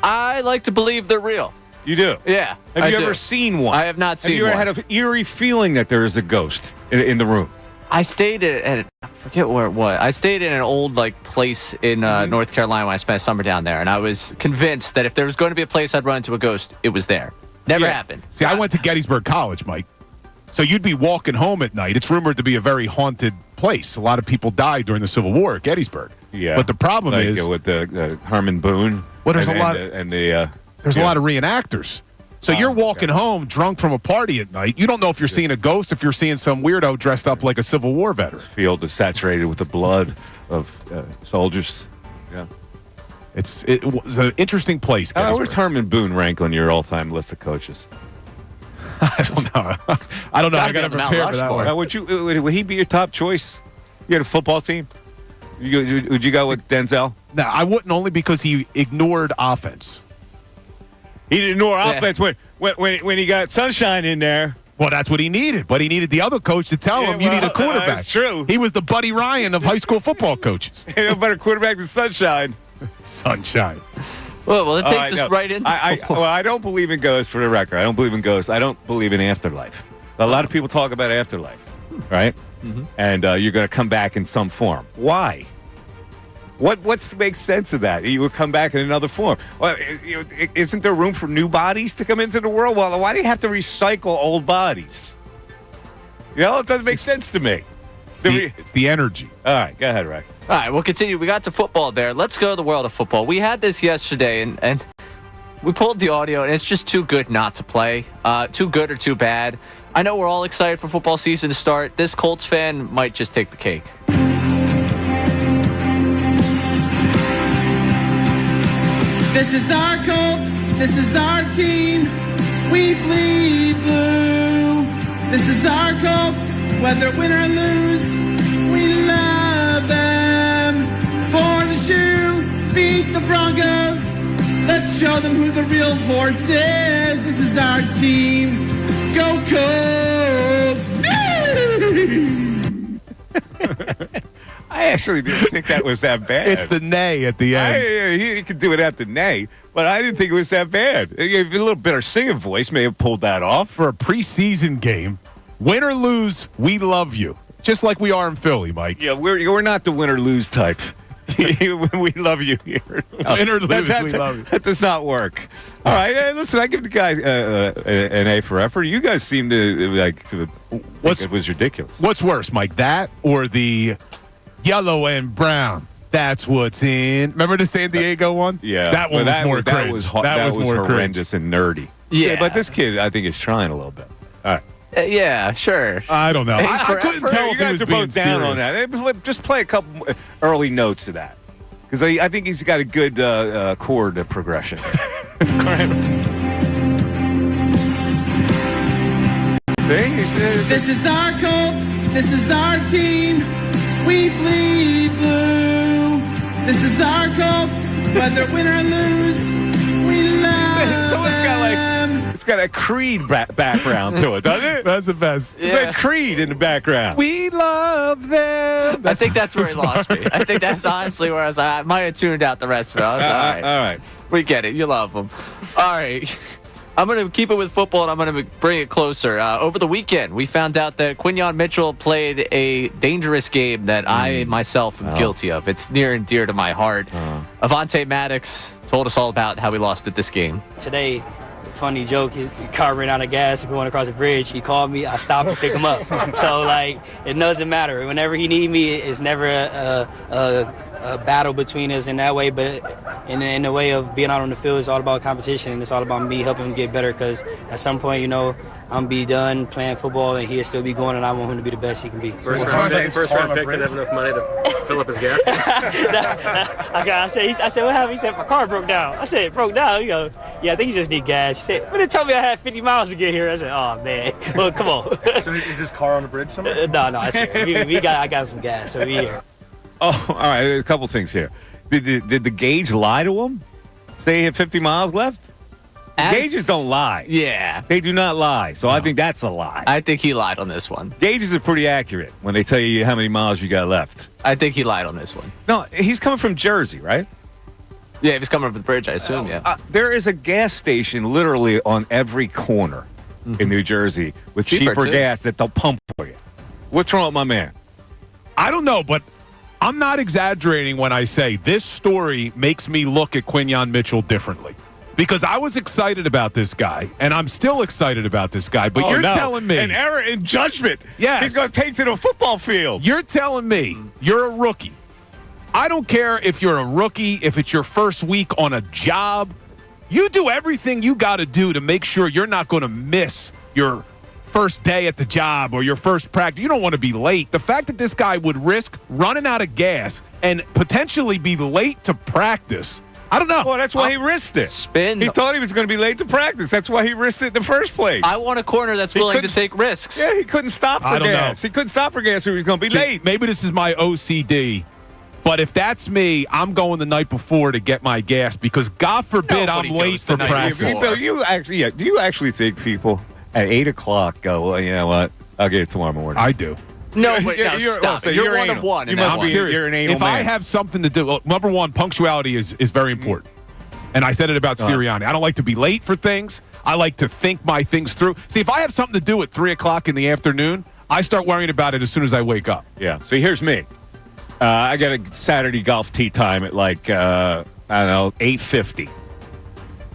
[SPEAKER 5] I like to believe they're real.
[SPEAKER 1] You do?
[SPEAKER 5] Yeah.
[SPEAKER 1] Have you ever seen one?
[SPEAKER 5] I have not seen one.
[SPEAKER 1] Have you ever had an eerie feeling that there is a ghost in the room?
[SPEAKER 5] I stayed at I forget where it was. I stayed in an old place in North Carolina when I spent a summer down there, and I was convinced that if there was going to be a place I'd run into a ghost, it was there. Never happened.
[SPEAKER 2] See, I went to Gettysburg College, Mike. So you'd be walking home at night. It's rumored to be a very haunted place. A lot of people died during the Civil War at Gettysburg.
[SPEAKER 1] Yeah.
[SPEAKER 2] But the problem is
[SPEAKER 1] with the Herman Boone.
[SPEAKER 2] Well, there's a lot of reenactors. So you're walking home drunk from a party at night. You don't know if you're seeing a ghost, if you're seeing some weirdo dressed up like a Civil War veteran.
[SPEAKER 1] The field is saturated with the blood of soldiers. Yeah.
[SPEAKER 2] It was an interesting place.
[SPEAKER 1] Where's Herman Boone rank on your all-time list of coaches?
[SPEAKER 2] I don't know. I got to prepare for that one.
[SPEAKER 1] Would he be your top choice? You had a football team? Would you go with Denzel?
[SPEAKER 2] No, I wouldn't, only because he ignored offense.
[SPEAKER 1] He didn't ignore offense when he got Sunshine in there.
[SPEAKER 2] Well, that's what he needed. But he needed the other coach to tell him you need a quarterback.
[SPEAKER 1] That's true.
[SPEAKER 2] He was the Buddy Ryan of high school football coaches.
[SPEAKER 1] No better quarterback than Sunshine.
[SPEAKER 2] Sunshine.
[SPEAKER 5] Well, it takes us right into
[SPEAKER 1] I don't believe in ghosts, for the record. I don't believe in ghosts. I don't believe in afterlife. A lot of people talk about afterlife, right? Mm-hmm. And you're going to come back in some form. Why? What makes sense of that? You would come back in another form. Well, isn't there room for new bodies to come into the world? Well, why do you have to recycle old bodies? It doesn't make sense to me.
[SPEAKER 2] It's the energy.
[SPEAKER 1] All right, go ahead, Ray.
[SPEAKER 5] All right, we'll continue. We got to football there. Let's go to the world of football. We had this yesterday, and we pulled the audio, and it's just too good not to play. Too good or too bad. I know we're all excited for football season to start. This Colts fan might just take the cake.
[SPEAKER 9] This is our Colts. This is our team. We bleed blue. This is our Colts. Whether win or lose, we love them. For the shoe, beat the Broncos. Let's show them who the real horse is. This is our team. Go Colts!
[SPEAKER 1] I actually didn't think that was that bad.
[SPEAKER 2] It's the nay at the end.
[SPEAKER 1] He could do it at the nay, but I didn't think it was that bad. A little better singing voice may have pulled that off.
[SPEAKER 2] For a preseason game, win or lose, we love you. Just like we are in Philly, Mike.
[SPEAKER 1] Yeah, we're not the win or lose type. We love you here.
[SPEAKER 2] Win or lose, we love you.
[SPEAKER 1] That does not work. All right, listen, I give the guys an A for effort. You guys seem to think it was ridiculous.
[SPEAKER 2] What's worse, Mike, that or the yellow and brown? That's what's in. Remember the San Diego one?
[SPEAKER 1] Yeah.
[SPEAKER 2] That one was more cringe.
[SPEAKER 1] That was
[SPEAKER 2] more
[SPEAKER 1] horrendous and nerdy.
[SPEAKER 5] Yeah.
[SPEAKER 1] But this kid, I think, is trying a little bit. All right.
[SPEAKER 5] Yeah, sure.
[SPEAKER 2] I don't know. I couldn't tell if he was being
[SPEAKER 1] both down on
[SPEAKER 2] serious.
[SPEAKER 1] that. Just play a couple early notes of that, because I think he's got a good chord progression.
[SPEAKER 9] This is our Colts. This is our team. We bleed blue. This is our Colts. Whether win or lose, we love them.
[SPEAKER 1] It's got a Creed background to it, doesn't it?
[SPEAKER 2] That's the best.
[SPEAKER 1] It's like Creed in the background.
[SPEAKER 2] We love them.
[SPEAKER 5] I think that's where he lost me. I think that's honestly where I might have tuned out the rest of it. I was all right.
[SPEAKER 1] All right.
[SPEAKER 5] We get it. You love them. All right. I'm going to keep it with football, and I'm going to bring it closer. Over the weekend, we found out that Quinyon Mitchell played a dangerous game that I myself am guilty of. It's near and dear to my heart. Avonte Maddox told us all about how he lost at this game.
[SPEAKER 22] Today, funny joke, his car ran out of gas going across the bridge. He called me. I stopped to pick him up. So, it doesn't matter. Whenever he needs me, it's never a battle between us in that way, but in the way of being out on the field, it's all about competition, and it's all about me helping him get better, because at some point, I'm going to be done playing football, and he'll still be going, and I want him to be the best he can be.
[SPEAKER 12] First round pick didn't have enough money to fill up his gas tank.
[SPEAKER 22] I said, what happened? He said, my car broke down. I said, it broke down? He goes, yeah, I think you just need gas. He said, but they told me I had 50 miles to get here. I said, oh, man. Well, come on.
[SPEAKER 12] So is this car on the bridge somewhere?
[SPEAKER 22] No, I said, I got some gas, so we here.
[SPEAKER 1] Oh, all right. There's a couple things here. Did the gauge lie to him? Say he had 50 miles left? Gauges don't lie.
[SPEAKER 5] Yeah.
[SPEAKER 1] They do not lie. So I think that's a lie.
[SPEAKER 5] I think he lied on this one.
[SPEAKER 1] Gauges are pretty accurate when they tell you how many miles you got left.
[SPEAKER 5] I think he lied on this one.
[SPEAKER 1] No, he's coming from Jersey, right?
[SPEAKER 5] Yeah, if he's coming over the bridge, I assume, yeah.
[SPEAKER 1] There is a gas station literally on every corner in New Jersey with cheaper gas that they'll pump for you. What's wrong with my man?
[SPEAKER 2] I don't know, but I'm not exaggerating when I say this story makes me look at Quinyon Mitchell differently. Because I was excited about this guy, and I'm still excited about this guy, but you're telling me
[SPEAKER 1] an error in judgment.
[SPEAKER 2] Yes.
[SPEAKER 1] He's going to take to the football field.
[SPEAKER 2] You're telling me you're a rookie. I don't care if you're a rookie, if it's your first week on a job. You do everything you got to do to make sure you're not going to miss your first day at the job or your first practice. You don't want to be late. The fact that this guy would risk running out of gas and potentially be late to practice, I don't know.
[SPEAKER 1] Well, that's why he risked it. He thought he was going to be late to practice. That's why he risked it in the first place.
[SPEAKER 5] I want a corner that's willing to take risks.
[SPEAKER 1] Yeah, he couldn't stop for gas. He couldn't stop for gas, so he was going to be late.
[SPEAKER 2] Maybe this is my OCD. But if that's me, I'm going the night before to get my gas because, God forbid, I'm late for practice.
[SPEAKER 1] So do you actually think people at 8 o'clock go, well, you know what? I'll get it tomorrow morning?
[SPEAKER 2] I do.
[SPEAKER 5] No, but stop it. You're one of one.
[SPEAKER 1] You must be
[SPEAKER 2] serious.
[SPEAKER 1] You're an anal
[SPEAKER 2] if
[SPEAKER 1] man.
[SPEAKER 2] I have something to do, well, number one, punctuality is very important. And I said it about Sirianni. I don't like to be late for things. I like to think my things through. See, if I have something to do at 3 o'clock in the afternoon, I start worrying about it as soon as I wake up.
[SPEAKER 1] Yeah. See, here's me. I got a Saturday golf tee time at 8:50.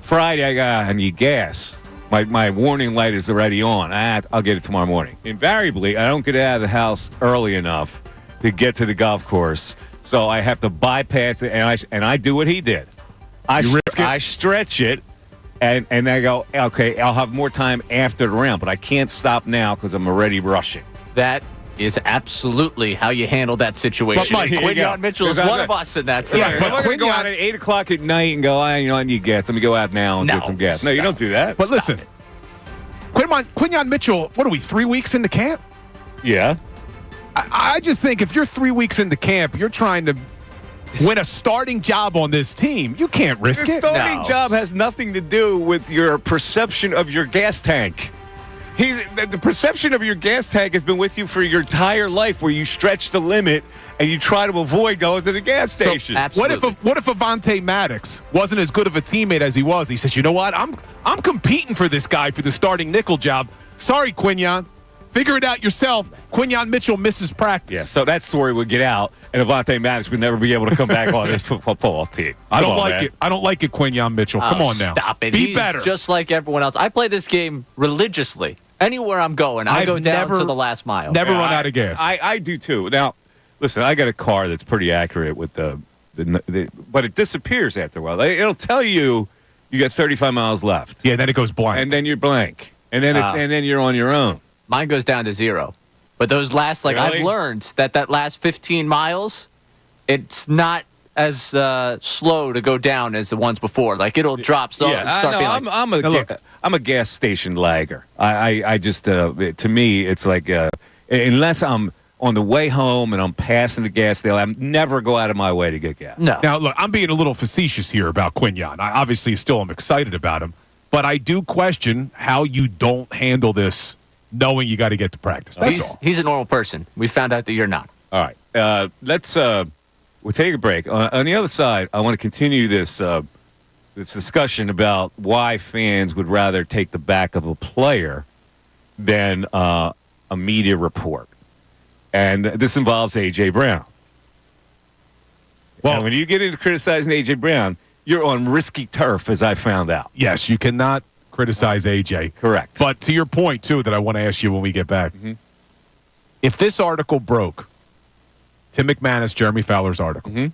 [SPEAKER 1] Friday, I need gas. My warning light is already on. I'll get it tomorrow morning. Invariably, I don't get out of the house early enough to get to the golf course So I have to bypass it, and I do what he did. I stretch it, and I go, okay, I'll have more time after the round, but I can't stop now because I'm already rushing.
[SPEAKER 5] That is absolutely how you handle that situation.
[SPEAKER 2] But Mike,
[SPEAKER 5] Quinyon Mitchell is one of us in that scenario.
[SPEAKER 1] Yeah, but I'm going to go out at 8 o'clock at night and go, I need gas. Let me go out now and get some gas. No, you don't do that.
[SPEAKER 2] But listen, Quinyon Mitchell, what are we, 3 weeks into camp?
[SPEAKER 1] Yeah.
[SPEAKER 2] I just think if you're 3 weeks into camp, you're trying to win a starting job on this team. You can't risk it.
[SPEAKER 1] Your starting job has nothing to do with your perception of your gas tank. The perception of your gas tank has been with you for your entire life, where you stretch the limit and you try to avoid going to the gas station.
[SPEAKER 2] What if Avante Maddox wasn't as good of a teammate as he was? He says, you know what? I'm competing for this guy for the starting nickel job. Sorry, Quinyon. Figure it out yourself. Quinyon Mitchell misses practice.
[SPEAKER 1] Yeah, so that story would get out, and Avante Maddox would never be able to come back on his football team.
[SPEAKER 2] I don't like it. I don't like it, Quinyon Mitchell. Come on now.
[SPEAKER 5] Stop it.
[SPEAKER 2] Be better.
[SPEAKER 5] Just like everyone else. I play this game religiously. Anywhere I'm going, I go down to the last mile.
[SPEAKER 2] Never run out of gas.
[SPEAKER 1] I do too. Now, listen, I got a car that's pretty accurate with the but it disappears after a while. It'll tell you got 35 miles left.
[SPEAKER 2] Yeah, then it goes blank.
[SPEAKER 1] And then you're blank. And then you're on your own.
[SPEAKER 5] Mine goes down to 0. But those last,
[SPEAKER 1] Really?
[SPEAKER 5] I've learned that last 15 miles, it's not as slow to go down as the ones before. Like, it'll drop. So
[SPEAKER 1] I'm a gas station lagger. I just, to me, it's like, unless I'm on the way home and I'm passing the gas station, I never go out of my way to get gas.
[SPEAKER 5] No.
[SPEAKER 2] Now, look, I'm being a little facetious here about Quinyon. I obviously still am excited about him, but I do question how you don't handle this knowing you got to get to practice. That's all.
[SPEAKER 5] He's a normal person. We found out that you're not.
[SPEAKER 1] All right. We'll take a break. On the other side, I want to continue this discussion about why fans would rather take the back of a player than a media report. And this involves A.J. Brown. Well, when you get into criticizing A.J. Brown, you're on risky turf, as I found out.
[SPEAKER 2] Yes, you cannot criticize A.J.
[SPEAKER 1] Correct.
[SPEAKER 2] But to your point, too, that I want to ask you when we get back, if this article broke, Tim McManus, Jeremy Fowler's article,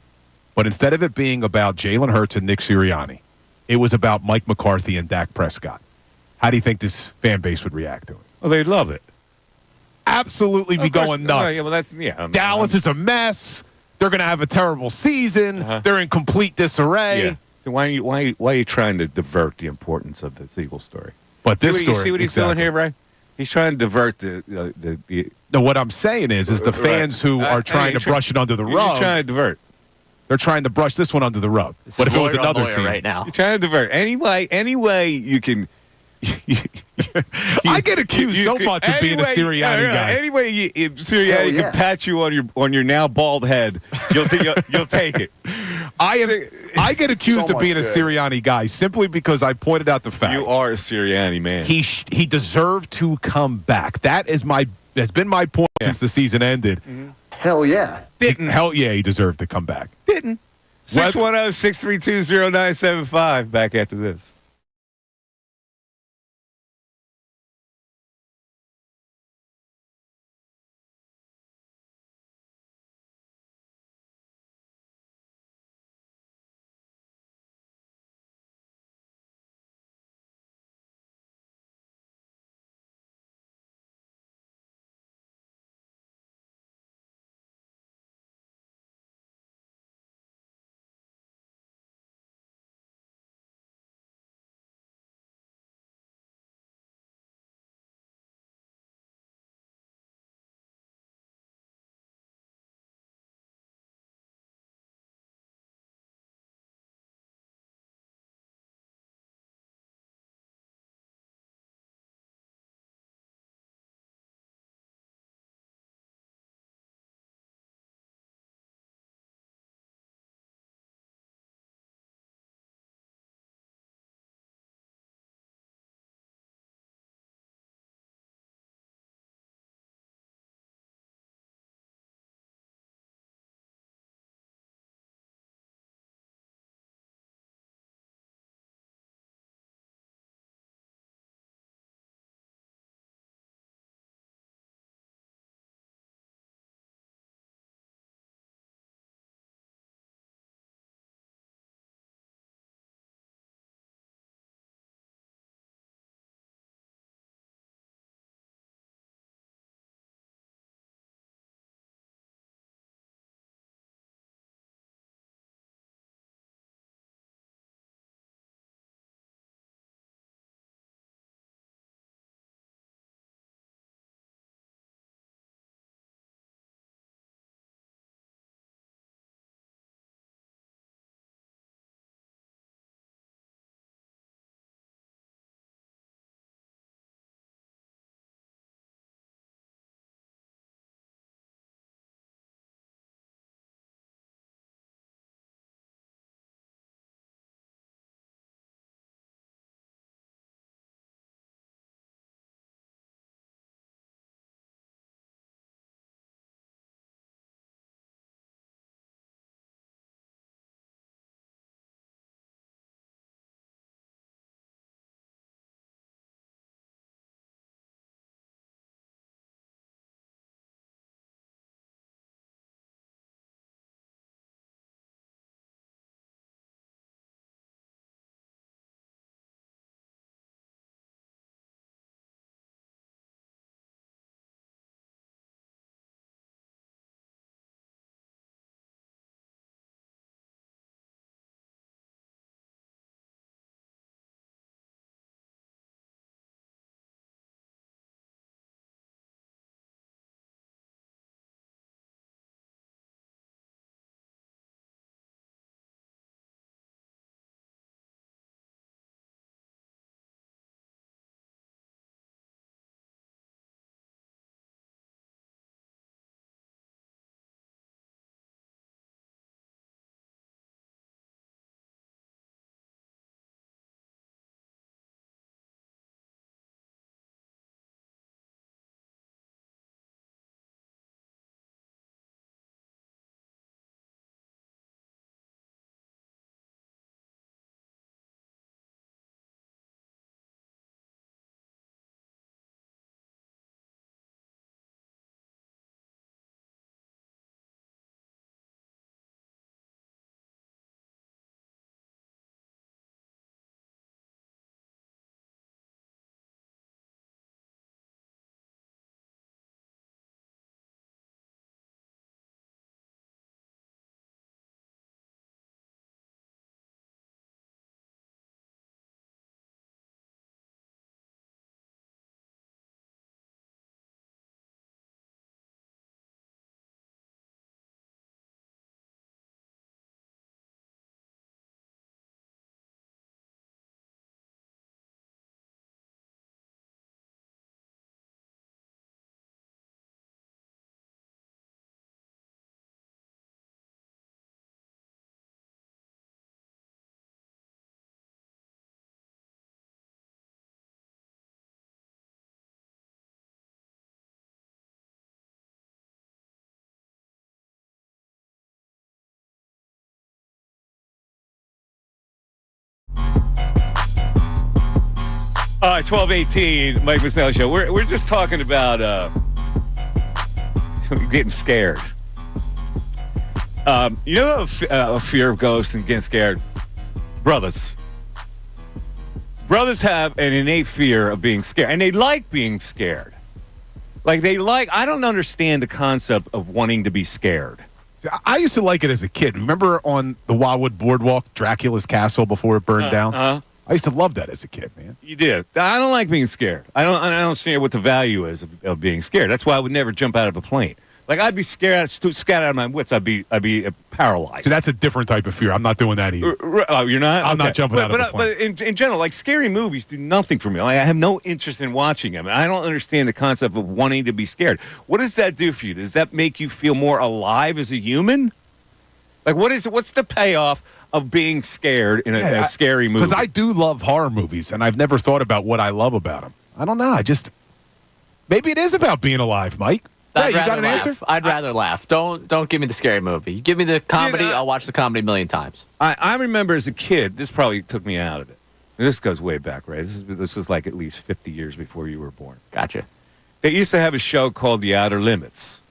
[SPEAKER 2] but instead of it being about Jalen Hurts and Nick Sirianni, it was about Mike McCarthy and Dak Prescott, how do you think this fan base would react to it?
[SPEAKER 1] Well, they'd love it.
[SPEAKER 2] Absolutely be going nuts.
[SPEAKER 1] Dallas
[SPEAKER 2] is a mess. They're going to have a terrible season. They're in complete disarray.
[SPEAKER 1] Yeah. So why are you trying to divert the importance of this Eagles story?
[SPEAKER 2] But this story,
[SPEAKER 1] you see what he's doing here, Ray? He's trying to divert the.
[SPEAKER 2] No, what I'm saying is the fans who are trying to brush it under the rug.
[SPEAKER 1] You're trying to divert.
[SPEAKER 2] They're trying to brush this one under the rug. But if it was another team
[SPEAKER 5] right now,
[SPEAKER 1] you're trying to divert any way you can.
[SPEAKER 2] I get accused so much of being a Sirianni guy.
[SPEAKER 1] Anyway, if Sirianni can pat you on your now bald head, you'll take it.
[SPEAKER 2] I get accused of being a Sirianni guy simply because I pointed out the fact
[SPEAKER 1] you are a Sirianni man.
[SPEAKER 2] He deserved to come back. Has been my point since the season ended.
[SPEAKER 7] Hell yeah.
[SPEAKER 2] Hell yeah, he deserved to come back.
[SPEAKER 1] Didn't. 610-632-0975. Back after this. All right, 12:18, Mike Missanelli Show. We're just talking about getting scared. You know a fear of ghosts and getting scared? Brothers have an innate fear of being scared, and they like being scared. I don't understand the concept of wanting to be scared.
[SPEAKER 2] See, I used to like it as a kid. Remember on the Wildwood Boardwalk, Dracula's Castle before it burned down? I used to love that as a kid, man.
[SPEAKER 1] You did. I don't like being scared. I don't understand what the value is of being scared. That's why I would never jump out of a plane. Like, I'd be scared out of my wits. I'd be paralyzed.
[SPEAKER 2] So that's a different type of fear. I'm not doing that either.
[SPEAKER 1] Oh, you're not?
[SPEAKER 2] I'm not jumping out of a plane.
[SPEAKER 1] But in general, like, scary movies do nothing for me. Like, I have no interest in watching them. I don't understand the concept of wanting to be scared. What does that do for you? Does that make you feel more alive as a human? Like, what's the payoff of being scared in a scary movie?
[SPEAKER 2] Because I do love horror movies, and I've never thought about what I love about them. I don't know. Maybe it is about being alive, Mike.
[SPEAKER 5] I'd
[SPEAKER 2] you got
[SPEAKER 5] rather
[SPEAKER 2] an answer?
[SPEAKER 5] I'd rather laugh. Don't give me the scary movie. You give me the comedy, I'll watch the comedy a million times.
[SPEAKER 1] I remember as a kid, this probably took me out of it. And this goes way back, right? This is like at least 50 years before you were born.
[SPEAKER 5] Gotcha.
[SPEAKER 1] They used to have a show called The Outer Limits.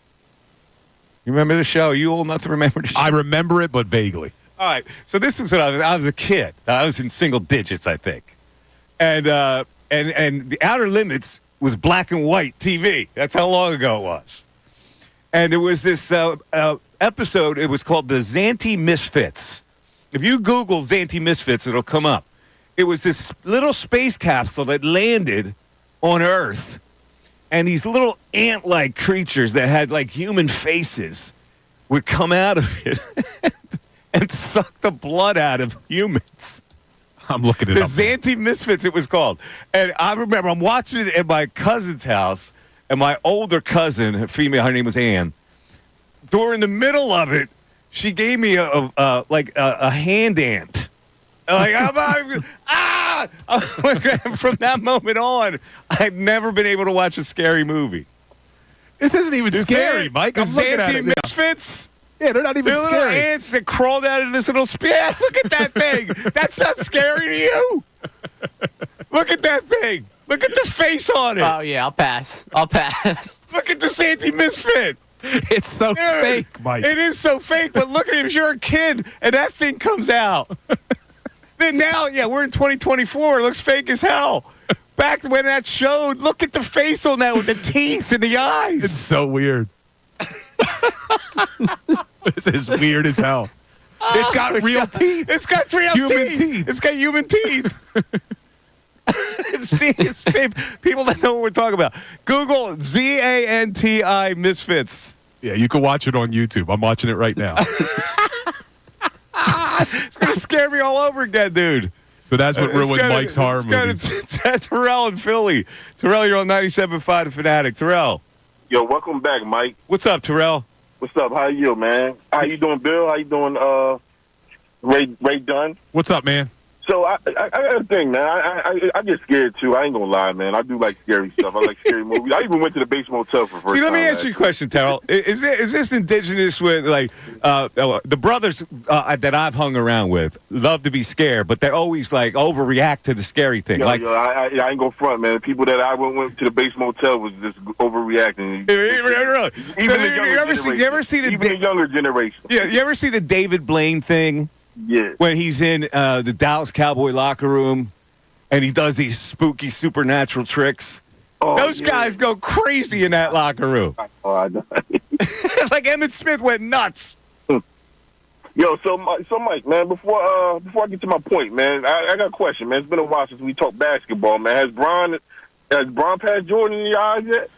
[SPEAKER 1] You remember the show? Are you old enough to remember the show?
[SPEAKER 2] I remember it, but vaguely.
[SPEAKER 1] All right. So this is when I was a kid. I was in single digits, I think. And The Outer Limits was black and white TV. That's how long ago it was. And there was this episode. It was called The Zanty Misfits. If you Google Zanty Misfits, it'll come up. It was this little space capsule that landed on Earth. And these little ant-like creatures that had like human faces would come out of it and suck the blood out of humans.
[SPEAKER 2] I'm looking it
[SPEAKER 1] up. The Zanty Misfits, it was called. And I remember I'm watching it at my cousin's house, and my older cousin, a female, her name was Ann. During the middle of it, she gave me a hand ant. Like, from that moment on, I've never been able to watch a scary movie.
[SPEAKER 2] This isn't even scary, Mike. I'm looking at it now.
[SPEAKER 1] Misfits?
[SPEAKER 2] Yeah, they're not even
[SPEAKER 1] Little
[SPEAKER 2] scary.
[SPEAKER 1] Ants that crawled out of this little yeah, look at that thing. That's not scary to you. Look at that thing. Look at the face on it.
[SPEAKER 5] Oh, yeah, I'll pass. Look
[SPEAKER 1] at the Zanty Misfit.
[SPEAKER 2] It's so fake, Mike.
[SPEAKER 1] It is so fake, but look at it. If you're a kid and that thing comes out, then now, we're in 2024. It looks fake as hell. Back when that showed, look at the face on that with the teeth and the eyes.
[SPEAKER 2] It's so weird. This is weird as hell. It's got real teeth.
[SPEAKER 1] It's got real
[SPEAKER 2] human teeth.
[SPEAKER 1] It's got human teeth. People that know what we're talking about. Google ZANTI Misfits.
[SPEAKER 2] Yeah, you can watch it on YouTube. I'm watching it right now.
[SPEAKER 1] It's going to scare me all over again, dude.
[SPEAKER 2] So that's what ruined Mike's horror movies.
[SPEAKER 1] Terrell in Philly. Terrell, you're on 97.5 The Fanatic. Terrell.
[SPEAKER 7] Yo, welcome back, Mike.
[SPEAKER 1] What's up, Terrell?
[SPEAKER 7] What's up? How you, man? How you doing, Bill? How you doing, Ray Dunn?
[SPEAKER 2] What's up, man?
[SPEAKER 7] So I got a thing, man. I get scared too. I ain't gonna lie, man. I do like scary stuff. I like scary movies. I even went to the Bates Motel for first time.
[SPEAKER 1] See, let me ask you a question, Terrell. Is this indigenous with like the brothers that I've hung around with love to be scared, but they're always like overreact to the scary thing.
[SPEAKER 7] I ain't gonna front, man. The people that I went to the Bates Motel was just overreacting.
[SPEAKER 1] Really?
[SPEAKER 7] Even the younger generation.
[SPEAKER 1] Yeah, you ever see the David Blaine thing?
[SPEAKER 7] Yeah.
[SPEAKER 1] When he's in the Dallas Cowboy locker room and he does these spooky supernatural tricks. Those guys go crazy in that locker room.
[SPEAKER 7] I know.
[SPEAKER 1] It's like Emmitt Smith went nuts.
[SPEAKER 7] Yo, so Mike, man, before I get to my point, man, I got a question, man. It's been a while since we talked basketball, man. Has Bron passed Jordan in your eyes yet?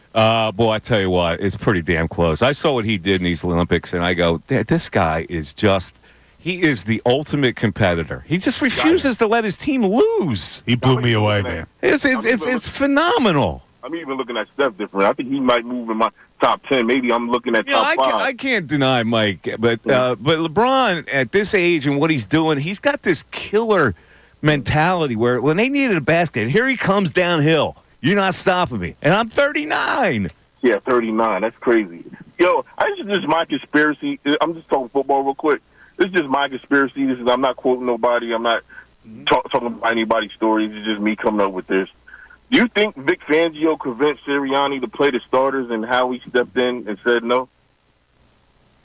[SPEAKER 1] Boy, I tell you what, it's pretty damn close. I saw what he did in these Olympics, and I go, this guy is just... He is the ultimate competitor. He just refuses to let his team lose.
[SPEAKER 2] He blew me away, man.
[SPEAKER 1] It's phenomenal.
[SPEAKER 7] I'm even looking at Steph different. I think he might move in my top 10. Maybe I'm looking at top 5.
[SPEAKER 1] I can't deny Mike, but LeBron at this age and what he's doing, he's got this killer mentality where when they needed a basket, here he comes downhill. You're not stopping me. And I'm 39.
[SPEAKER 7] Yeah, 39. That's crazy. Yo, this is just my conspiracy. I'm just talking football real quick. This is just my conspiracy. I'm not quoting nobody. I'm not talking about anybody's stories. It's just me coming up with this. Do you think Vic Fangio convinced Sirianni to play the starters and how he stepped in and said no?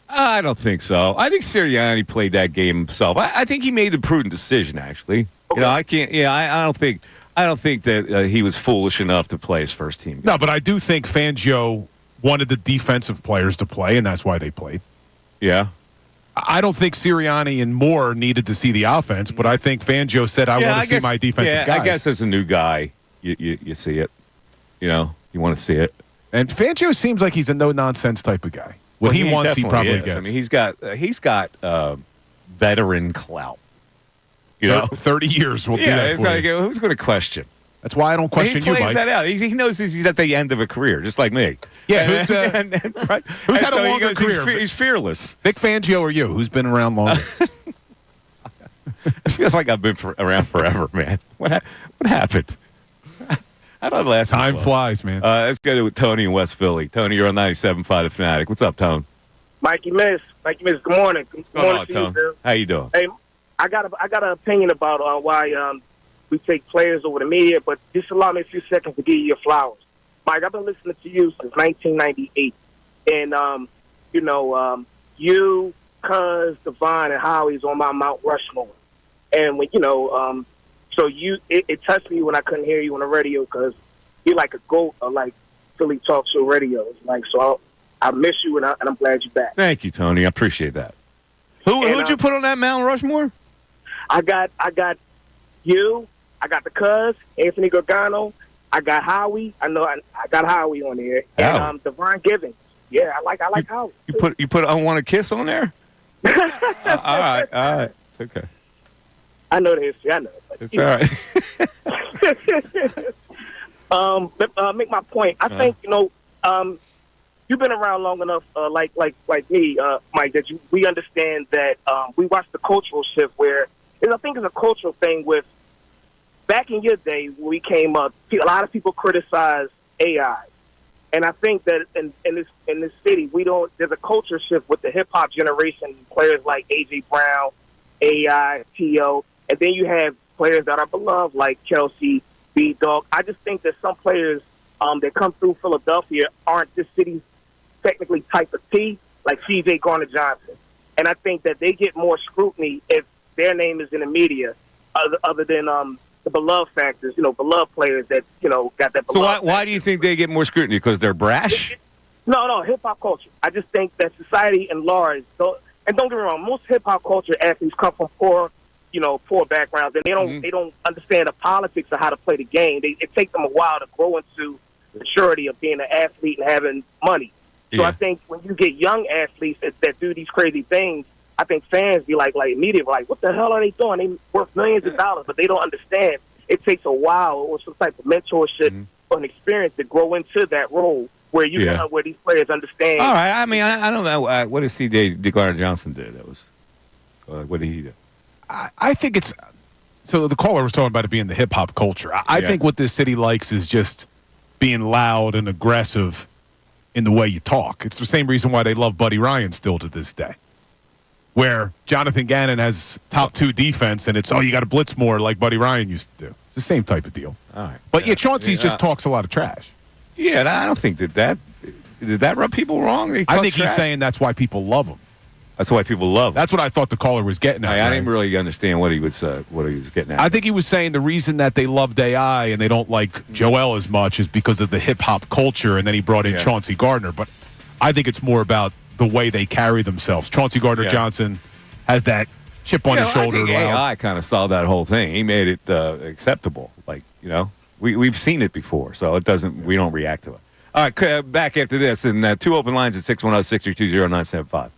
[SPEAKER 1] I don't think so. I think Sirianni played that game himself. I think he made the prudent decision, actually. Okay. I can't. Yeah, I don't think. I don't think that he was foolish enough to play his first team game.
[SPEAKER 2] No, but I do think Fangio wanted the defensive players to play, and that's why they played.
[SPEAKER 1] Yeah.
[SPEAKER 2] I don't think Sirianni and Moore needed to see the offense, but I think Fangio said, I want to see my defensive guys.
[SPEAKER 1] I guess as a new guy, you see it. You want to see it.
[SPEAKER 2] And Fangio seems like he's a no-nonsense type of guy. What he wants, he probably
[SPEAKER 1] is.
[SPEAKER 2] gets.
[SPEAKER 1] I mean, he's got veteran clout.
[SPEAKER 2] 30 years will do that
[SPEAKER 1] it's
[SPEAKER 2] for
[SPEAKER 1] like,
[SPEAKER 2] you.
[SPEAKER 1] who's going to question?
[SPEAKER 2] That's why I don't question
[SPEAKER 1] you, Mike. He plays
[SPEAKER 2] Mike.
[SPEAKER 1] that out. He knows he's at the end of a career, just like me.
[SPEAKER 2] Yeah, who's had a longer career?
[SPEAKER 1] He's fearless.
[SPEAKER 2] Vic Fangio or you? Who's been around longer?
[SPEAKER 1] It feels like I've been around forever, man. What happened? I don't last.
[SPEAKER 2] Time flies, man.
[SPEAKER 1] Let's go to Tony in West Philly. Tony, you're on 97.5 The Fanatic. What's up, Tone?
[SPEAKER 8] Mikey Miss, good morning.
[SPEAKER 1] What's going on, Tone? How you doing?
[SPEAKER 8] Hey, I got an opinion about why we take players over the media, but just allow me a few seconds to give you your flowers. Mike, I've been listening to you since 1998, and you, Cuz, Devon, and Howie's on my Mount Rushmore, and when so it touched me when I couldn't hear you on the radio because you're like a goat of like Philly talk show radio. Like so, I miss you and I'm glad you're back.
[SPEAKER 1] Thank you, Tony. I appreciate that. Who'd you put on that Mount Rushmore?
[SPEAKER 8] I got you. I got the Cuz, Anthony Gargano. I got Howie. I got Howie on there, and Devon Givens. Yeah, I like Howie.
[SPEAKER 1] You put I Want to Kiss on there? All right. It's okay.
[SPEAKER 8] I know the history. I know.
[SPEAKER 1] It's all
[SPEAKER 8] right. Make my point. I think you've been around long enough, like me, Mike, that we understand that we watch the cultural shift where I think it's a cultural thing with back in your day when we came up, a lot of people criticize AI. And I think that in this city, there's a culture shift with the hip hop generation, players like AJ Brown, AI, T.O., and then you have players that are beloved like Kelsey, B-Dog. I just think that some players that come through Philadelphia aren't this city's technically type of T, like C.J. Garner-Johnson. And I think that they get more scrutiny if their name is in the media other than the beloved factors, beloved players that, got that beloved.
[SPEAKER 1] So why do you think they get more scrutiny? Because they're brash?
[SPEAKER 8] No, hip-hop culture. I just think that society at large, and don't get me wrong, most hip-hop culture athletes come from poor backgrounds, and they don't understand the politics of how to play the game. It takes them a while to grow into the maturity of being an athlete and having money. So I think when you get young athletes that do these crazy things, I think fans be like immediately like, what the hell are they doing? They worth millions of dollars, but they don't understand. It takes a while or some type of mentorship or an experience to grow into that role where where these players understand.
[SPEAKER 1] All right. I mean, I don't know. What did C.J. Garner-Johnson do? That was what did he do?
[SPEAKER 2] I think it's so the caller was talking about it being the hip hop culture. I think what this city likes is just being loud and aggressive in the way you talk. It's the same reason why they love Buddy Ryan still to this day. Where Jonathan Gannon has top 2 defense and it's you got to blitz more like Buddy Ryan used to do. It's the same type of deal.
[SPEAKER 1] All right.
[SPEAKER 2] But Chauncey just talks a lot of trash.
[SPEAKER 1] Yeah, and I don't think did that rub people wrong?
[SPEAKER 2] I think he's saying that's why people love him.
[SPEAKER 1] That's why people love him.
[SPEAKER 2] That's what I thought the caller was getting at.
[SPEAKER 1] I didn't really understand what he was getting at.
[SPEAKER 2] I think he was saying the reason that they loved AI and they don't like Joel as much is because of the hip-hop culture, and then he brought in Chauncey Gardner. But I think it's more about the way they carry themselves. Chauncey Gardner-Johnson has that chip on his shoulder.
[SPEAKER 1] I think AI kind of solved that whole thing. He made it acceptable. We've seen it before, so we don't react to it. All right, back after this, and 2 open lines at 610-632-0975.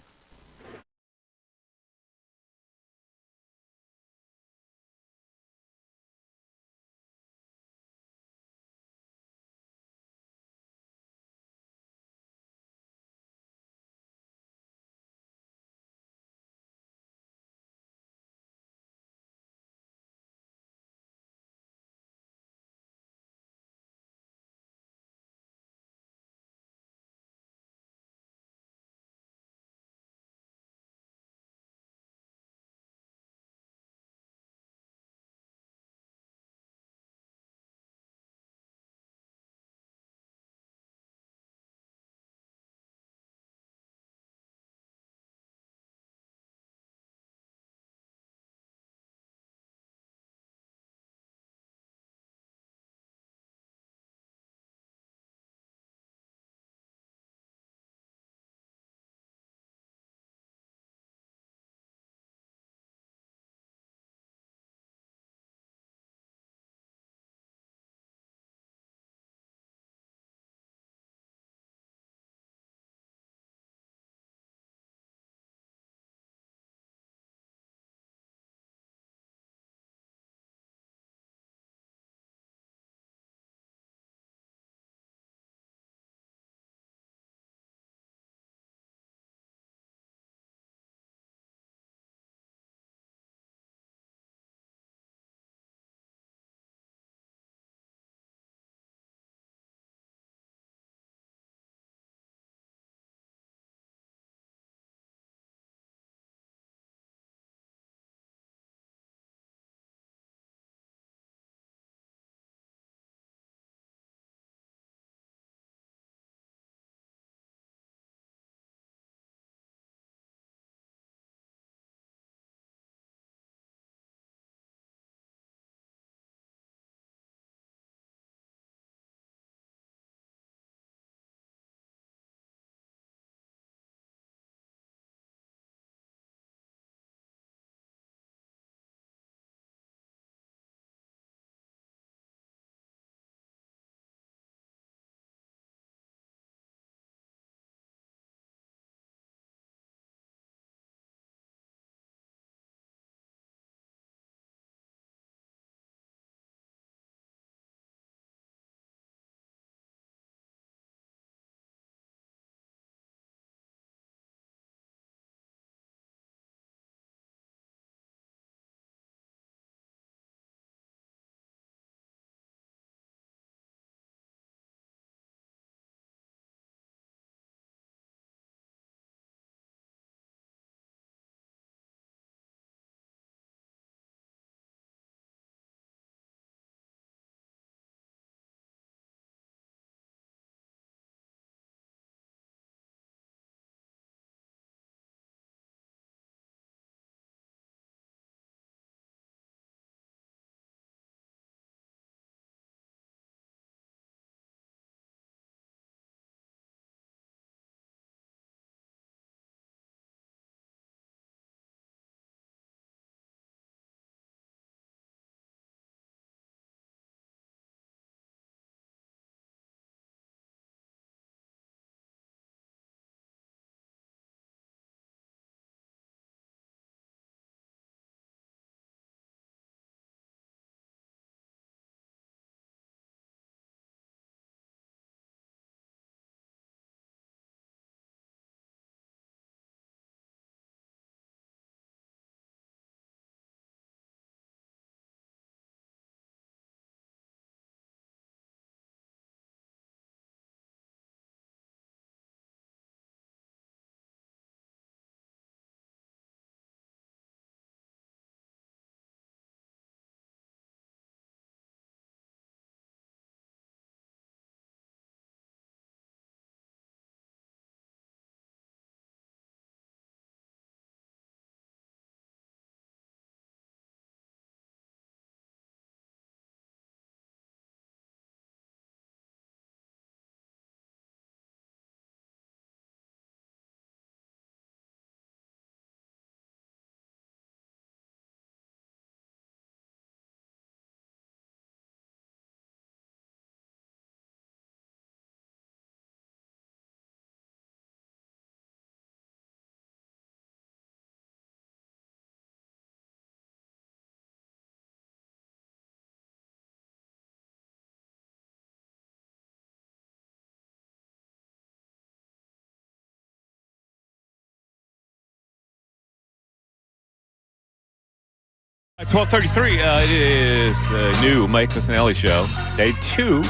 [SPEAKER 1] 12:33. It is the new Mike Missanelli show, day 2.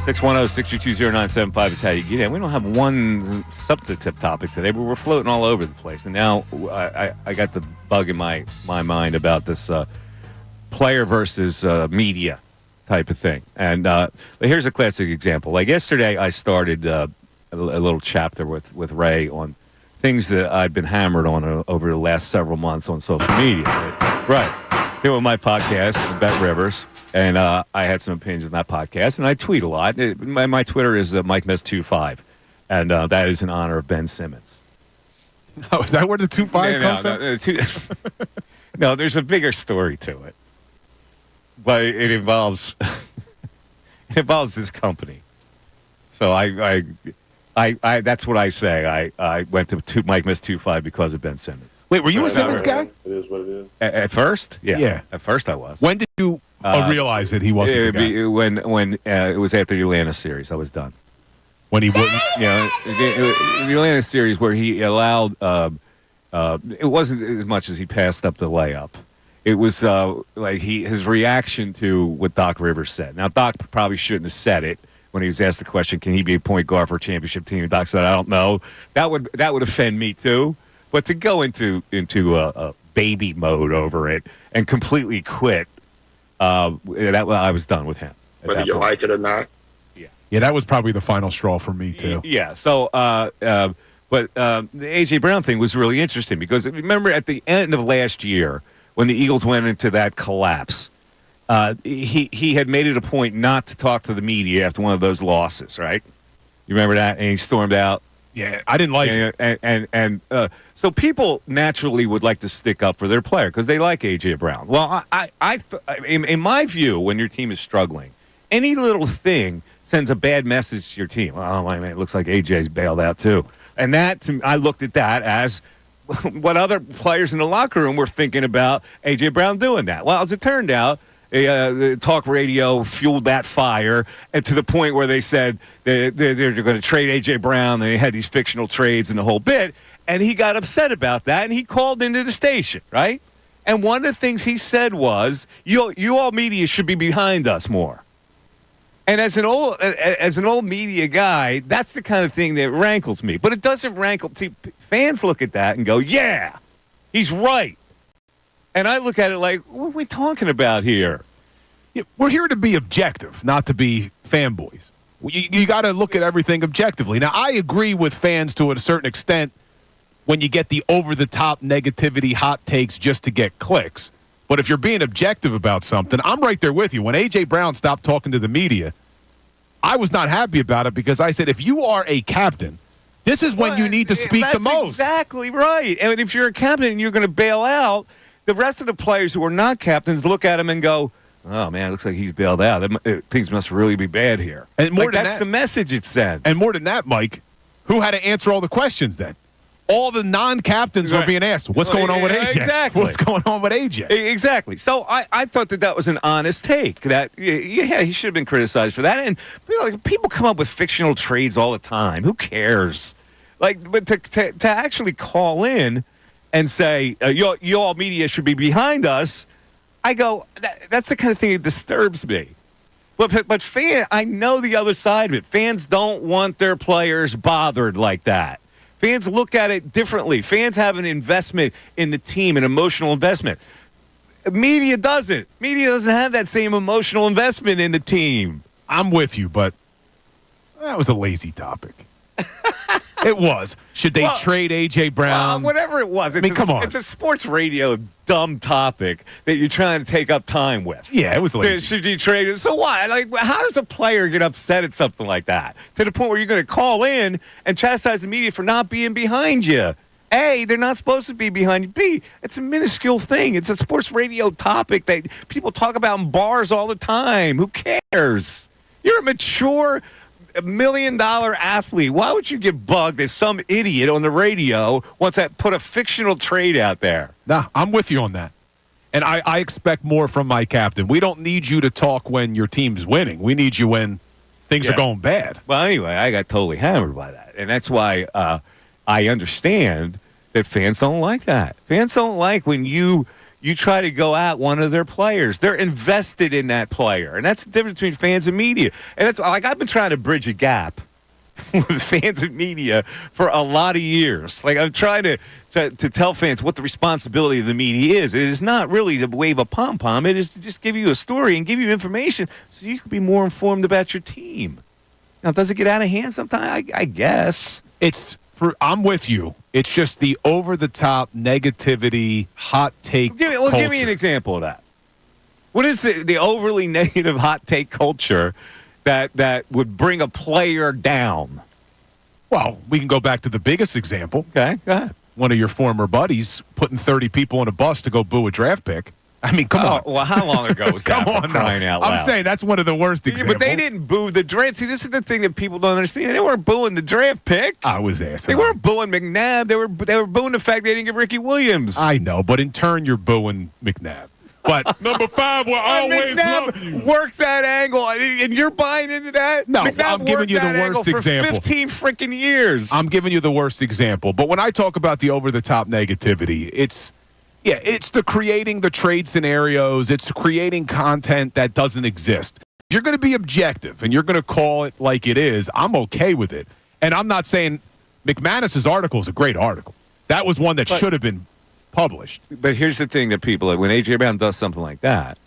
[SPEAKER 1] 610-622-0975 is how you get in. We don't have one substantive topic today, but we're floating all over the place. And now I got the bug in my mind about this player versus media type of thing. And here's a classic example. Like yesterday, I started a little chapter with Ray on things that I've been hammered on over the last several months on social media. Right. Doing my podcast, Bet Rivers, and I had some opinions on that podcast, and I tweet a lot. My Twitter is MikeMess25, and that is in honor of Ben Simmons.
[SPEAKER 2] Oh, is that where the 25 comes from?
[SPEAKER 1] No, there's a bigger story to it, but it involves this company. So I that's what I say. I went to Mike Miss 25 because of Ben Simmons.
[SPEAKER 2] Wait, were you a Simmons guy?
[SPEAKER 7] It is what it is.
[SPEAKER 1] At first, yeah.
[SPEAKER 2] Yeah.
[SPEAKER 1] At first, I was.
[SPEAKER 2] When did you realize that he wasn't the guy?
[SPEAKER 1] When it was after the Atlanta series, I was done.
[SPEAKER 2] When he wouldn't,
[SPEAKER 1] the Atlanta series where he allowed. It wasn't as much as he passed up the layup. It was like his reaction to what Doc Rivers said. Now, Doc probably shouldn't have said it. When he was asked the question, can he be a point guard for a championship team? And Doc said, I don't know. That would offend me too. But to go into a baby mode over it and completely quit, I was done with him.
[SPEAKER 4] Whether you like it or not.
[SPEAKER 2] Yeah, that was probably the final straw for me too.
[SPEAKER 1] Yeah. So, but the A.J. Brown thing was really interesting because remember at the end of last year when the Eagles went into that collapse, he had made it a point not to talk to the media after one of those losses, right? You remember that? And he stormed out.
[SPEAKER 2] Yeah, I didn't like it.
[SPEAKER 1] And so people naturally would like to stick up for their player because they like A.J. Brown. Well, in my view, when your team is struggling, any little thing sends a bad message to your team. Oh, my man, it looks like A.J.'s bailed out too. And I looked at that as what other players in the locker room were thinking about A.J. Brown doing that. Well, as it turned out, talk radio fueled that fire, and to the point where they said they're going to trade A.J. Brown. They had these fictional trades and the whole bit, and he got upset about that, and he called into the station, right? And one of the things he said was, "You all media should be behind us more." And as an old media guy, that's the kind of thing that rankles me. But it doesn't rankle. See, fans look at that and go, "Yeah, he's right." And I look at it like, what are we talking about here?
[SPEAKER 2] Yeah, we're here to be objective, not to be fanboys. You got to look at everything objectively. Now, I agree with fans to a certain extent when you get the over-the-top negativity, hot takes just to get clicks. But if you're being objective about something, I'm right there with you. When A.J. Brown stopped talking to the media, I was not happy about it because I said, if you are a captain, this is when you need to speak the most.
[SPEAKER 1] That's exactly right. And if you're a captain and you're going to bail out, the rest of the players who are not captains look at him and go, oh, man, it looks like he's bailed out. Things must really be bad here.
[SPEAKER 2] And more than
[SPEAKER 1] that's the message it sends.
[SPEAKER 2] And more than that, Mike, who had to answer all the questions then? All the non-captains were being asked, what's going on with AJ?
[SPEAKER 1] Exactly.
[SPEAKER 2] What's going on with AJ?
[SPEAKER 1] Exactly. So I thought that was an honest take. That, yeah, he should have been criticized for that. And people come up with fictional trades all the time. Who cares? But to actually call in and say, you all media should be behind us, I go, that's the kind of thing that disturbs me. But I know the other side of it. Fans don't want their players bothered like that. Fans look at it differently. Fans have an investment in the team, an emotional investment. Media doesn't. Media doesn't have that same emotional investment in the team.
[SPEAKER 2] I'm with you, but that was a lazy topic. It was. Should they trade A.J. Brown?
[SPEAKER 1] Whatever it was.
[SPEAKER 2] Come on.
[SPEAKER 1] It's a sports radio dumb topic that you're trying to take up time with.
[SPEAKER 2] Yeah, it was lazy.
[SPEAKER 1] Should you trade it? So what? How does a player get upset at something like that? To the point where you're going to call in and chastise the media for not being behind you. A, they're not supposed to be behind you. B, it's a minuscule thing. It's a sports radio topic that people talk about in bars all the time. Who cares? You're a mature $1 million athlete. Why would you get bugged if some idiot on the radio wants to put a fictional trade out there?
[SPEAKER 2] Nah, I'm with you on that. And I expect more from my captain. We don't need you to talk when your team's winning. We need you when things are going bad.
[SPEAKER 1] Well, anyway, I got totally hammered by that. And that's why I understand that fans don't like that. Fans don't like when you you try to go at one of their players. They're invested in that player, and that's the difference between fans and media. And it's like I've been trying to bridge a gap with fans and media for a lot of years. Like I'm trying to tell fans what the responsibility of the media is. It is not really to wave a pom-pom. It is to just give you a story and give you information so you can be more informed about your team. Now, does it get out of hand sometimes? I guess.
[SPEAKER 2] I'm with you. It's just the over-the-top negativity, hot take culture.
[SPEAKER 1] Give me an example of that. What is the overly negative hot take culture that would bring a player down?
[SPEAKER 2] Well, we can go back to the biggest example.
[SPEAKER 1] Okay, go ahead.
[SPEAKER 2] One of your former buddies putting 30 people on a bus to go boo a draft pick. I mean, come on.
[SPEAKER 1] Well, how long ago was that?
[SPEAKER 2] Come on,
[SPEAKER 1] crying out loud.
[SPEAKER 2] I'm saying that's one of the worst examples.
[SPEAKER 1] But they didn't boo the draft. See, this is the thing that people don't understand. They weren't booing the draft pick.
[SPEAKER 2] I was asking.
[SPEAKER 1] They weren't booing McNabb. They were booing the fact they didn't get Ricky Williams.
[SPEAKER 2] I know, but in turn, you're booing McNabb. But
[SPEAKER 13] number 5 will always love you.
[SPEAKER 1] Works that angle, and you're buying into that?
[SPEAKER 2] No,
[SPEAKER 1] McNabb
[SPEAKER 2] I'm giving you the worst example.
[SPEAKER 1] For 15 freaking years.
[SPEAKER 2] I'm giving you the worst example. But when I talk about the over-the-top negativity, it's the creating the trade scenarios. It's creating content that doesn't exist. If you're going to be objective and you're going to call it like it is, I'm okay with it. And I'm not saying McManus's article is a great article. That was one that should have been published.
[SPEAKER 1] But here's the thing that people, when A.J. Brown does something like that,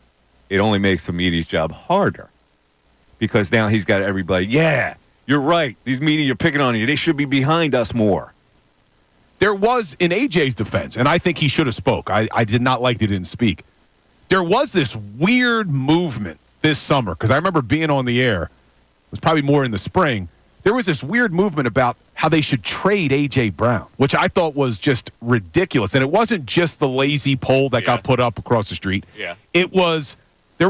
[SPEAKER 1] it only makes the media's job harder. Because now he's got everybody, yeah, you're right. These media are picking on you. They should be behind us more.
[SPEAKER 2] There was, in AJ's defense, and I think he should have spoke. I did not like that he didn't speak. There was this weird movement this summer, because I remember being on the air. It was probably more in the spring. There was this weird movement about how they should trade A.J. Brown, which I thought was just ridiculous. And it wasn't just the lazy poll that got put up across the street.
[SPEAKER 1] Yeah.
[SPEAKER 2] There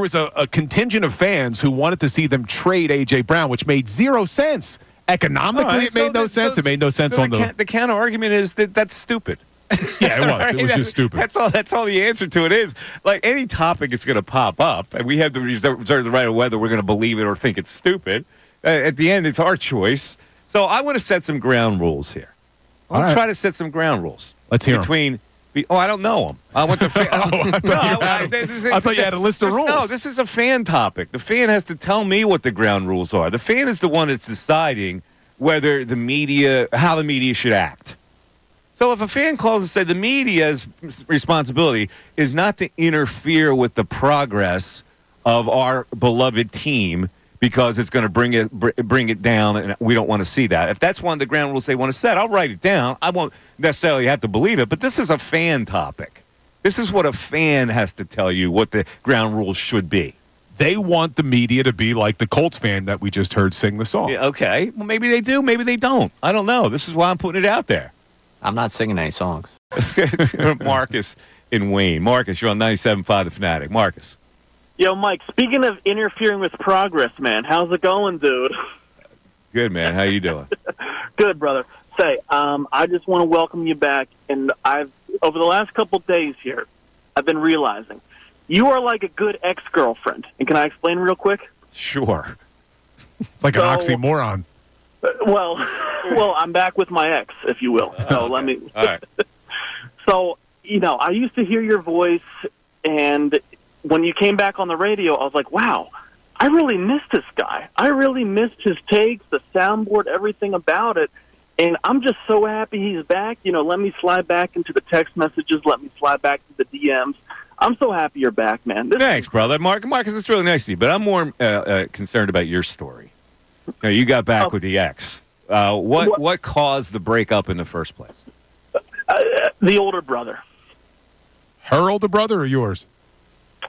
[SPEAKER 2] was a contingent of fans who wanted to see them trade A.J. Brown, which made zero sense. Economically, it made no sense. It made no sense on
[SPEAKER 1] the counter argument is that that's stupid.
[SPEAKER 2] Yeah, it was. Right? It was just stupid.
[SPEAKER 1] That's all the answer to it is. Like, any topic is going to pop up, and we have to reserve the right of whether we're going to believe it or think it's stupid. At the end, it's our choice. So I want to set some ground rules here. I want to try to set some ground rules.
[SPEAKER 2] Let's hear them.
[SPEAKER 1] I don't know them. I want the
[SPEAKER 2] I thought you had a list of rules.
[SPEAKER 1] No, this is a fan topic. The fan has to tell me what the ground rules are. The fan is the one that's deciding whether how the media should act. So if a fan calls and says the media's responsibility is not to interfere with the progress of our beloved team because it's going to bring it down, and we don't want to see that. If that's one of the ground rules they want to set, I'll write it down. I won't necessarily have to believe it, but this is a fan topic. This is what a fan has to tell you what the ground rules should be.
[SPEAKER 2] They want the media to be like the Colts fan that we just heard sing the song.
[SPEAKER 1] Yeah, okay. Well, maybe they do. Maybe they don't. I don't know. This is why I'm putting it out there.
[SPEAKER 5] I'm not singing any songs.
[SPEAKER 1] Marcus in Wayne. Marcus, you're on 97.5 The Fanatic. Marcus.
[SPEAKER 4] Yo, Mike, speaking of interfering with progress, man, how's it going, dude?
[SPEAKER 1] Good, man. How you doing?
[SPEAKER 4] Good, brother. Say, I just want to welcome you back, and over the last couple days here, I've been realizing you are like a good ex-girlfriend. And can I explain real quick?
[SPEAKER 1] Sure.
[SPEAKER 2] It's like an oxymoron.
[SPEAKER 4] Well, I'm back with my ex, if you will. So let me.
[SPEAKER 1] All right.
[SPEAKER 4] So, I used to hear your voice, and when you came back on the radio, I was like, wow, I really missed this guy. I really missed his takes, the soundboard, everything about it. And I'm just so happy he's back. Let me slide back into the text messages. Let me slide back to the DMs. I'm so happy you're back, man.
[SPEAKER 1] Thanks, brother. Marcus, it's really nice of you, but I'm more concerned about your story. You got back with the ex. What caused the breakup in the first place?
[SPEAKER 4] The older brother.
[SPEAKER 2] Her older brother or yours?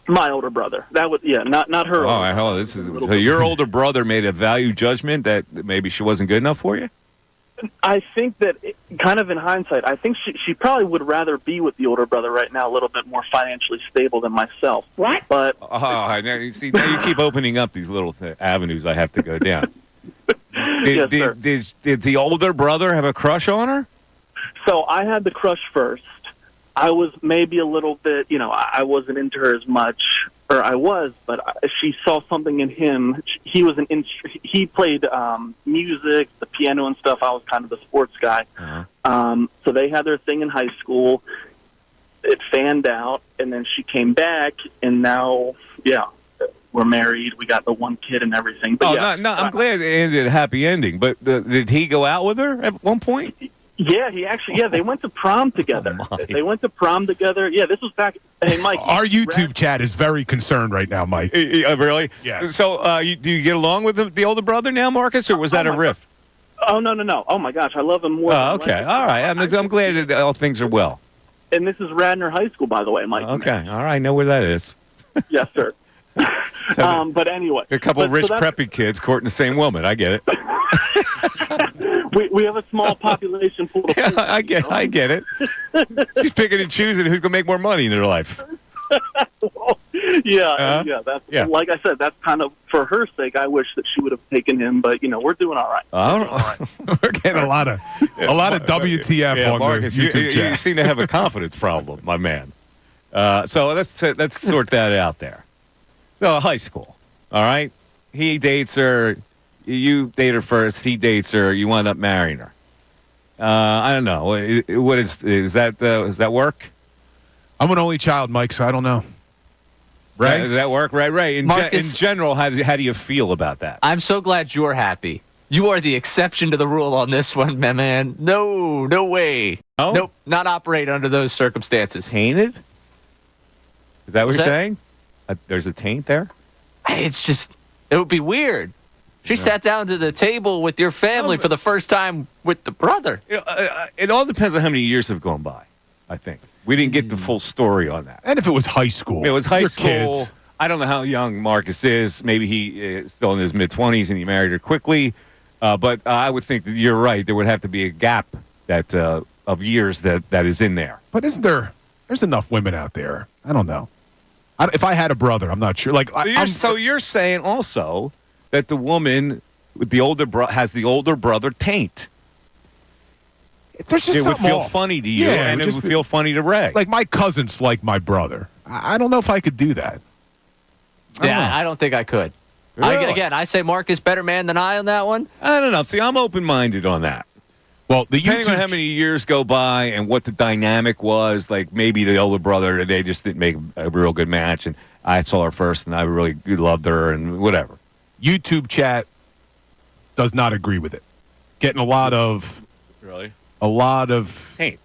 [SPEAKER 4] My older brother. That was not her.
[SPEAKER 1] All right, hold on. So your older brother made a value judgment that maybe she wasn't good enough for you?
[SPEAKER 4] I think that, kind of in hindsight, I think she probably would rather be with the older brother right now, a little bit more financially stable than myself. What? But
[SPEAKER 1] now you keep opening up these little avenues I have to go down. Did the older brother have a crush on her?
[SPEAKER 4] So I had the crush first. I was maybe a little bit, I wasn't into her as much, or I was, but she saw something in him. He played music, the piano and stuff. I was kind of the sports guy.
[SPEAKER 1] Uh-huh.
[SPEAKER 4] So they had their thing in high school. it fanned out, and then she came back, and now, we're married. We got the one kid and everything. But
[SPEAKER 1] I'm glad it ended a happy ending. But did he go out with her at one point?
[SPEAKER 4] Yeah, they went to prom together. They went to prom together. Yeah, this was back. Hey, Mike.
[SPEAKER 2] Our YouTube chat is very concerned right now, Mike.
[SPEAKER 1] Really?
[SPEAKER 2] Yes.
[SPEAKER 1] So, do you get along with the older brother now, Marcus, or was that a rift?
[SPEAKER 4] Oh, no. Oh, my gosh, I love him more.
[SPEAKER 1] Oh, okay. All right. I'm glad that all things are well.
[SPEAKER 4] And this is Radnor High School, by the way, Mike.
[SPEAKER 1] Okay. All right. I know where that is.
[SPEAKER 4] Yes, sir. But anyway.
[SPEAKER 1] A couple of rich preppy kids courting the same woman. I get it.
[SPEAKER 4] we have a small population pool.
[SPEAKER 1] I get it. She's picking and choosing who's going to make more money in their life.
[SPEAKER 4] That's like I said. That's kind of for her sake. I wish that she would have taken him, but we're doing all right.
[SPEAKER 2] We're getting a lot of WTF on
[SPEAKER 1] Marcus,
[SPEAKER 2] the YouTube chat.
[SPEAKER 1] You seem to have a confidence problem, my man. So let's sort that out there. So high school, all right. He dates her. You date her first. He dates her. You wind up marrying her. I don't know. What is that? Does that work?
[SPEAKER 2] I'm an only child, Mike, so I don't know.
[SPEAKER 1] Right? Does that work? Right. In general, how do you feel about that?
[SPEAKER 5] I'm so glad you're happy. You are the exception to the rule on this one, my man. No way.
[SPEAKER 1] No?
[SPEAKER 5] Nope, not operate under those circumstances.
[SPEAKER 1] Tainted? Is that what you're saying? There's a taint there?
[SPEAKER 5] It's just, it would be weird. She sat down to the table with your family for the first time with the brother.
[SPEAKER 1] It all depends on how many years have gone by, I think. We didn't get the full story on that.
[SPEAKER 2] And if it was high school.
[SPEAKER 1] It was high school.
[SPEAKER 2] Kids.
[SPEAKER 1] I don't know how young Marcus is. Maybe he is still in his mid-20s and he married her quickly. But I would think that you're right. There would have to be a gap of years that is in there.
[SPEAKER 2] But isn't there's enough women out there. I don't know. If I had a brother, I'm not sure.
[SPEAKER 1] So you're saying also that the woman with the older has the older brother taint.
[SPEAKER 2] There's just
[SPEAKER 1] it would feel
[SPEAKER 2] off.
[SPEAKER 1] funny to you, and it would feel funny to Ray.
[SPEAKER 2] Like my cousin's like my brother. I don't know if I could do that.
[SPEAKER 5] I don't think I could.
[SPEAKER 1] Really?
[SPEAKER 5] I say Mark is better man than I on that one.
[SPEAKER 1] I don't know. See, I'm open-minded on that.
[SPEAKER 2] Well,
[SPEAKER 1] depending on how many years go by and what the dynamic was, like maybe the older brother, they just didn't make a real good match, and I saw her first, and I really loved her, and whatever.
[SPEAKER 2] YouTube chat does not agree with it. Getting a lot of
[SPEAKER 1] taint.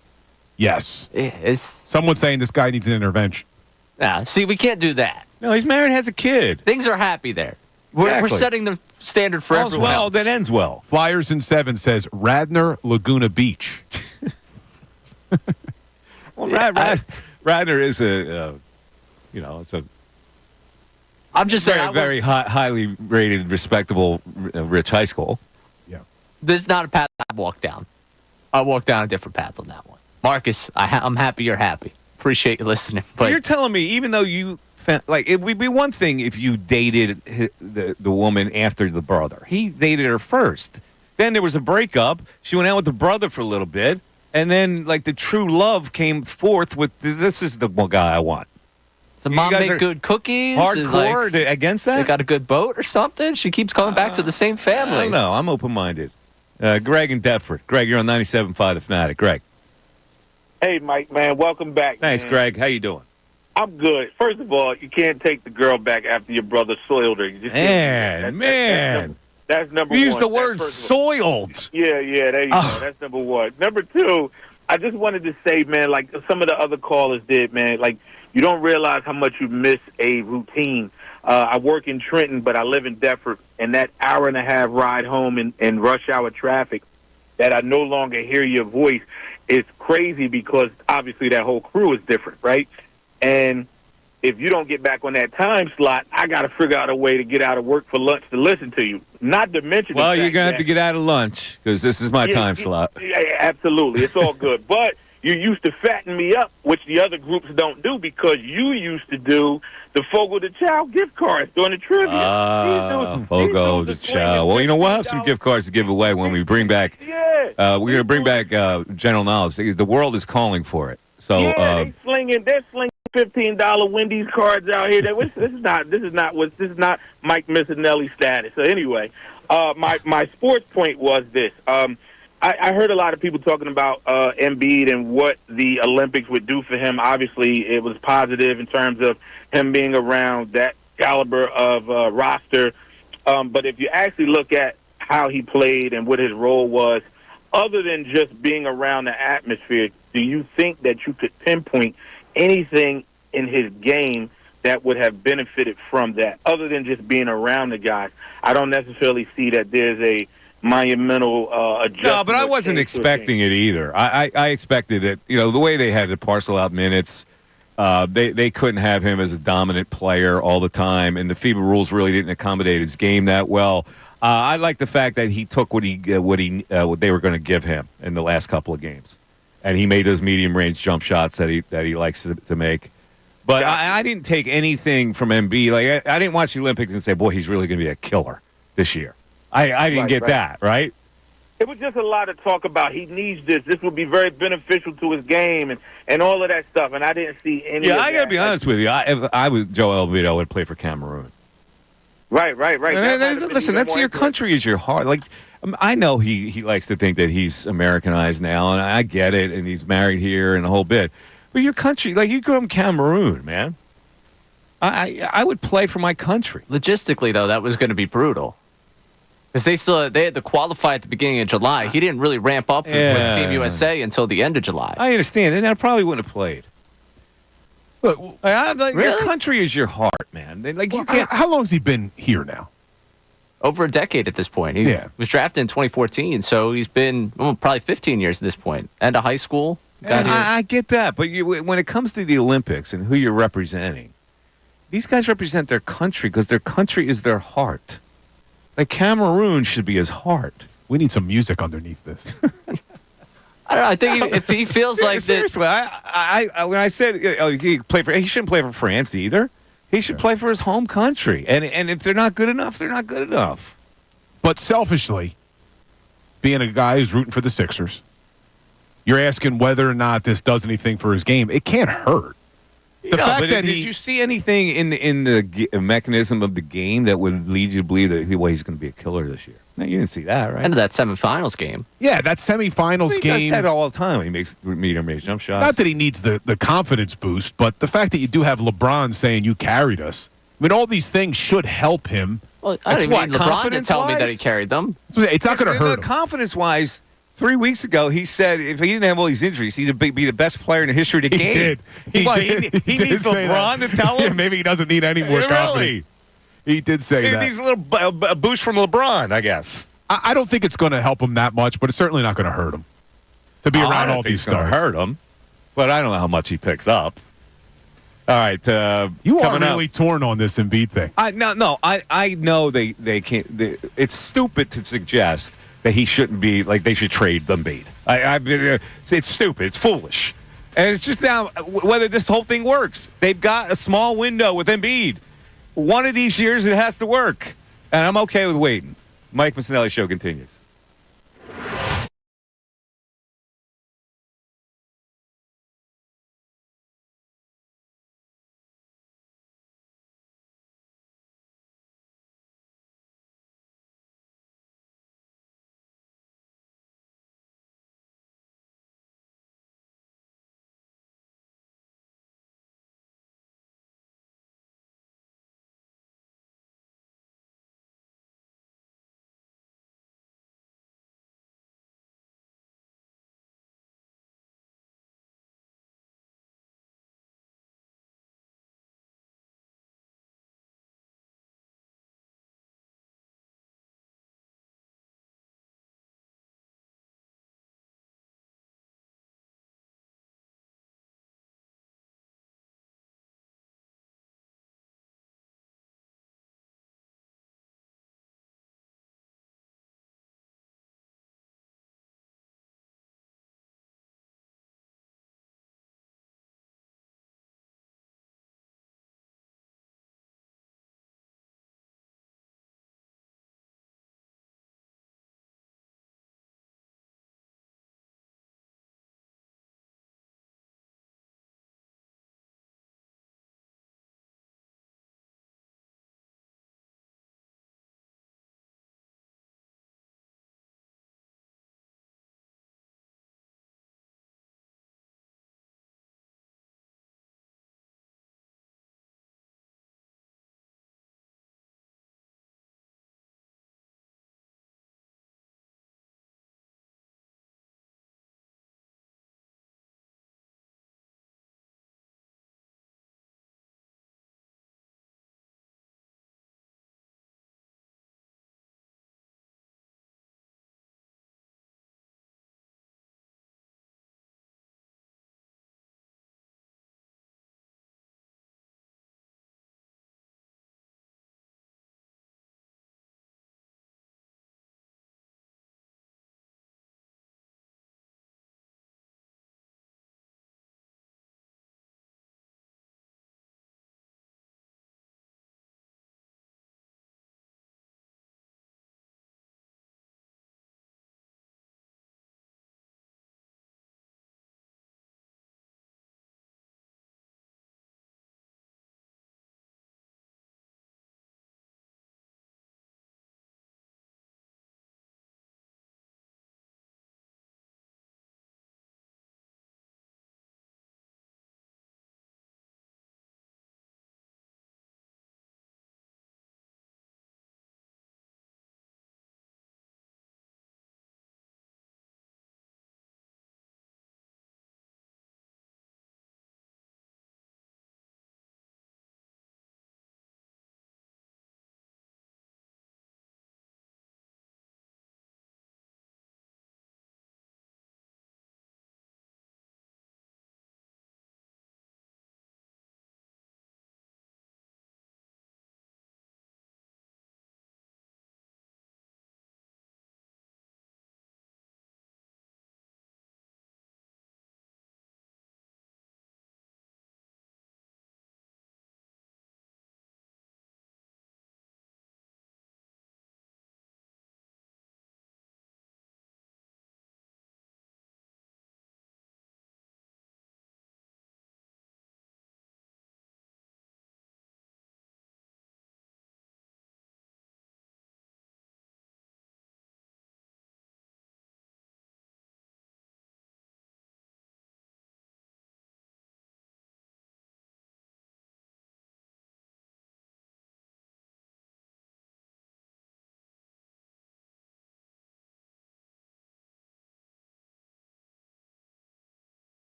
[SPEAKER 2] Yes.
[SPEAKER 5] It's
[SPEAKER 2] someone saying this guy needs an intervention.
[SPEAKER 5] Yeah. See, we can't do that.
[SPEAKER 1] No, he's married, has a kid.
[SPEAKER 5] Things are happy there. We're setting the standard for everyone else.
[SPEAKER 1] That ends well.
[SPEAKER 2] Flyers in 7 says Radnor, Laguna Beach.
[SPEAKER 1] Well, Radnor is it's a.
[SPEAKER 5] I'm just saying,
[SPEAKER 1] very highly rated, respectable, rich high school.
[SPEAKER 2] Yeah,
[SPEAKER 1] this
[SPEAKER 5] is not a path I walk down. I walk down a different path on that one. Marcus, I'm happy you're happy. Appreciate you listening. But
[SPEAKER 1] so you're telling me, even though you it would be one thing if you dated the woman after the brother. He dated her first. Then there was a breakup. She went out with the brother for a little bit, and then the true love came forth with this is the guy I want.
[SPEAKER 5] So mom make good cookies?
[SPEAKER 1] Hardcore against that?
[SPEAKER 5] They got a good boat or something? She keeps coming back to the same family.
[SPEAKER 1] I don't know. I'm open-minded. Greg in Deptford. Greg, you're on 97.5 The Fanatic. Greg.
[SPEAKER 3] Hey, Mike, man. Welcome back.
[SPEAKER 1] Thanks,
[SPEAKER 3] man.
[SPEAKER 1] Greg. How you doing?
[SPEAKER 3] I'm good. First of all, you can't take the girl back after your brother soiled her. You just
[SPEAKER 1] Man.
[SPEAKER 3] That's number
[SPEAKER 1] you
[SPEAKER 3] one.
[SPEAKER 1] Use the word soiled.
[SPEAKER 3] Yeah, there you go. That's number one. Number two, I just wanted to say, man, like some of the other callers did, man, like you don't realize how much you miss a routine. I work in Trenton, but I live in Deptford, and that hour and a half ride home in rush hour traffic that I no longer hear your voice is crazy because obviously that whole crew is different, right? And if you don't get back on that time slot, I got to figure out a way to get out of work for lunch to listen to you. Not to mention
[SPEAKER 1] you're going to have to get out of lunch because this is my time slot.
[SPEAKER 3] Yeah, absolutely. It's all good. But you used to fatten me up, which the other groups don't do because you used to do the Fogo de Chao gift cards during the trivia.
[SPEAKER 1] Fogo de Chao. Well, we'll have some gift cards to give away when we bring back.
[SPEAKER 3] Yeah.
[SPEAKER 1] We're going to bring back general knowledge. The world is calling for it. So
[SPEAKER 3] they're slinging $15 Wendy's cards out here. This is not Mike Missanelli status. So anyway, my sports point was this. I heard a lot of people talking about Embiid and what the Olympics would do for him. Obviously, it was positive in terms of him being around that caliber of roster. But if you actually look at how he played and what his role was, other than just being around the atmosphere, do you think that you could pinpoint anything in his game that would have benefited from that, other than just being around the guys? I don't necessarily see that there's a monumental adjustment.
[SPEAKER 1] No, but I wasn't expecting it either. I expected it. The way they had to parcel out minutes, they couldn't have him as a dominant player all the time, and the FIBA rules really didn't accommodate his game that well. I like the fact that he took what they were going to give him in the last couple of games, and he made those medium range jump shots that he likes to make. But I didn't take anything from Embiid. Like I didn't watch the Olympics and say, "Boy, he's really going to be a killer this year." I didn't get that, right?
[SPEAKER 3] It was just a lot of talk about he needs this. This would be very beneficial to his game and all of that stuff. And I didn't see any.
[SPEAKER 1] Yeah,
[SPEAKER 3] of
[SPEAKER 1] I got to be honest with you. If I was Joel Embiid, I would play for Cameroon.
[SPEAKER 3] Right.
[SPEAKER 1] Listen, that's your country is your heart. Like I know he likes to think that he's Americanized now, and I get it. And he's married here and a whole bit. But your country, like you grew up in Cameroon, man. I would play for my country.
[SPEAKER 5] Logistically, though, that was going to be brutal. Because they had to qualify at the beginning of July. He didn't really ramp up with Team USA until the end of July.
[SPEAKER 1] I understand, and I probably wouldn't have played. Look, your country is your heart, man. Like you can't.
[SPEAKER 2] How long has he been here now?
[SPEAKER 5] Over a decade at this point. He was drafted in 2014, so he's been probably 15 years at this point. End of high school.
[SPEAKER 1] I get that, but when it comes to the Olympics and who you're representing, these guys represent their country because their country is their heart. Like Cameroon should be his heart.
[SPEAKER 2] We need some music underneath this.
[SPEAKER 5] I don't know. I think if he feels like
[SPEAKER 1] seriously, when I said he shouldn't play for France either. He should play for his home country. And if they're not good enough, they're not good enough.
[SPEAKER 2] But selfishly, being a guy who's rooting for the Sixers, you're asking whether or not this does anything for his game. It can't hurt. The fact that
[SPEAKER 1] did you see anything in the mechanism of the game that would lead you to believe that he's going to be a killer this year? No, you didn't see that, right?
[SPEAKER 5] End of that semifinals game.
[SPEAKER 2] Yeah, that semifinals game.
[SPEAKER 1] He does that all the time when he makes medium-range jump shots.
[SPEAKER 2] Not that he needs the confidence boost, but the fact that you do have LeBron saying you carried us. I mean, all these things should help him.
[SPEAKER 5] Well, I don't even need LeBron to tell me that he carried them.
[SPEAKER 2] It's not going to hurt him.
[SPEAKER 1] Confidence-wise, 3 weeks ago, he said if he didn't have all these injuries, he'd be the best player in the history of the game.
[SPEAKER 2] He
[SPEAKER 1] needs LeBron to tell him?
[SPEAKER 2] Maybe he doesn't need any more confidence.
[SPEAKER 1] Really?
[SPEAKER 2] He did say that.
[SPEAKER 1] He needs a little boost from LeBron, I guess.
[SPEAKER 2] I don't think it's going to help him that much, but it's certainly not going to hurt him to be around all these stars.
[SPEAKER 1] It's going to hurt him, but I don't know how much he picks up. All right,
[SPEAKER 2] you are really torn on this Embiid thing.
[SPEAKER 1] I know they can't. It's stupid to suggest that he shouldn't be like they should trade Embiid. It's stupid. It's foolish, and it's just now whether this whole thing works. They've got a small window with Embiid. One of these years it has to work, and I'm okay with waiting. Mike Missanelli Show continues.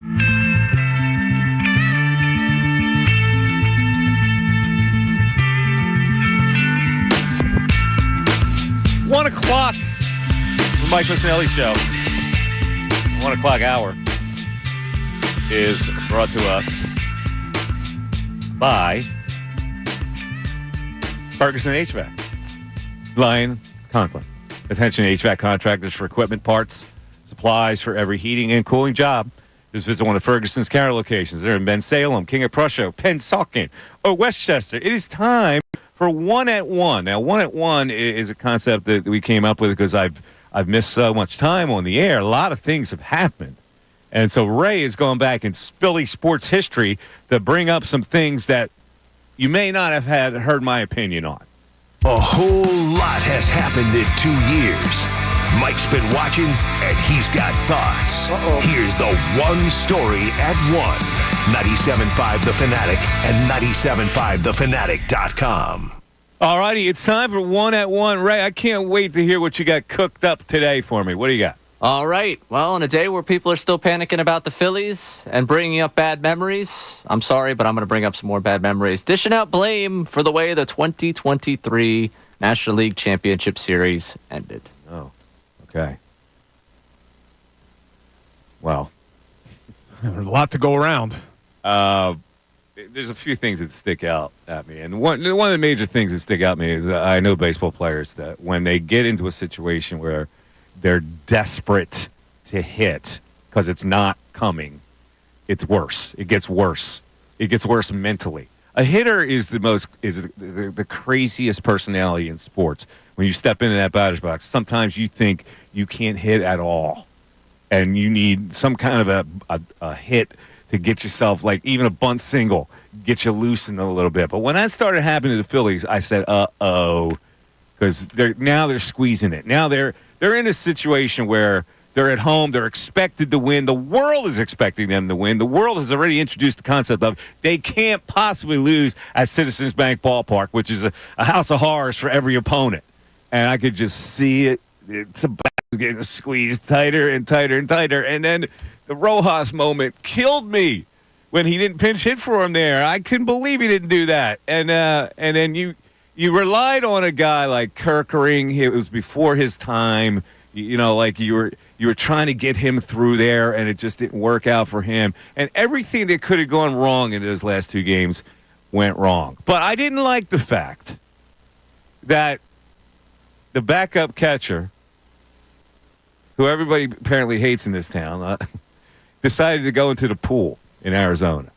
[SPEAKER 1] One o'clock, the Mike Missanelli Show. 1 o'clock hour is brought to us by Ferguson HVAC. Lion Conklin. Attention HVAC contractors for equipment, parts, supplies for every heating and cooling job. Just visit one of Ferguson's counter locations. They're in Ben Salem, King of Prussia, Pennsauken, or Westchester. It is time for 1 at 1. Now, 1 at 1 is a concept that we came up with because I've missed so much time on the air. A lot of things have happened. And so Ray has gone back in Philly sports history to bring up some things that you may not have heard my opinion on.
[SPEAKER 19] A whole lot has happened in 2 years. Mike's been watching, and he's got thoughts. Here's the one story at 1. 97.5 The Fanatic and 97.5thefanatic.com.
[SPEAKER 1] All righty, it's time for 1 at 1. Ray, I can't wait to hear what you got cooked up today for me. What do you got?
[SPEAKER 5] All right. Well, on a day where people are still panicking about the Phillies and bringing up bad memories, I'm sorry, but I'm going to bring up some more bad memories. Dishing out blame for the way the 2023 National League Championship Series ended.
[SPEAKER 1] Oh, okay. Wow.
[SPEAKER 2] There's a lot to go around.
[SPEAKER 1] There's a few things that stick out at me. And one of the major things that stick out at me is that I know baseball players that when they get into a situation where they're desperate to hit because it's not coming, it's worse. It gets worse. It gets worse mentally. A hitter is the craziest personality in sports. When you step into that batter's box, sometimes you think you can't hit at all, and you need some kind of a hit to get yourself, like even a bunt single, get you loosened a little bit. But when that started happening to the Phillies, I said, uh-oh, because they're squeezing it. Now they're in a situation where they're at home. They're expected to win. The world is expecting them to win. The world has already introduced the concept of they can't possibly lose at Citizens Bank Ballpark, which is a house of horrors for every opponent. And I could just see it. It's about getting squeezed tighter and tighter and tighter. And then the Rojas moment killed me when he didn't pinch hit for him there. I couldn't believe he didn't do that. And then you relied on a guy like Kerkering. It was before his time. You know, like you were trying to get him through there, and it just didn't work out for him. And everything that could have gone wrong in those last two games went wrong. But I didn't like the fact that the backup catcher, who everybody apparently hates in this town, decided to go into the pool in Arizona.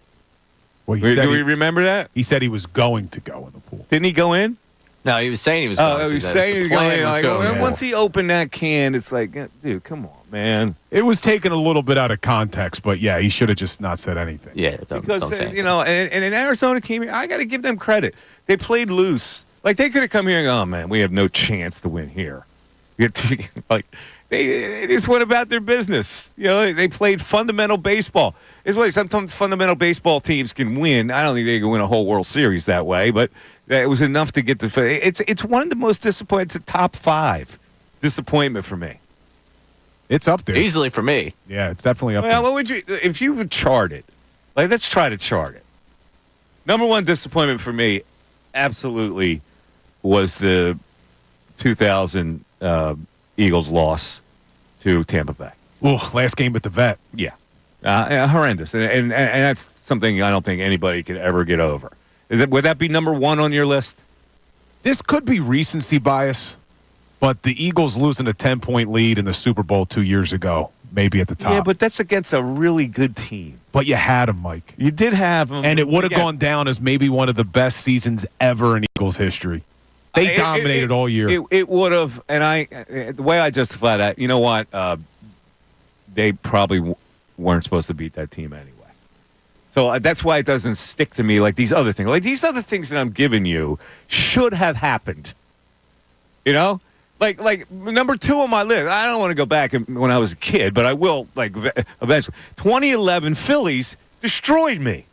[SPEAKER 2] Well,
[SPEAKER 1] do we remember that?
[SPEAKER 2] He said he was going to go in the pool.
[SPEAKER 1] Didn't he go in?
[SPEAKER 5] No, he was saying he was going to.
[SPEAKER 1] He was saying he was going in. Like, once he opened that can, it's like, dude, come on, man.
[SPEAKER 2] It was taken a little bit out of context, but yeah, he should have just not said anything.
[SPEAKER 5] Yeah,
[SPEAKER 1] because and in Arizona came here, I got to give them credit. They played loose. Like they could have come here and go, oh man, we have no chance to win here. Like they just went about their business. You know, they played fundamental baseball. It's like sometimes fundamental baseball teams can win. I don't think they can win a whole World Series that way, but it was enough to get the. It's one of the most disappointing. It's a top 5 disappointment for me.
[SPEAKER 2] It's up there
[SPEAKER 5] easily for me.
[SPEAKER 2] Yeah, it's definitely up there.
[SPEAKER 1] What would you if you would chart it? Like, let's try to chart it. Number 1 disappointment for me, absolutely, was the 2000 Eagles loss to Tampa Bay.
[SPEAKER 2] Oh, last game at the Vet.
[SPEAKER 1] Yeah, horrendous, and that's something I don't think anybody could ever get over. Would that be number 1 on your list?
[SPEAKER 2] This could be recency bias, but the Eagles losing a 10-point lead in the Super Bowl 2 years ago, maybe at the top.
[SPEAKER 1] Yeah, but that's against a really good team.
[SPEAKER 2] But you had them, Mike.
[SPEAKER 1] You did have them.
[SPEAKER 2] And it would have gone down as maybe one of the best seasons ever in Eagles history. They dominated all year.
[SPEAKER 1] It would have, and the way I justify that, you know what? They probably weren't supposed to beat that team anyway. So that's why it doesn't stick to me like these other things. Like these other things that I'm giving you should have happened. You know? Like number 2 on my list. I don't want to go back when I was a kid, but I will eventually. 2011 Phillies destroyed me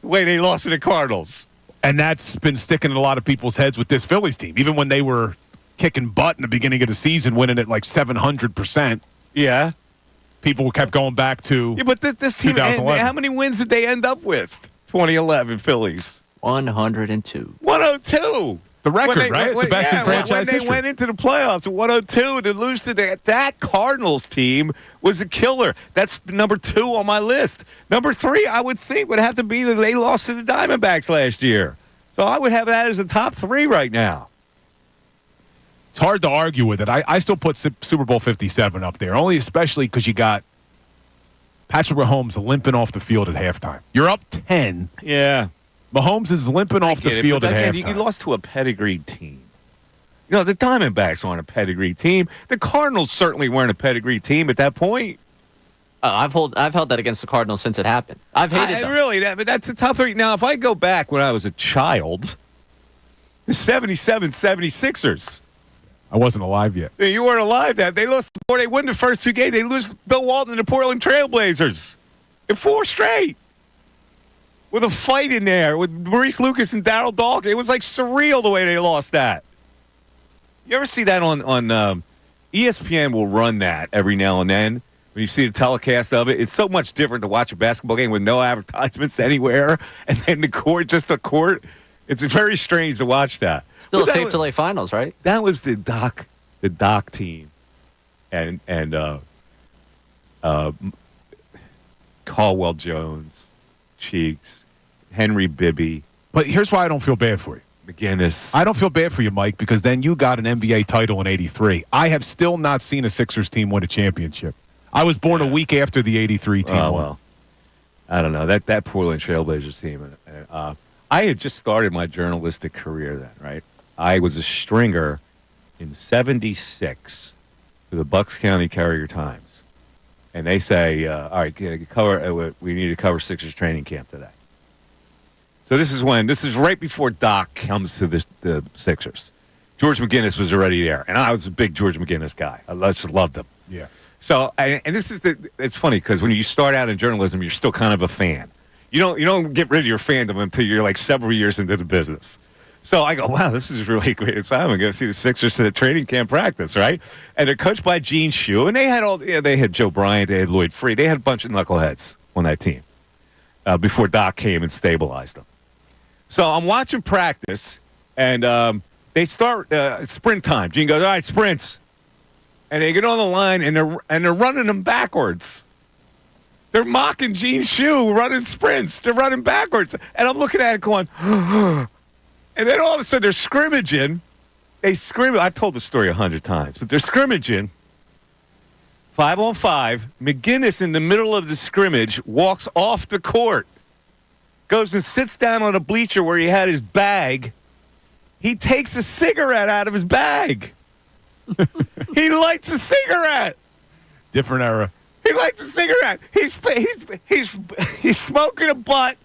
[SPEAKER 1] the way they lost to the Cardinals.
[SPEAKER 2] And that's been sticking in a lot of people's heads with this Phillies team. Even when they were kicking butt in the beginning of the season, winning at like 700%.
[SPEAKER 1] Yeah.
[SPEAKER 2] people kept going back to.
[SPEAKER 1] Yeah, but this team,
[SPEAKER 2] 2011.
[SPEAKER 1] how many wins did they end up with? 2011 Phillies.
[SPEAKER 5] 102.
[SPEAKER 1] 102.
[SPEAKER 2] The record, right? It's the best in franchise
[SPEAKER 1] when
[SPEAKER 2] history.
[SPEAKER 1] they went into the playoffs at 102 to lose to that Cardinals team was a killer. That's number 2 on my list. Number 3, I would think, would have to be that they lost to the Diamondbacks last year. So I would have that as a top 3 right now.
[SPEAKER 2] It's hard to argue with it. I still put Super Bowl 57 up there, only especially because you got Patrick Mahomes limping off the field at halftime. You're up 10.
[SPEAKER 1] Yeah.
[SPEAKER 2] Mahomes is limping off the field at halftime.
[SPEAKER 1] You lost to a pedigreed team. You know, the Diamondbacks aren't a pedigreed team. The Cardinals certainly weren't a pedigreed team at that point.
[SPEAKER 5] I've held that against the Cardinals since it happened. I've hated them.
[SPEAKER 1] Really, but that's a top 3. Now, if I go back when I was a child, the 77 76ers.
[SPEAKER 2] I wasn't alive yet.
[SPEAKER 1] You weren't alive then. They lost before they win the first 2 games. They lose Bill Walton and the Portland Trailblazers in 4 straight. With a fight in there with Maurice Lucas and Darryl Dawkins. It was like surreal the way they lost that. You ever see that on ESPN will run that every now and then when you see the telecast of it? It's so much different to watch a basketball game with no advertisements anywhere and then the court, just the court. It's very strange to watch that.
[SPEAKER 5] Still a safe to lay finals, right?
[SPEAKER 1] That was the Doc team and Caldwell Jones, Cheeks, Henry Bibby.
[SPEAKER 2] But here's why I don't feel bad for you.
[SPEAKER 1] McGinnis.
[SPEAKER 2] I don't feel bad for you, Mike, because then you got an NBA title in 83. I have still not seen a Sixers team win a championship. I was born a week after the 83 team won.
[SPEAKER 1] Well, I don't know. That Portland Trailblazers team. I had just started my journalistic career then, right? I was a stringer in 76 for the Bucks County Courier-Times. And they say, all right, we need to cover Sixers training camp today. So this is right before Doc comes to the Sixers. George McGinnis was already there, and I was a big George McGinnis guy. I just loved him.
[SPEAKER 2] Yeah.
[SPEAKER 1] So, and this is it's funny because when you start out in journalism, you're still kind of a fan. You don't get rid of your fandom until you're like several years into the business. So I go, wow, this is really great. I'm going to see the Sixers at a training camp practice, right? And they're coached by Gene Shue, and they had Joe Bryant, they had Lloyd Free, they had a bunch of knuckleheads on that team before Doc came and stabilized them. So I'm watching practice, and they start sprint time. Gene goes, all right, sprints. And they get on the line, and they're running them backwards. They're mocking Gene Shue running sprints. They're running backwards. And I'm looking at it going, and then all of a sudden they're scrimmaging. I've told the story 100 times, but they're scrimmaging. 5-on-5. McGinnis in the middle of the scrimmage walks off the court. Goes and sits down on a bleacher where he had his bag. He takes a cigarette out of his bag. He lights a cigarette.
[SPEAKER 2] Different era.
[SPEAKER 1] He lights a cigarette. He's smoking a butt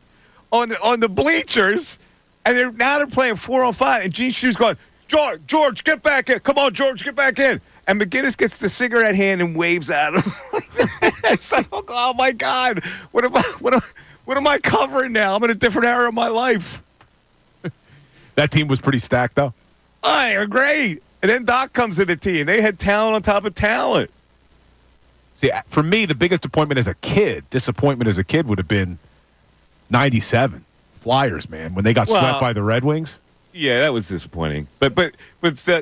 [SPEAKER 1] on the bleachers, and they're playing 4-on-5. And Gene Shue's going, George, get back in. Come on, George, get back in. And McGinnis gets the cigarette hand and waves at him. It's like, oh my God, what am I covering now? I'm in a different era of my life.
[SPEAKER 2] That team was pretty stacked, though.
[SPEAKER 1] Oh, they were great. And then Doc comes to the team. They had talent on top of talent.
[SPEAKER 2] See, for me, the biggest disappointment as a kid would have been 97 Flyers, man, when they got swept by the Red Wings.
[SPEAKER 1] Yeah, that was disappointing. But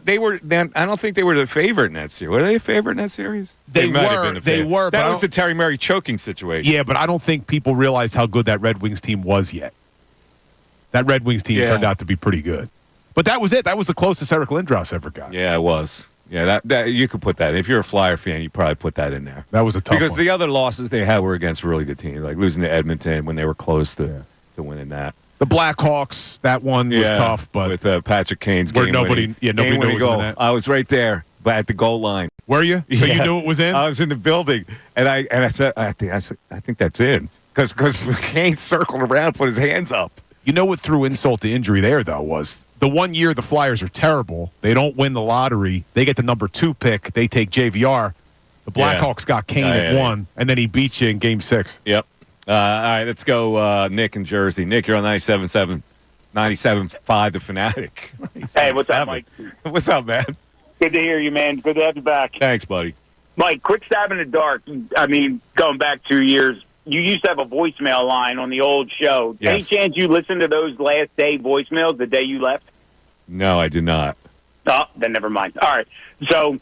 [SPEAKER 1] they were. I don't think they were the favorite in that series. Were they a favorite in that series?
[SPEAKER 2] They
[SPEAKER 1] might have been a favorite.
[SPEAKER 2] They were.
[SPEAKER 1] That was the Terry Murray choking situation.
[SPEAKER 2] Yeah, but I don't think people realized how good that Red Wings team was yet. That Red Wings team turned out to be pretty good. But that was it. That was the closest Eric Lindros ever got.
[SPEAKER 1] Yeah, it was. Yeah, that you could put that. If you're a Flyer fan, you probably put that in there.
[SPEAKER 2] That was a tough
[SPEAKER 1] because
[SPEAKER 2] one.
[SPEAKER 1] The other losses they had were against really good teams, like losing to Edmonton when they were close to winning that.
[SPEAKER 2] The Blackhawks, that one was tough, but
[SPEAKER 1] with Patrick Kane's
[SPEAKER 2] where
[SPEAKER 1] game
[SPEAKER 2] nobody knew it was in that.
[SPEAKER 1] I was right there, but at the goal line.
[SPEAKER 2] Were you? So you knew it was in?
[SPEAKER 1] I was in the building, and I said, I think that's in, because Kane circled around, put his hands up.
[SPEAKER 2] You know what threw insult to injury there, though, was the one year the Flyers are terrible. They don't win the lottery. They get the number 2 pick. They take JVR. The Blackhawks got Kane at 1, and then he beat you in Game 6.
[SPEAKER 1] Yep. All right, let's go Nick in Jersey. Nick, you're on 97.7, 97.5 The Fanatic.
[SPEAKER 11] Hey, what's up, Mike?
[SPEAKER 1] What's up, man?
[SPEAKER 11] Good to hear you, man. Good to have you back.
[SPEAKER 1] Thanks, buddy.
[SPEAKER 11] Mike, quick stab in the dark. I mean, going back 2 years, you used to have a voicemail line on the old show.
[SPEAKER 1] Yes.
[SPEAKER 11] Any chance you listened to those last day voicemails the day you left?
[SPEAKER 1] No, I did not.
[SPEAKER 11] Oh, then never mind. All right. So,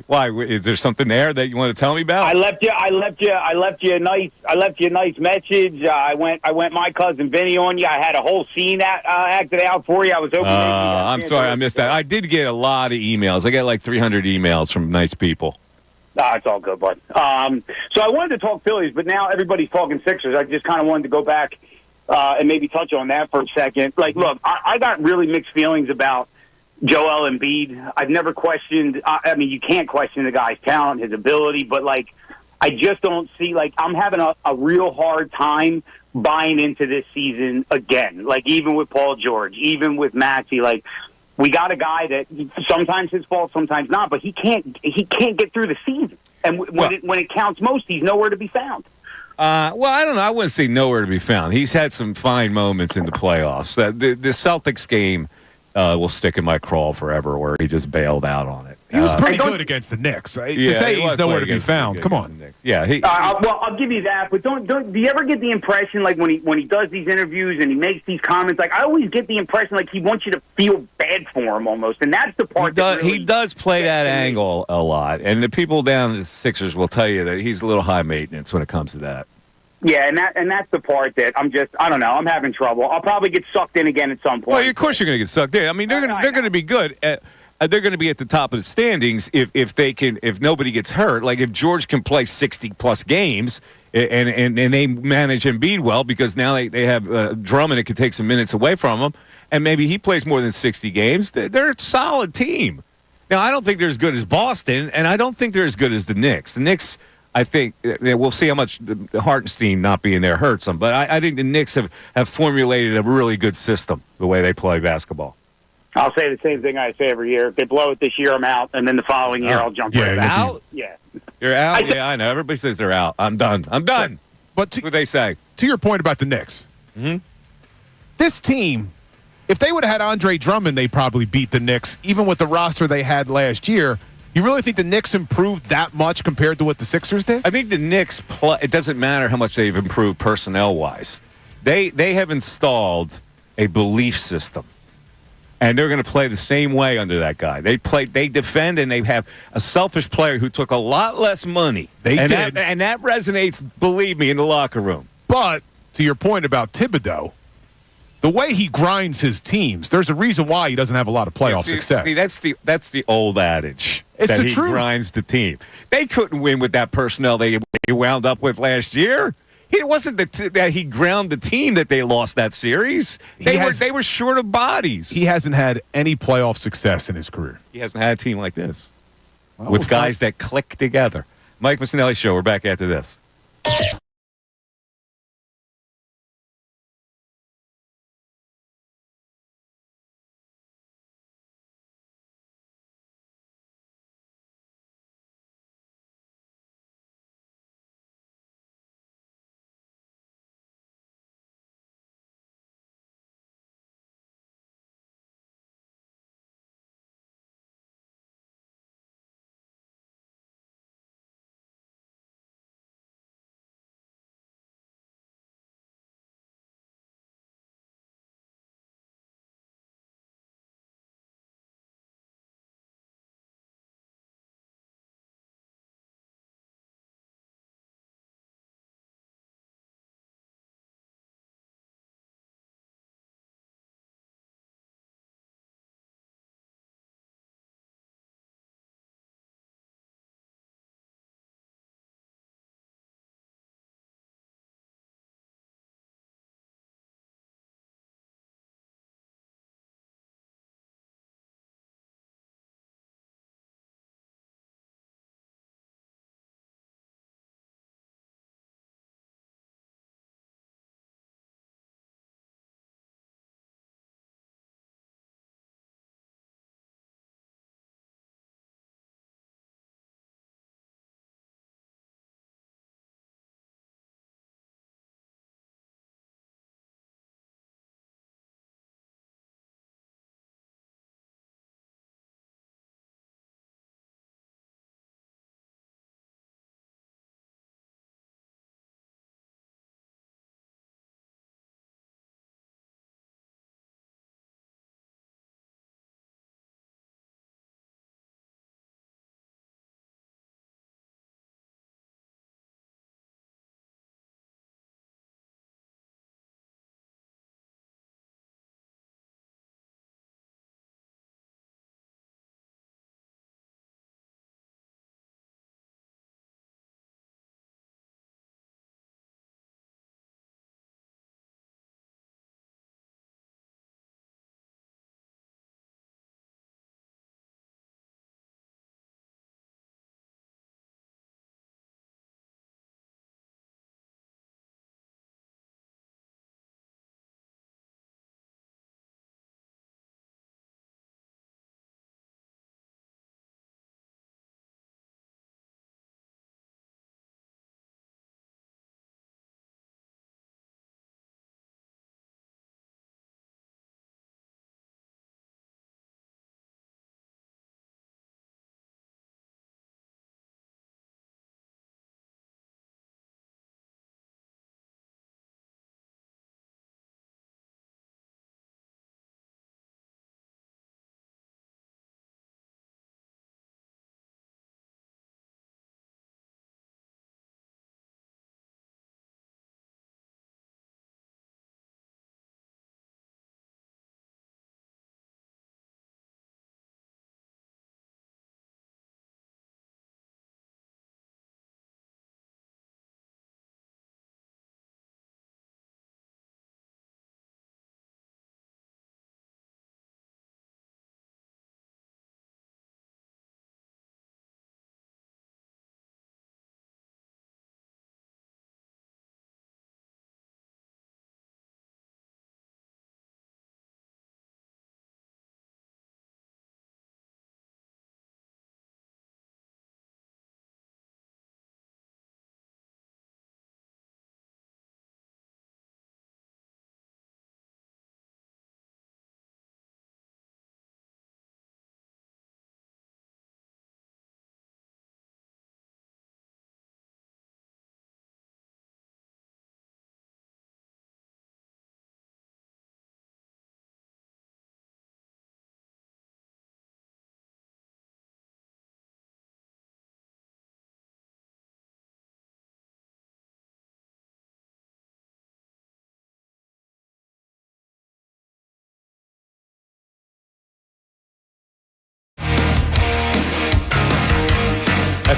[SPEAKER 1] why? Is there something there that you want to tell me about?
[SPEAKER 11] I left you a nice message. I went my cousin Vinny on you. I had a whole scene acted out for you. I was hoping.
[SPEAKER 1] I'm sorry, I missed that. I did get a lot of emails. I got like 300 emails from nice people.
[SPEAKER 11] It's all good, bud. So I wanted to talk Phillies, but now everybody's talking Sixers. I just kind of wanted to go back and maybe touch on that for a second. Like, look, I got really mixed feelings about Joel Embiid. I've never questioned. I mean, you can't question the guy's talent, his ability, but like, I just don't see. Like, I'm having a real hard time buying into this season again. Like, even with Paul George, even with Maxey, like. We got a guy that sometimes his fault, sometimes not, but he can't get through the season. And when it counts most, he's nowhere to be found.
[SPEAKER 1] Well, I don't know. I wouldn't say nowhere to be found. He's had some fine moments in the playoffs. The Celtics game will stick in my craw forever, where he just bailed out on it.
[SPEAKER 2] He was pretty good against the Knicks. To say he's nowhere to be found, come on.
[SPEAKER 1] Yeah,
[SPEAKER 11] well, I'll give you that, but don't do you ever get the impression, like when he does these interviews and he makes these comments, like I always get the impression like he wants you to feel bad for him almost, and that's the part
[SPEAKER 1] he does play that angle a lot, and the people down the Sixers will tell you that he's a little high maintenance when it comes to that.
[SPEAKER 11] Yeah, and that's the part that I don't know. I'm having trouble. I'll probably get sucked in again at some point.
[SPEAKER 1] Well, of course you're going to get sucked in. I mean, they're going to be good. They're going to be at the top of the standings if nobody gets hurt. Like if George can play 60+ games and they manage Embiid well, because now they have Drummond that can take some minutes away from him, and maybe he plays more than 60 games. They're a solid team. Now I don't think they're as good as Boston, and I don't think they're as good as the Knicks. The Knicks, I think we'll see how much Hartenstein not being there hurts them, but I think the Knicks have formulated a really good system the way they play basketball.
[SPEAKER 11] I'll say the same thing I say every year. If they blow it this year, I'm out, and then the following year, I'll jump right back.
[SPEAKER 1] Out?
[SPEAKER 11] Yeah.
[SPEAKER 1] You're out? I know. Everybody says they're out. I'm done. But what they say.
[SPEAKER 2] To your point about the Knicks, this team, if they would have had Andre Drummond, they probably beat the Knicks, even with the roster they had last year. You really think the Knicks improved that much compared to what the Sixers did?
[SPEAKER 1] I think the Knicks, it doesn't matter how much they've improved personnel-wise. They have installed a belief system. And they're going to play the same way under that guy. They defend, and they have a selfish player who took a lot less money. And that resonates, believe me, in the locker room.
[SPEAKER 2] But to your point about Thibodeau, the way he grinds his teams, there's a reason why he doesn't have a lot of playoff success.
[SPEAKER 1] See, that's the old adage.
[SPEAKER 2] It's
[SPEAKER 1] that
[SPEAKER 2] the
[SPEAKER 1] he
[SPEAKER 2] truth.
[SPEAKER 1] Grinds the team. They couldn't win with that personnel they wound up with last year. It wasn't that he ground the team that they lost that series. They were short of bodies.
[SPEAKER 2] He hasn't had any playoff success in his career.
[SPEAKER 1] He hasn't had a team like this with guys that click together. Mike Missanelli Show. We're back after this.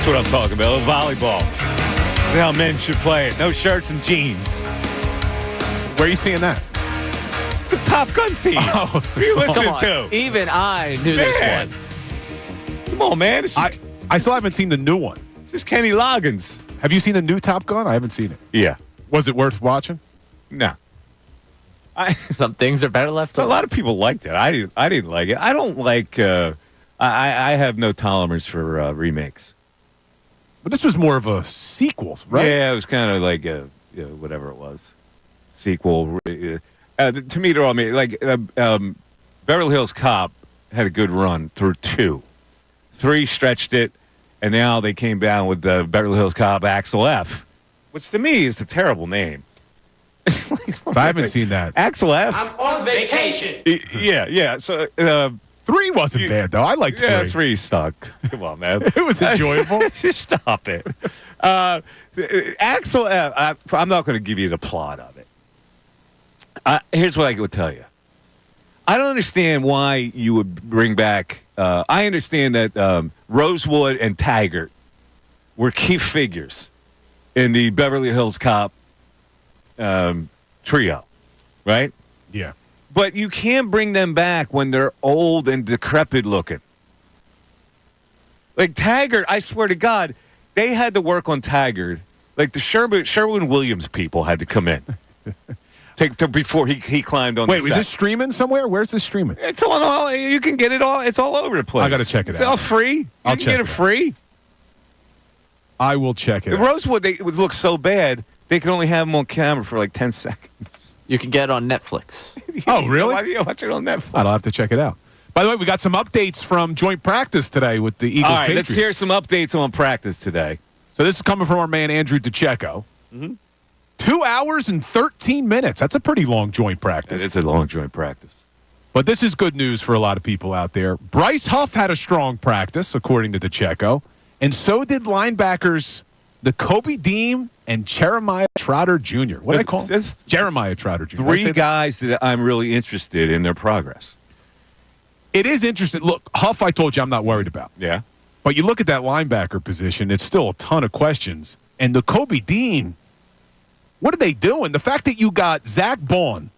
[SPEAKER 1] That's what I'm talking about. Volleyball. That's how men should play it. No shirts and jeans.
[SPEAKER 2] Where are you seeing that?
[SPEAKER 1] The Top Gun theme.
[SPEAKER 2] Oh,
[SPEAKER 1] what are you listening to?
[SPEAKER 5] Even I knew this one.
[SPEAKER 1] Come on, man.
[SPEAKER 2] I still haven't seen the new one.
[SPEAKER 1] This is Kenny Loggins.
[SPEAKER 2] Have you seen the new Top Gun? I haven't seen it.
[SPEAKER 1] Yeah.
[SPEAKER 2] Was it worth watching?
[SPEAKER 1] No.
[SPEAKER 5] Some things are better left.
[SPEAKER 1] A lot of people liked it. I didn't like it. I don't like. I have no tolerance for remakes.
[SPEAKER 2] But this was more of a sequel, right?
[SPEAKER 1] Yeah, it was kind of like whatever it was, sequel. To me, they're all made. Like Beverly Hills Cop had a good run through 2, 3 stretched it, and now they came down with the Beverly Hills Cop Axel F, which to me is a terrible name.
[SPEAKER 2] So I haven't seen that.
[SPEAKER 1] Axel F.
[SPEAKER 16] I'm on vacation.
[SPEAKER 1] Yeah. So
[SPEAKER 2] 3 wasn't bad though. I liked 3.
[SPEAKER 1] Yeah, 3 stuck. Come on, man.
[SPEAKER 2] It was enjoyable.
[SPEAKER 1] Just stop it. Axel F. I'm not going to give you the plot of it. Here's what I would tell you. I don't understand why you would bring back. I understand that Rosewood and Taggart were key figures in the Beverly Hills Cop trio, right?
[SPEAKER 2] Yeah.
[SPEAKER 1] But you can't bring them back when they're old and decrepit looking. Like Taggart, I swear to God, they had to work on Taggart. Like the Sherwin-Williams people had to come in. Before he climbed on the set.
[SPEAKER 2] Wait, was this streaming somewhere? Where's this streaming?
[SPEAKER 1] It's on all. You can get it all. It's all over the place.
[SPEAKER 2] I got to check it out.
[SPEAKER 1] It's all free.
[SPEAKER 2] I'll
[SPEAKER 1] You can
[SPEAKER 2] check
[SPEAKER 1] get it free.
[SPEAKER 2] I will check it
[SPEAKER 1] The
[SPEAKER 2] out.
[SPEAKER 1] Rosewood, it would look so bad, they could only have them on camera for like 10 seconds.
[SPEAKER 5] You can get it on Netflix.
[SPEAKER 2] Oh, really?
[SPEAKER 1] Why do you watch it on Netflix?
[SPEAKER 2] I'll have to check it out. By the way, we got some updates from joint practice today with the Eagles.
[SPEAKER 1] All right,
[SPEAKER 2] Patriots.
[SPEAKER 1] let's hear some updates on practice today.
[SPEAKER 2] So this is coming from our man Andrew DeCecco.
[SPEAKER 1] Mm-hmm.
[SPEAKER 2] 2 hours and 13 minutes. That's a pretty long joint practice.
[SPEAKER 1] It's a long joint practice.
[SPEAKER 2] But this is good news for a lot of people out there. Bryce Huff had a strong practice, according to DeCecco, and so did linebackers the Kobe Dean and Jeremiah Trotter Jr. What do I call him? Jeremiah Trotter Jr.
[SPEAKER 1] 3 guys that I'm really interested in their progress.
[SPEAKER 2] It is interesting. Look, Huff, I told you I'm not worried about.
[SPEAKER 1] Yeah.
[SPEAKER 2] But you look at that linebacker position, it's still a ton of questions. And the Kobe Dean, what are they doing? The fact that you got Zach Bond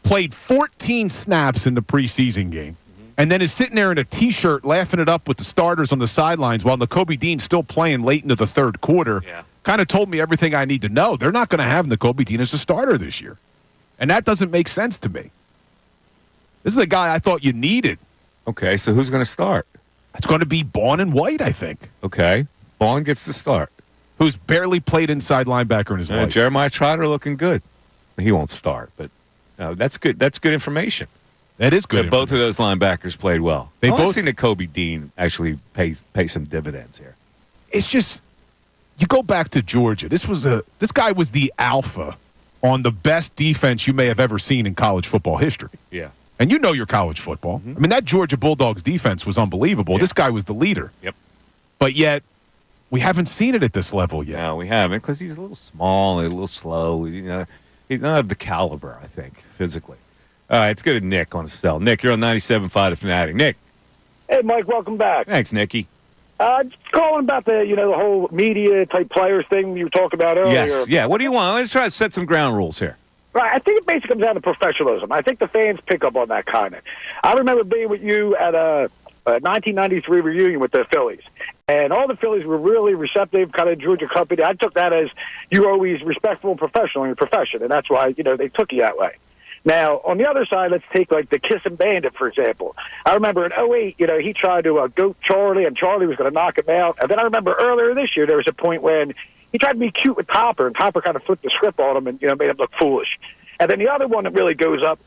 [SPEAKER 2] played 14 snaps in the preseason game and then is sitting there in a T-shirt laughing it up with the starters on the sidelines while Nakobe Dean's still playing late into the third quarter kind of told me everything I need to know. They're not going to have Nakobe Dean as a starter this year. And that doesn't make sense to me. This is a guy I thought you needed.
[SPEAKER 1] Okay, so who's going to start?
[SPEAKER 2] It's going to be Bond and White, I think.
[SPEAKER 1] Okay, Bond gets the start.
[SPEAKER 2] Who's barely played inside linebacker in his life.
[SPEAKER 1] Jeremiah Trotter looking good. He won't start, but that's good. That's good information.
[SPEAKER 2] That is good.
[SPEAKER 1] Both of those linebackers played well.
[SPEAKER 2] They
[SPEAKER 1] both
[SPEAKER 2] both
[SPEAKER 1] seen that Kobe Dean actually pay some dividends here.
[SPEAKER 2] It's just you go back to Georgia. This guy was the alpha on the best defense you may have ever seen in college football history.
[SPEAKER 1] Yeah.
[SPEAKER 2] And you know your college football. I mean, that Georgia Bulldogs defense was unbelievable. Yeah. This guy was the leader.
[SPEAKER 1] Yep.
[SPEAKER 2] But yet, we haven't seen it at this level yet.
[SPEAKER 1] No, we haven't because he's a little small, a little slow. You know, he doesn't have the caliber, I think, physically. All right, let's go to Nick on a cell. Nick, you're on 97.5 The Fanatic. Nick.
[SPEAKER 14] Hey, Mike, welcome back.
[SPEAKER 1] Thanks, Nicky.
[SPEAKER 14] Just calling about the whole media type players thing you were talking about earlier.
[SPEAKER 1] Yes, yeah. What do you want? Let's try to set some ground rules here.
[SPEAKER 14] Right, I think it basically comes down to professionalism. I think the fans pick up on that kind of. I remember being with you at a 1993 reunion with the Phillies, and all the Phillies were really receptive, kind of Georgia company. I took that as you were always respectful and professional in your profession, and that's why they took you that way. Now, on the other side, let's take like the Kissin' Bandit, for example. I remember in 2008, he tried to goat Charlie, and Charlie was going to knock him out. And then I remember earlier this year, there was a point when he tried to be cute with Topper, and Topper kind of flipped the script on him and made him look foolish. And then the other one that really goes up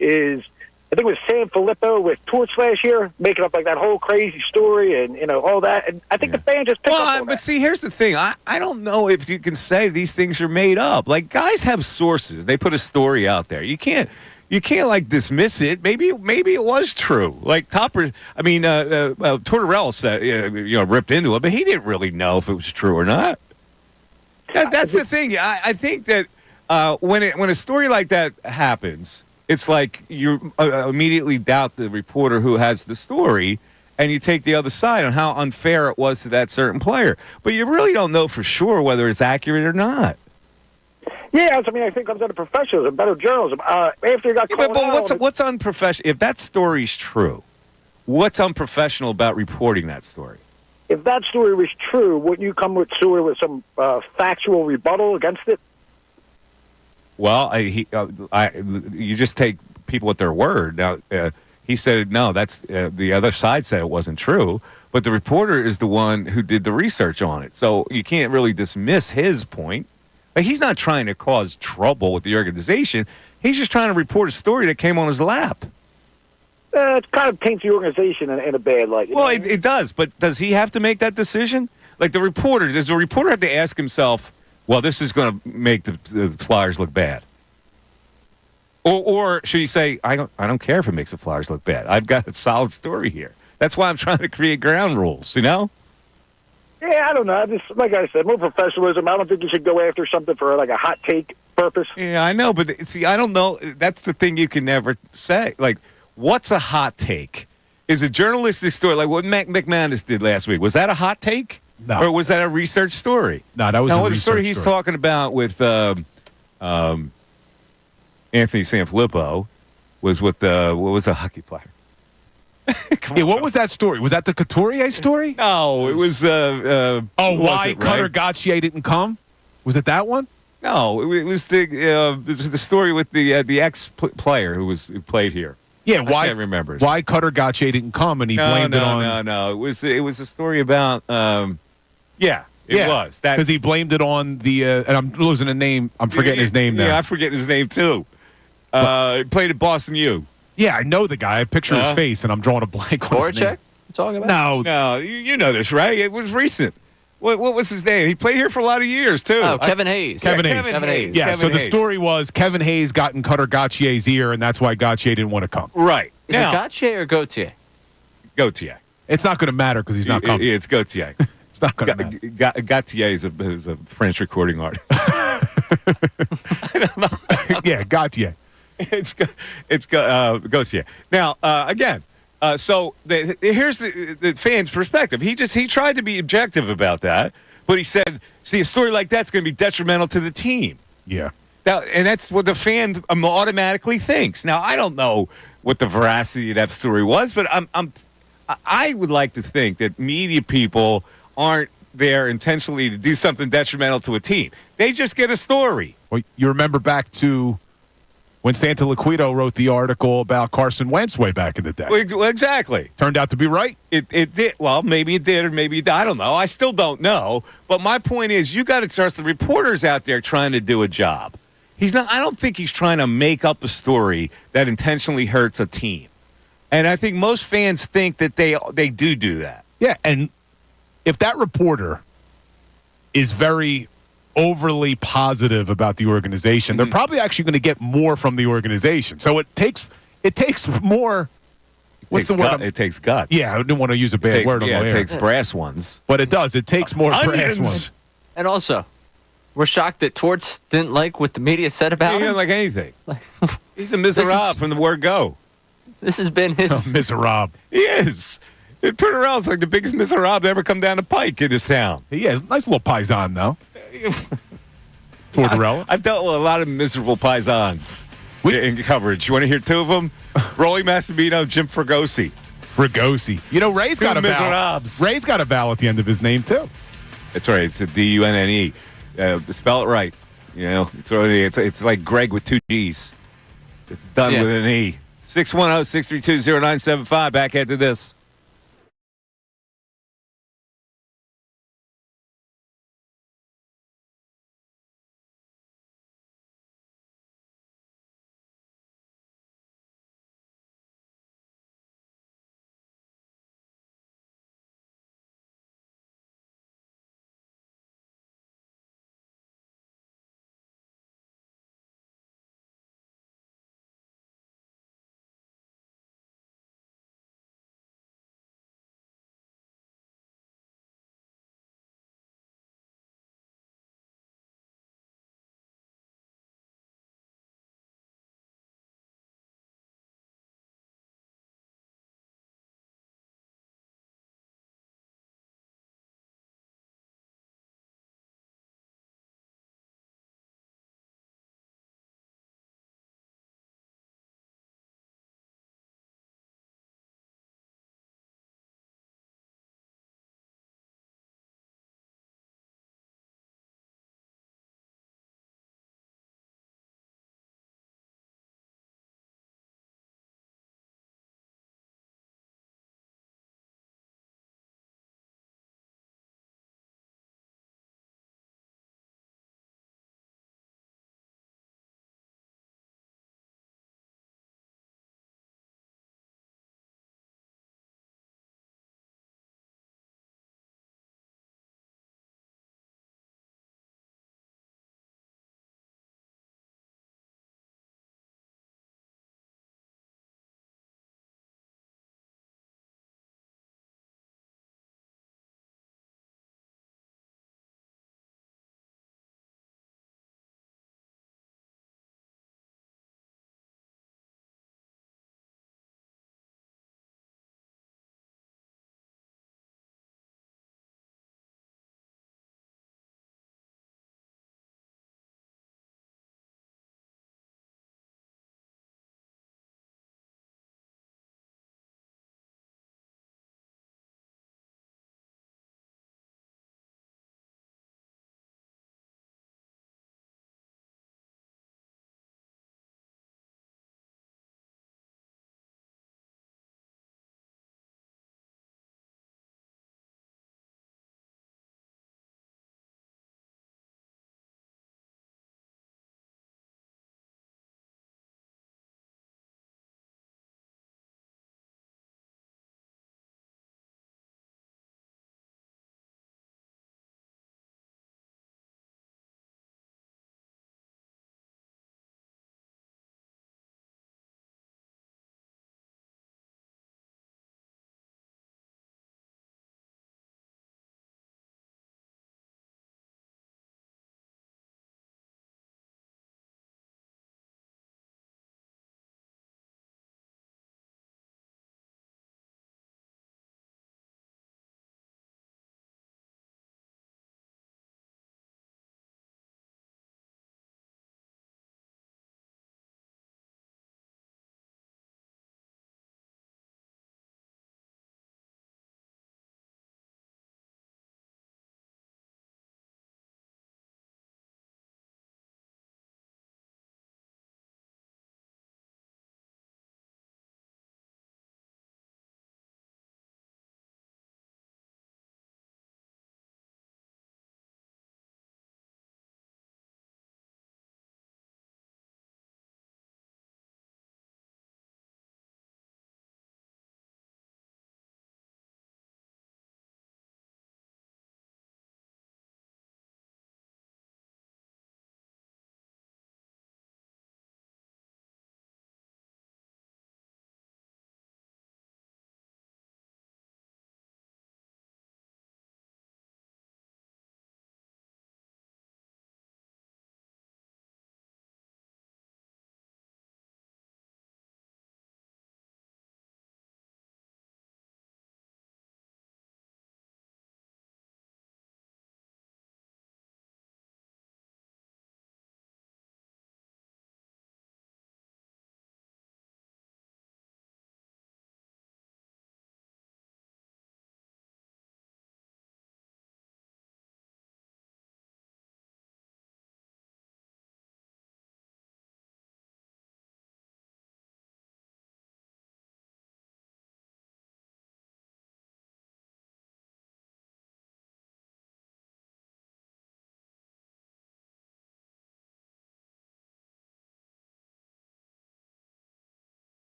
[SPEAKER 14] is, I think it was Sam Filippo with Torch last year, making up like that whole crazy story and all that. And I think the fans just pick up on
[SPEAKER 1] but
[SPEAKER 14] that.
[SPEAKER 1] see, here's the thing. I don't know if you can say these things are made up. Like, guys have sources. They put a story out there. You can't like dismiss it. Maybe it was true. Like Topper, Tortorella said, ripped into it, but he didn't really know if it was true or not. That's the thing. I think that when a story like that happens, it's like you immediately doubt the reporter who has the story, and you take the other side on how unfair it was to that certain player. But you really don't know for sure whether it's accurate or not.
[SPEAKER 14] Yeah, I mean, I think it comes out of professionalism, better journalism. After you got called out,
[SPEAKER 1] what's unprofessional? If that story's true, what's unprofessional about reporting that story?
[SPEAKER 14] if that story was true, wouldn't you come with some factual rebuttal against it?
[SPEAKER 1] Well, you just take people at their word. Now, he said, no, that's the other side said it wasn't true, but the reporter is the one who did the research on it. So you can't really dismiss his point. Like, he's not trying to cause trouble with the organization. He's just trying to report a story that came on his lap.
[SPEAKER 14] It kind of paints the organization in a bad light.
[SPEAKER 1] Well, it does, but does he have to make that decision? Like does the reporter have to ask himself, well, this is going to make the Flyers look bad? Or should he say, I don't care if it makes the Flyers look bad. I've got a solid story here. That's why I'm trying to create ground rules, you know?
[SPEAKER 14] Yeah, I don't know. Like I said, more professionalism. I don't think you should go after something for like a hot take purpose.
[SPEAKER 1] Yeah, I know, but see, I don't know. That's the thing you can never say. Like, what's a hot take? Is a journalistic story like what McManus did last week? Was that a hot take?
[SPEAKER 2] No.
[SPEAKER 1] Or was that a research story?
[SPEAKER 2] No, that was a research
[SPEAKER 1] the story he's talking about with Anthony Sanfilippo was with what was the hockey player?
[SPEAKER 2] Yeah, what was that story? Was that the Couturier story?
[SPEAKER 1] No, it was.
[SPEAKER 2] Why Cutter Gauthier didn't come? Was it that one?
[SPEAKER 1] No, it was the story with the ex-player who played here.
[SPEAKER 2] Yeah, why?
[SPEAKER 1] I can't remember.
[SPEAKER 2] Why Cutter Gauthier didn't come, and he blamed it on.
[SPEAKER 1] No. It was a story about. It was that
[SPEAKER 2] because he blamed it on the. And I'm losing a name. I'm forgetting his name now.
[SPEAKER 1] Yeah, I'm forgetting his name too. He played at Boston U.
[SPEAKER 2] Yeah, I know the guy. I picture his face, and I'm drawing a blank on his name.
[SPEAKER 5] You talking about?
[SPEAKER 1] No, you know this, right? It was recent. What was his name? He played here for a lot of years too.
[SPEAKER 5] Oh, Kevin Hayes.
[SPEAKER 2] Kevin Hayes. Yeah. So the story was Kevin Hayes got in Cutter Gauthier's ear, and that's why Gauthier didn't want to come.
[SPEAKER 1] Right.
[SPEAKER 5] Is it Gauthier or Gauthier?
[SPEAKER 1] Gauthier.
[SPEAKER 2] It's not going to matter because he's not coming.
[SPEAKER 1] It's Gauthier.
[SPEAKER 2] It's not going to matter.
[SPEAKER 1] Gauthier is a French recording artist.
[SPEAKER 2] Yeah, Gauthier.
[SPEAKER 1] It's Gauthier. Now, again, so here's the fan's perspective. He tried to be objective about that, but he said, see, a story like that's going to be detrimental to the team.
[SPEAKER 2] Yeah.
[SPEAKER 1] Now, and that's what the fan automatically thinks. Now, I don't know what the veracity of that story was, but I would like to think that media people aren't there intentionally to do something detrimental to a team. They just get a story.
[SPEAKER 2] Well, you remember back to when Santa Liquido wrote the article about Carson Wentz way back in the day.
[SPEAKER 1] Well, exactly.
[SPEAKER 2] Turned out to be right.
[SPEAKER 1] It did. Well, maybe it did or maybe it did. I don't know. I still don't know. But my point is you got to trust the reporters out there trying to do a job. I don't think he's trying to make up a story that intentionally hurts a team. And I think most fans think that they do that.
[SPEAKER 2] Yeah, and if that reporter is very overly positive about the organization, they're probably actually going to get more from the organization. So it takes more. What's the word?
[SPEAKER 1] It takes guts.
[SPEAKER 2] Yeah, I didn't want to use a bad word on the air.
[SPEAKER 1] It takes brass ones.
[SPEAKER 2] But it does. It takes more brass ones.
[SPEAKER 5] And also, we're shocked that Torts didn't like what the media said about him.
[SPEAKER 1] He didn't like anything. He's a miserable from the word go.
[SPEAKER 5] This has been his...
[SPEAKER 2] miserable.
[SPEAKER 1] He is. Turnaround's like the biggest miserable to ever come down the pike in this town.
[SPEAKER 2] He is. Nice little paisan, though. Tortorella.
[SPEAKER 1] I've dealt with a lot of miserable paisans in coverage. You want to hear two of them? Rolly Massimino, Jim Fregosi.
[SPEAKER 2] You know, Ray's got a vowel. Ray's got a vowel at the end of his name, too.
[SPEAKER 1] That's right. It's a D-U-N-N-E. Spell it right. You know, it's like Greg with two G's. It's done with an E. 610-632-0975. Back after this.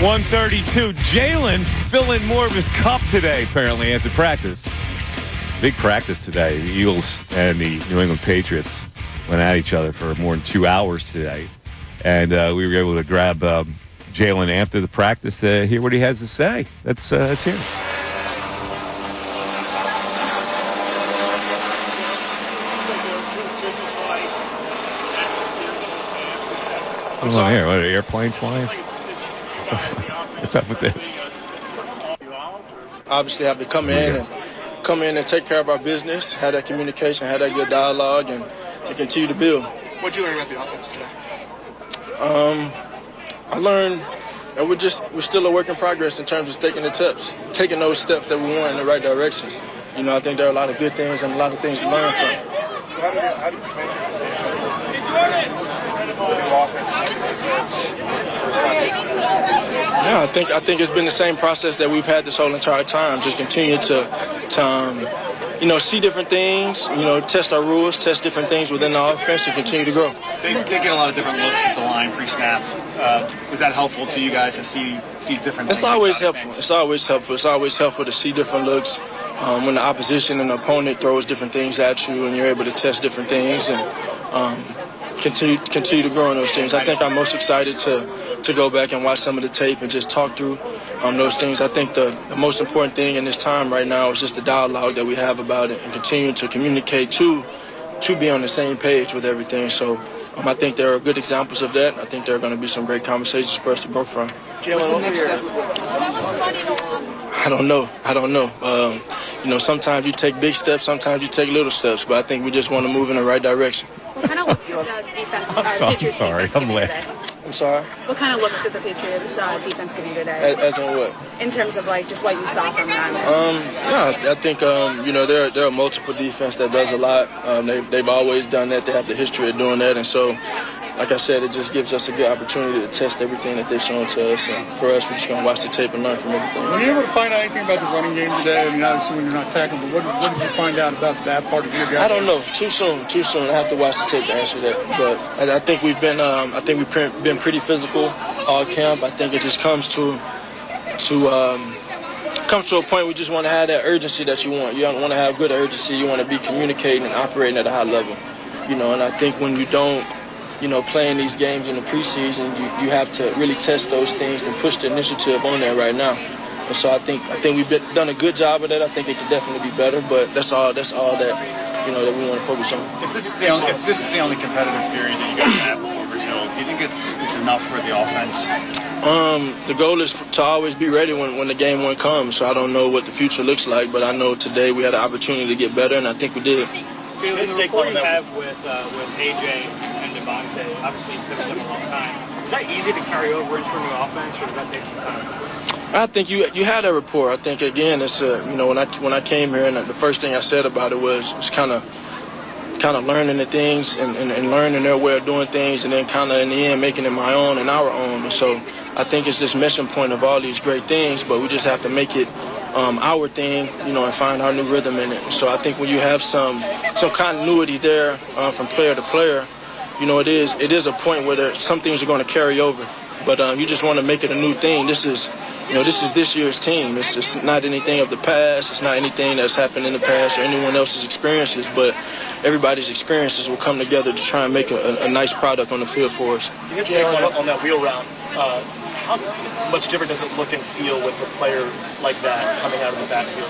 [SPEAKER 1] 132. Jalen filling more of his cup today, apparently, after practice. Big practice today. The Eagles and the New England Patriots went at each other for more than 2 hours today. And we were able to grab Jalen after the practice to hear what he has to say. Let's hear it. What's on here? What, are airplanes flying? What's up with this?
[SPEAKER 6] Obviously have to come in and take care of our business, have that communication, have that good dialogue, and continue to build.
[SPEAKER 12] What'd you learn about the offense today?
[SPEAKER 6] I learned that we're still a work in progress in terms of taking those steps that we want in the right direction. You know, I think there are a lot of good things and a lot of things to learn from.
[SPEAKER 12] How did you make the new offense?
[SPEAKER 6] Yeah, I think it's been the same process that we've had this whole entire time. Just continue to see different things, test our rules, test different things within the offense, and continue to grow.
[SPEAKER 12] They get a lot of different looks at the line pre-snap. Was that helpful to you guys to see different things?
[SPEAKER 6] It's always helpful. It's always helpful to see different looks when the opposition and the opponent throws different things at you, and you're able to test different things and continue to grow in those things. I think I'm most excited to go back and watch some of the tape and just talk through those things. I think the most important thing in this time right now is just the dialogue that we have about it and continue to communicate to be on the same page with everything. So I think there are good examples of that. I think there are going to be some great conversations for us to grow from.
[SPEAKER 12] What's the next step?
[SPEAKER 6] I don't know. Sometimes you take big steps, sometimes you take little steps, but I think we just want to move in the right direction.
[SPEAKER 15] What kind of looks did the defense?
[SPEAKER 1] I'm sorry. I'm laughing.
[SPEAKER 6] I'm sorry?
[SPEAKER 15] What kind of looks did the Patriots defense give you today?
[SPEAKER 6] As in what?
[SPEAKER 15] In terms of just what you saw from them.
[SPEAKER 6] I think there are multiple defense that does a lot. They've always done that. They have the history of doing that, and so. Like I said, it just gives us a good opportunity to test everything that they've shown to us. And for us, we're just going to watch the tape and learn from everything.
[SPEAKER 23] Were you able to find out anything about the running game today? I mean, obviously when you're not tackling, but what did you find out about that part of your game?
[SPEAKER 6] I don't know. Too soon. I have to watch the tape to answer that. But I think we've been pretty physical all camp. I think it just comes to a point where you just want to have that urgency that you want. You want to have good urgency. You want to be communicating and operating at a high level. And I think when you don't, playing these games in the preseason, you have to really test those things and push the initiative on there right now. And so I think we've done a good job of that. I think it could definitely be better, but that's all that that we want to focus on.
[SPEAKER 12] If this is the only competitive period that you guys have before Brazil, do you think it's enough for the offense?
[SPEAKER 6] The goal is to always be ready when the game one comes. So I don't know what the future looks like, but I know today we had an opportunity to get better, and I think we did.
[SPEAKER 12] The rapport you have with AJ and Devontae, obviously you've been with them a long time. Is that easy to carry over into a new offense, or does that take some time?
[SPEAKER 6] I think you had that rapport. I think again, it's when I came here, and the first thing I said about it was kind of learning the things and learning their way of doing things, and then kind of in the end making it my own and our own. And so I think it's this meshing point of all these great things, but we just have to make it our thing, and find our new rhythm in it. So I think when you have some continuity there from player to player, it is a point where some things are going to carry over, but you just want to make it a new thing. This is this year's team. It's just not anything of the past. It's not anything that's happened in the past or anyone else's experiences, but everybody's experiences will come together to try and make a nice product on the field for us.
[SPEAKER 12] You hit Saquon on that wheel route. How much different does it look and feel with a player like that coming out of the backfield?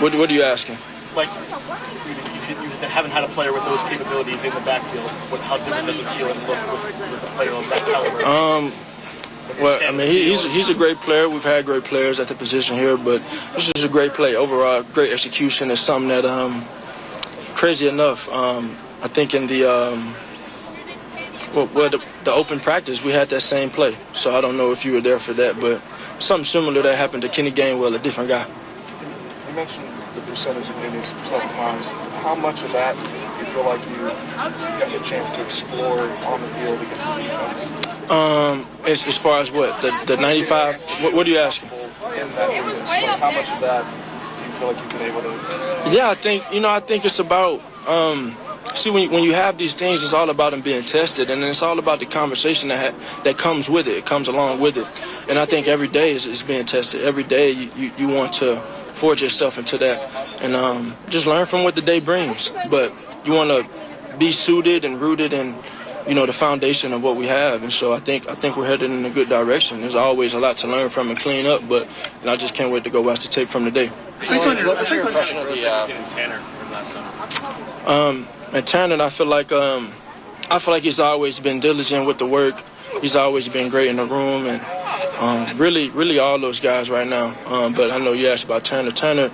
[SPEAKER 6] What are you asking?
[SPEAKER 12] Like, you haven't had a player with those capabilities in the backfield. How different does it feel and look with a player of that caliber?
[SPEAKER 6] Well, I mean, he's a great player. We've had great players at the position here, but this is a great play. Overall, great execution is something that, crazy enough, I think in the open practice, we had that same play. So I don't know if you were there for that, but something similar that happened to Kenny Gainwell, a different guy.
[SPEAKER 10] You mentioned the percentage of innings several times. How much of that you feel like you got the chance to explore on the field against the defense?
[SPEAKER 6] As far as what? The 95? What are you asking?
[SPEAKER 10] In that innings, how much of that do you feel like you've been able to?
[SPEAKER 6] Yeah, I think it's about see, when you have these things, it's all about them being tested, and it's all about the conversation that comes with it. It comes along with it. And I think every day is being tested. Every day you want to forge yourself into that and just learn from what the day brings. But you want to be suited and rooted in, the foundation of what we have. And so I think we're headed in a good direction. There's always a lot to learn from and clean up, but I just can't wait to go watch the tape from today.
[SPEAKER 12] What was your impression of the Tanner from last summer?
[SPEAKER 6] And Tanner, I feel like he's always been diligent with the work. He's always been great in the room, and really all those guys right now. But I know you asked about Tanner. Tanner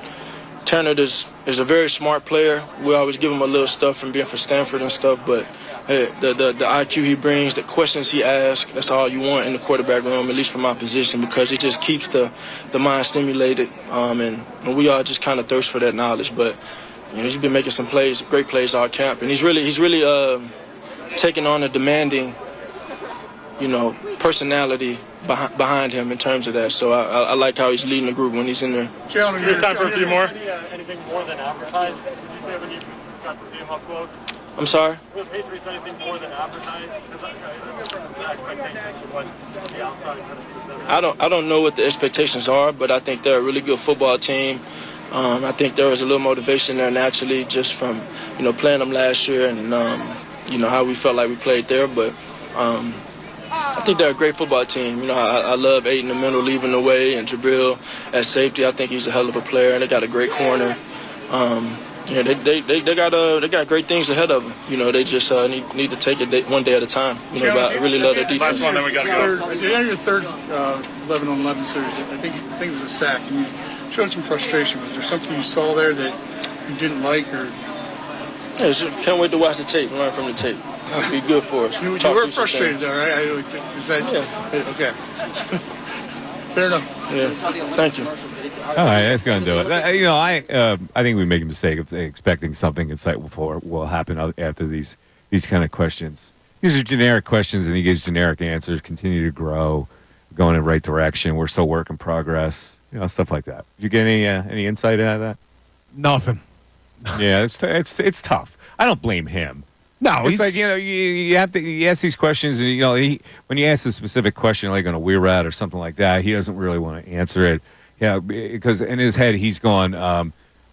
[SPEAKER 6] is a very smart player. We always give him a little stuff from being for Stanford and stuff, but hey, the IQ he brings, the questions he asks, that's all you want in the quarterback room, at least from my position, because it just keeps the mind stimulated, and we all just kind of thirst for that knowledge. But he's been making some plays, great plays all camp, and he's really taking on a demanding, personality behind him in terms of that. So I like how he's leading the group when he's in there.
[SPEAKER 12] Jalen, you have time for a few more? Anything more than advertised? Did you say when you got to see him up close?
[SPEAKER 6] I'm sorry?
[SPEAKER 12] Will the Patriots anything more than advertised?
[SPEAKER 6] I don't know what the expectations are, but I think they're a really good football team. I think there was a little motivation there naturally just from, playing them last year and, how we felt like we played there. But I think they're a great football team. I love Aiden in the middle leading the way and Jabril at safety. I think he's a hell of a player, and they got a great corner. They got great things ahead of them. They just need to take it one day at a time. I really love their defense.
[SPEAKER 12] Last one, then we got to go.
[SPEAKER 23] You had your third 11-on-11 series. I think it was a sack, and you showed some frustration. Was there something you saw there that you didn't like, or?
[SPEAKER 6] Yeah, can't wait to watch the tape and learn from the tape. It'll be good for us.
[SPEAKER 23] You were frustrated, though, right? Is that okay? Fair enough.
[SPEAKER 6] Yeah. Thank you.
[SPEAKER 1] All right, that's going to do it. I think we make a mistake of expecting something insightful will happen after these kind of questions. These are generic questions, and he gives generic answers. Continue to grow, going in the right direction. We're still work in progress. Stuff like that. Did you get any insight out of that?
[SPEAKER 2] Nothing.
[SPEAKER 1] Yeah, it's tough. I don't blame him.
[SPEAKER 2] No,
[SPEAKER 1] it's like you have to. You ask these questions, and when you ask a specific question like on a weir rat or something like that, he doesn't really want to answer it. Yeah, because in his head he's going,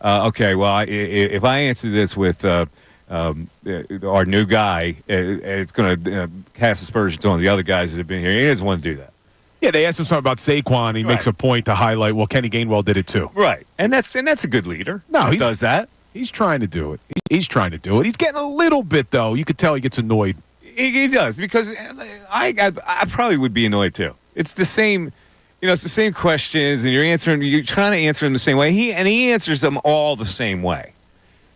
[SPEAKER 1] okay, well, if I answer this with our new guy, it's going to cast aspersions on the other guys that have been here. He doesn't want to do that.
[SPEAKER 2] Yeah, they asked him something about Saquon. He makes a point to highlight, well, Kenny Gainwell did it too.
[SPEAKER 1] Right, and that's a good leader.
[SPEAKER 2] No, he
[SPEAKER 1] does that.
[SPEAKER 2] He's trying to do it. He's trying to do it. He's getting a little bit, though. You could tell he gets annoyed.
[SPEAKER 1] He does, because I probably would be annoyed too. It's the same, it's the same questions, and you're trying to answer them the same way. He answers them all the same way.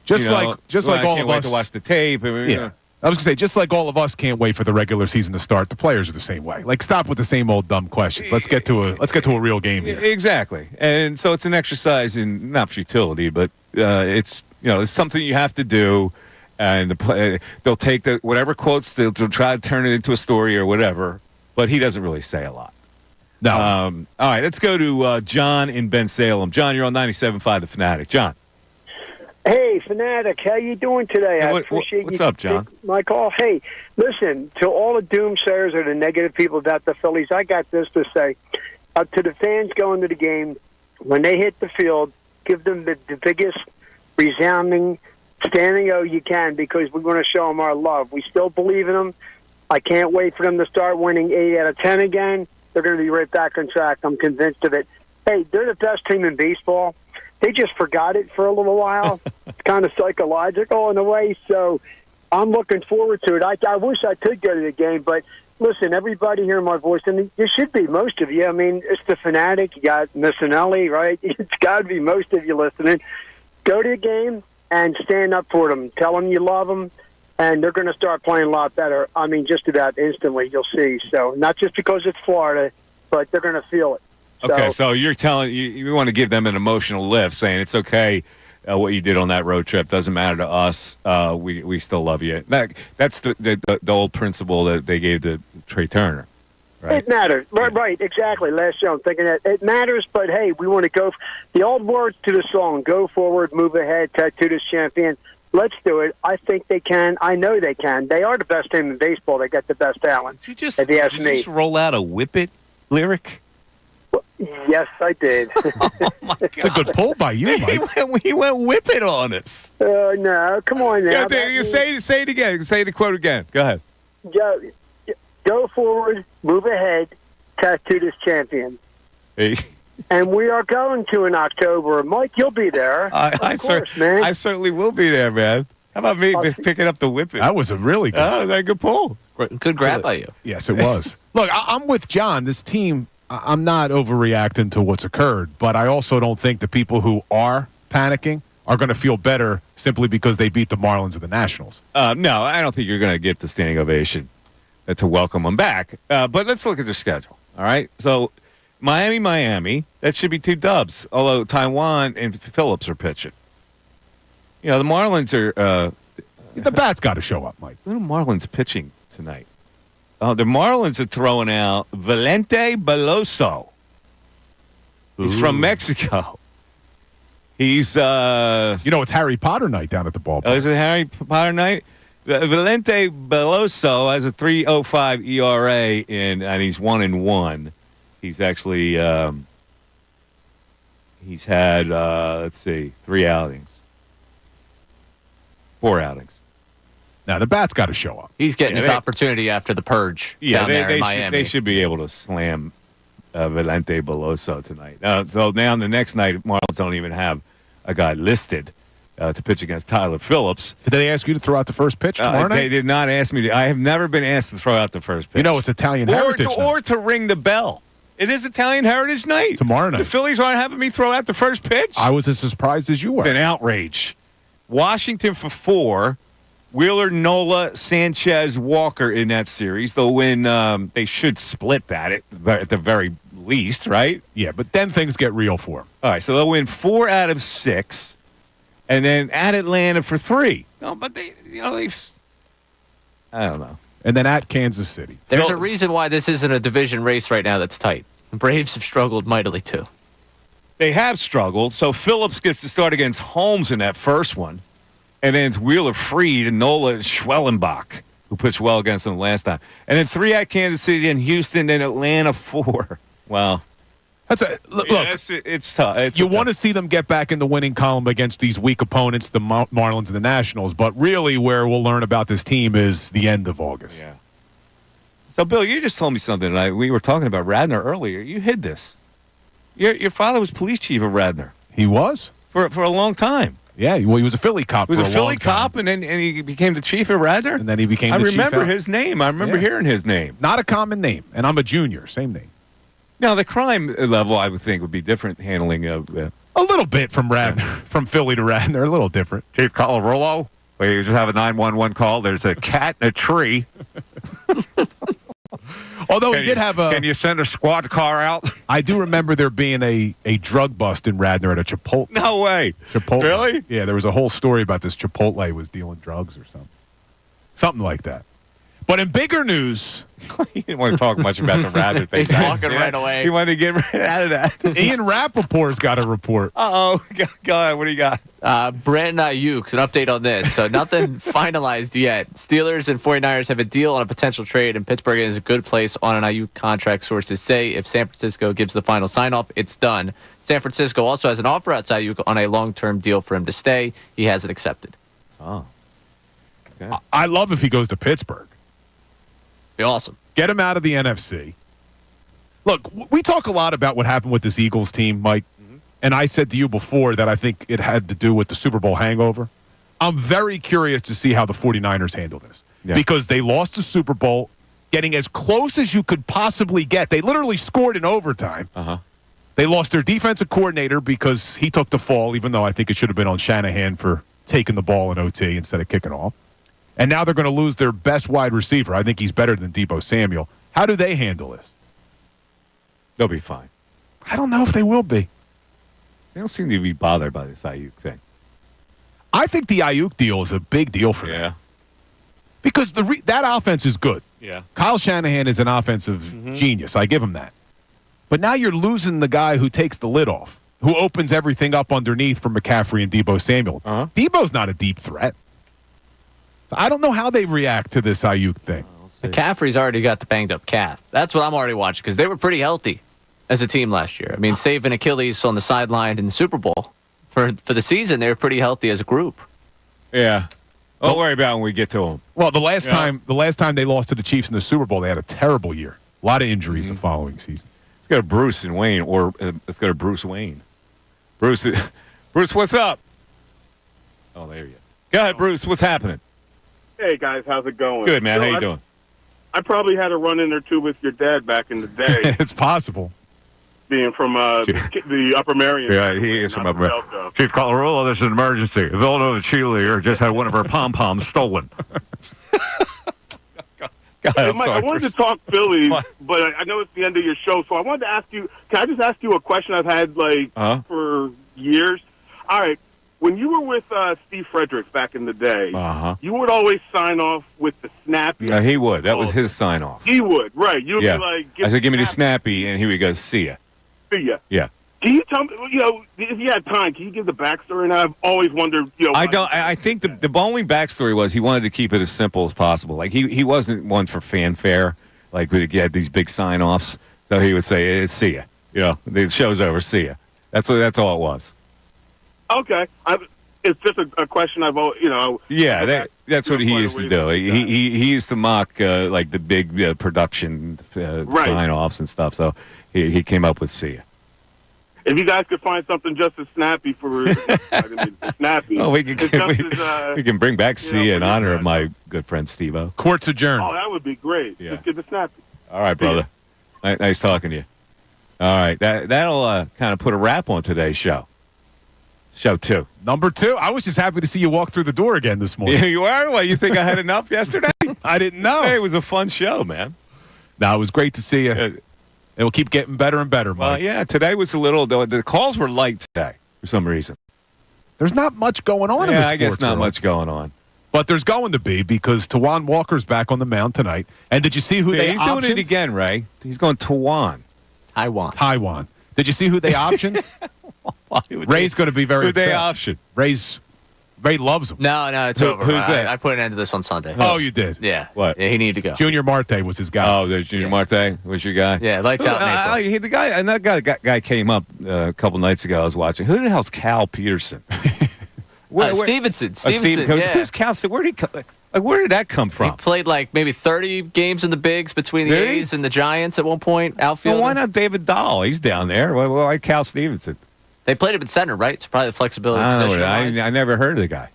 [SPEAKER 2] Just like all of us.
[SPEAKER 1] I can't wait to watch the tape.
[SPEAKER 2] Yeah. I was going to say, just like all of us can't wait for the regular season to start, the players are the same way. Like, stop with the same old dumb questions. Let's get to a real game here.
[SPEAKER 1] Exactly. And so it's an exercise in not futility, but it's something you have to do. And they'll take whatever quotes, they'll try to turn it into a story or whatever. But he doesn't really say a lot.
[SPEAKER 2] No.
[SPEAKER 1] All right, let's go to John in Ben-Salem. John, you're on 97.5 The Fanatic. John.
[SPEAKER 17] Hey, Fanatic, how you doing today? I appreciate
[SPEAKER 1] what's
[SPEAKER 17] you
[SPEAKER 1] up, John?
[SPEAKER 17] taking my call. Hey, listen, to all the doomsayers or the negative people about the Phillies, I got this to say. To the fans going to the game, when they hit the field, give them the biggest resounding standing O you can, because we're going to show them our love. We still believe in them. I can't wait for them to start winning 8 out of 10 again. They're going to be right back on track. I'm convinced of it. Hey, they're the best team in baseball. They just forgot it for a little while. It's kind of psychological in a way, so I'm looking forward to it. I wish I could go to the game, but listen, everybody hearing my voice, and there should be most of you. I mean, it's the Fanatic. You got Missanelli, right? It's got to be most of you listening. Go to the game and stand up for them. Tell them you love them, and they're going to start playing a lot better. I mean, just about instantly, you'll see. So not just because it's Florida, but they're going to feel it.
[SPEAKER 1] Okay, so you're telling you want to give them an emotional lift, saying it's okay what you did on that road trip. Doesn't matter to us. We still love you. That's the old principle that they gave to Trey Turner. Right?
[SPEAKER 17] It matters. Right, exactly. Last show, I'm thinking that it matters, but hey, we want to go. The old words to the song, go forward, move ahead, tattoo this champion. Let's do it. I think they can. I know they can. They are the best team in baseball. They got the best talent.
[SPEAKER 1] Did you
[SPEAKER 17] if you ask me.
[SPEAKER 1] just roll out a whip it lyric?
[SPEAKER 17] Yes, I did.
[SPEAKER 2] It's a good pull by you, Mike.
[SPEAKER 1] He went whip it on us.
[SPEAKER 17] No, come on now.
[SPEAKER 1] Say it again. Say the quote again. Go ahead.
[SPEAKER 17] Go forward, move ahead, tattoo this champion.
[SPEAKER 1] Hey.
[SPEAKER 17] And we are going to in October. Mike, you'll be there.
[SPEAKER 1] I certainly will be there, man. How about me picking up the whipping?
[SPEAKER 2] That was a really good.
[SPEAKER 1] Oh, that's a good pull.
[SPEAKER 5] Good grab by you.
[SPEAKER 2] Yes, it was. Look, I'm with John. This team, I'm not overreacting to what's occurred, but I also don't think the people who are panicking are going to feel better simply because they beat the Marlins of the Nationals.
[SPEAKER 1] No, I don't think you're going to get the standing ovation to welcome them back. But let's look at their schedule. All right, so Miami, that should be 2 dubs. Although Taiwan and Phillips are pitching. You know, the Marlins are.
[SPEAKER 2] The bat's got to show up, Mike.
[SPEAKER 1] Little Marlins pitching tonight. The Marlins are throwing out Valente Beloso. He's from Mexico. He's
[SPEAKER 2] it's Harry Potter night down at the ballpark.
[SPEAKER 1] Oh, is it Harry Potter night? Valente Beloso has a 3.05 ERA and he's 1-1. He's actually he's had 3 outings. 4 outings.
[SPEAKER 2] Now the bat's got to show up.
[SPEAKER 5] He's getting his opportunity after the purge down there in Miami.
[SPEAKER 1] They should be able to slam Valente Beloso tonight. So now the next night, Marlins don't even have a guy listed to pitch against Tyler Phillips.
[SPEAKER 2] Did they ask you to throw out the first pitch tomorrow night?
[SPEAKER 1] They did not ask me to. I have never been asked to throw out the first pitch.
[SPEAKER 2] You know, it's Italian Heritage Night.
[SPEAKER 1] Or to ring the bell. It is Italian Heritage Night.
[SPEAKER 2] Tomorrow night.
[SPEAKER 1] The Phillies aren't having me throw out the first pitch?
[SPEAKER 2] I was as surprised as you were.
[SPEAKER 1] It's an outrage. Washington for 4. Wheeler, Nola, Sanchez, Walker in that series. They'll win. They should split that at the very least, right?
[SPEAKER 2] Yeah, but then things get real for them.
[SPEAKER 1] All right, so they'll win 4 out of 6, and then at Atlanta for 3. No, but they've. I don't know.
[SPEAKER 2] And then at Kansas City.
[SPEAKER 5] There's a reason why this isn't a division race right now that's tight. The Braves have struggled mightily too.
[SPEAKER 1] They have struggled. So Phillips gets to start against Holmes in that first one. And then it's Wheeler, Freed, and Nola, and Schwellenbach, who pitched well against them last time. And then 3 at Kansas City, then Houston, then Atlanta 4. Wow.
[SPEAKER 2] Look,
[SPEAKER 1] it's tough.
[SPEAKER 2] You want to see them get back in the winning column against these weak opponents, the Marlins and the Nationals. But really where we'll learn about this team is the end of August.
[SPEAKER 1] Yeah. So, Bill, you just told me something. We were talking about Radnor earlier. You hid this. Your father was police chief of Radnor.
[SPEAKER 2] He was?
[SPEAKER 1] For a long time.
[SPEAKER 2] Yeah, well, he was a Philly cop for a long time.
[SPEAKER 1] He was a Philly cop, and then he became the chief of Radnor?
[SPEAKER 2] And then he became the chief.
[SPEAKER 1] I remember his name. I remember hearing his name.
[SPEAKER 2] Not a common name. And I'm a junior. Same name.
[SPEAKER 1] Now, the crime level, I would think, would be different handling of...
[SPEAKER 2] a little bit from Radnor, from Philly to Radnor, a little different.
[SPEAKER 1] Chief Colarulo, where you just have a 911 call. There's a cat in a tree.
[SPEAKER 2] Although he did have a...
[SPEAKER 1] Can you send a squad car out?
[SPEAKER 2] I do remember there being a drug bust in Radnor at a Chipotle.
[SPEAKER 1] No way.
[SPEAKER 2] Chipotle.
[SPEAKER 1] Really?
[SPEAKER 2] Yeah, there was a whole story about this Chipotle was dealing drugs or something. Something like that. But in bigger news...
[SPEAKER 1] He didn't want to talk much about the Radnor thing.
[SPEAKER 5] He's walking right away.
[SPEAKER 1] He wanted to get right out of that.
[SPEAKER 2] Ian Rappaport's got a report.
[SPEAKER 1] Uh-oh. Go ahead. What do you got?
[SPEAKER 5] Brandon Ayuk, an update on this. So nothing finalized yet. Steelers and 49ers have a deal on a potential trade, and Pittsburgh is a good place on an Ayuk contract, sources say. If San Francisco gives the final sign-off, it's done. San Francisco also has an offer out to Ayuk on a long-term deal for him to stay. He hasn't accepted.
[SPEAKER 1] Oh. Okay.
[SPEAKER 2] I love if he goes to Pittsburgh.
[SPEAKER 5] Be awesome.
[SPEAKER 2] Get him out of the NFC. Look, we talk a lot about what happened with this Eagles team, Mike. Mm-hmm. And I said to you before that I think it had to do with the Super Bowl hangover. I'm very curious to see how the 49ers handle this. Yeah. Because they lost the Super Bowl, getting as close as you could possibly get. They literally scored in overtime.
[SPEAKER 1] Uh-huh.
[SPEAKER 2] They lost their defensive coordinator because he took the fall, even though I think it should have been on Shanahan for taking the ball in OT instead of kicking off. And now they're going to lose their best wide receiver. I think he's better than Deebo Samuel. How do they handle this?
[SPEAKER 1] They'll be fine.
[SPEAKER 2] I don't know if they will be.
[SPEAKER 1] They don't seem to be bothered by this Ayuk thing.
[SPEAKER 2] I think the Ayuk deal is a big deal for them. Because that offense is good.
[SPEAKER 1] Yeah.
[SPEAKER 2] Kyle Shanahan is an offensive genius. I give him that. But now you're losing the guy who takes the lid off, who opens everything up underneath for McCaffrey and Deebo Samuel.
[SPEAKER 1] Uh-huh.
[SPEAKER 2] Deebo's not a deep threat. I don't know how they react to this Ayuk thing.
[SPEAKER 5] McCaffrey's already got the banged up calf. That's what I'm already watching because they were pretty healthy as a team last year. I mean, saving Achilles on the sideline in the Super Bowl for the season, they were pretty healthy as a group.
[SPEAKER 1] Yeah. Don't worry about it when we get to them.
[SPEAKER 2] Well, the last time they lost to the Chiefs in the Super Bowl, they had a terrible year. A lot of injuries the following season.
[SPEAKER 1] Let's go to Bruce and Wayne, or let's go to Bruce Wayne. Bruce, what's up? Oh, there he is. Go ahead, Bruce. What's happening?
[SPEAKER 18] Hey, guys. How's it going?
[SPEAKER 1] Good, man. How you doing?
[SPEAKER 18] I probably had a run-in or two with your dad back in the day.
[SPEAKER 2] It's possible.
[SPEAKER 18] Being from the Upper Marion.
[SPEAKER 1] Yeah, he is from Upper Marion. Chief Colarulo, there's an emergency. A Villanova cheerleader just had one of her pom-poms stolen. God,
[SPEAKER 18] Hey, Mike, I wanted to talk Phillies, but I know it's the end of your show, so I wanted to ask you, can I just ask you a question I've had, for years? All right, when you were with Steve Fredericks back in the day, you would always sign off with the snappy.
[SPEAKER 1] Yeah, he would. That was his sign-off.
[SPEAKER 18] He would, right. You would
[SPEAKER 1] Yeah.
[SPEAKER 18] be like,
[SPEAKER 1] I said, give me the snappy, and here we go, see ya.
[SPEAKER 18] See ya.
[SPEAKER 1] Yeah.
[SPEAKER 18] Can you tell me, if you had time, can you give the backstory? And I've always wondered,
[SPEAKER 1] I think the only backstory was he wanted to keep it as simple as possible. Like he wasn't one for fanfare. Like we had these big sign-offs, so he would say, "See ya." The show's over. See ya. That's all it was.
[SPEAKER 18] Okay. It's just a question I've always,
[SPEAKER 1] Yeah, that's what he used to do. He used to mock like the big production sign-offs and stuff. So he came up with "See ya."
[SPEAKER 18] If you guys could find something just as snappy for snappy.
[SPEAKER 1] Oh, we can bring back "See ya" in honor of my good friend Steve-O.
[SPEAKER 2] Court's adjourned.
[SPEAKER 18] Oh, that would be great.
[SPEAKER 1] Yeah.
[SPEAKER 18] Just get the snappy.
[SPEAKER 1] All right, brother. Nice talking to you. All right, that'll kind of put a wrap on today's show. Show 2.
[SPEAKER 2] Number 2. I was just happy to see you walk through the door again this morning.
[SPEAKER 1] Yeah, you are? Well, you think I had enough yesterday?
[SPEAKER 2] I didn't know.
[SPEAKER 1] Hey, it was a fun show, man.
[SPEAKER 2] No, it was great to see you. It will keep getting better and better, Mike.
[SPEAKER 1] Well, yeah, today was a little, the calls were light today for some reason.
[SPEAKER 2] There's not much going on in the sports
[SPEAKER 1] I guess not
[SPEAKER 2] world.
[SPEAKER 1] much going on.
[SPEAKER 2] But there's going to be because Tawan Walker's back on the mound tonight. And did you see who they
[SPEAKER 1] He's
[SPEAKER 2] optioned?
[SPEAKER 1] doing it again, Ray. He's going Tawan.
[SPEAKER 5] Taiwan.
[SPEAKER 2] Did you see who they optioned? Ray's going to be very
[SPEAKER 1] Who they
[SPEAKER 2] upset.
[SPEAKER 1] optioned?
[SPEAKER 2] Ray loves him.
[SPEAKER 5] No, it's over.
[SPEAKER 1] Who's that?
[SPEAKER 5] I put an end to this on Sunday.
[SPEAKER 2] Oh, you did?
[SPEAKER 5] Yeah.
[SPEAKER 1] What?
[SPEAKER 5] Yeah, he needed to go.
[SPEAKER 2] Junior Marte was his guy.
[SPEAKER 1] Oh, there's Junior Marte was your guy?
[SPEAKER 5] Yeah, lights out Maple.
[SPEAKER 1] The guy, and that guy came up a couple nights ago. I was watching. Who the hell's Cal Peterson?
[SPEAKER 5] Stevenson.
[SPEAKER 1] Who's Cal? Where did that come from?
[SPEAKER 5] He played like maybe 30 games in the bigs between the A's and the Giants at one point. Outfield.
[SPEAKER 1] Well, why not David Dahl? He's down there. Why Cal Stevenson?
[SPEAKER 5] They played him at center, right? It's probably the flexibility.
[SPEAKER 1] I never heard of the guy.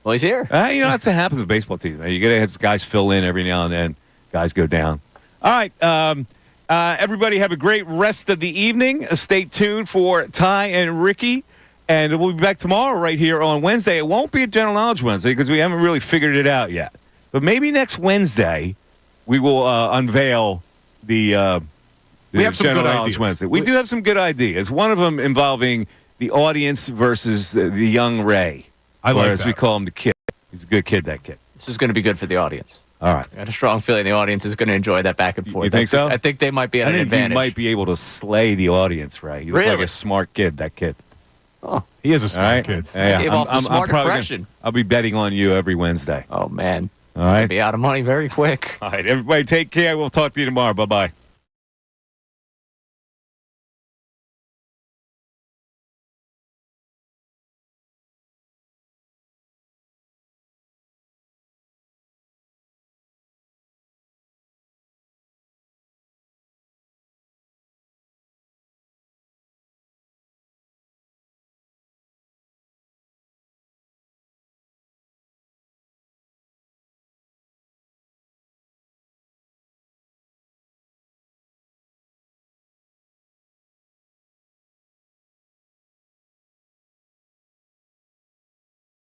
[SPEAKER 5] Well, he's here.
[SPEAKER 1] That's what happens with baseball teams. Man. You got to have guys fill in every now and then. Guys go down. All right. Everybody have a great rest of the evening. Stay tuned for Ty and Ricky. And we'll be back tomorrow right here on Wednesday. It won't be a General Knowledge Wednesday because we haven't really figured it out yet. But maybe next Wednesday we will unveil the
[SPEAKER 2] we have some
[SPEAKER 1] General
[SPEAKER 2] good
[SPEAKER 1] Knowledge
[SPEAKER 2] ideas.
[SPEAKER 1] Wednesday. We do have some good ideas. One of them involving the audience versus the young Ray.
[SPEAKER 2] I like
[SPEAKER 1] as
[SPEAKER 2] that.
[SPEAKER 1] we call him, the kid. He's a good kid, that kid.
[SPEAKER 5] This is going to be good for the audience.
[SPEAKER 1] All right.
[SPEAKER 5] I got a strong feeling the audience is going to enjoy that back and forth.
[SPEAKER 1] You think so?
[SPEAKER 5] I think they might be at an advantage.
[SPEAKER 1] He might be able to slay the audience, Ray. He looks like a smart kid, that kid.
[SPEAKER 5] Oh,
[SPEAKER 2] he is a smart kid.
[SPEAKER 1] Yeah,
[SPEAKER 5] gave off a smart impression.
[SPEAKER 1] I'll be betting on you every Wednesday.
[SPEAKER 5] Oh, man.
[SPEAKER 1] All right.
[SPEAKER 5] I'll be out of money very quick.
[SPEAKER 1] All right. Everybody take care. We'll talk to you tomorrow. Bye-bye.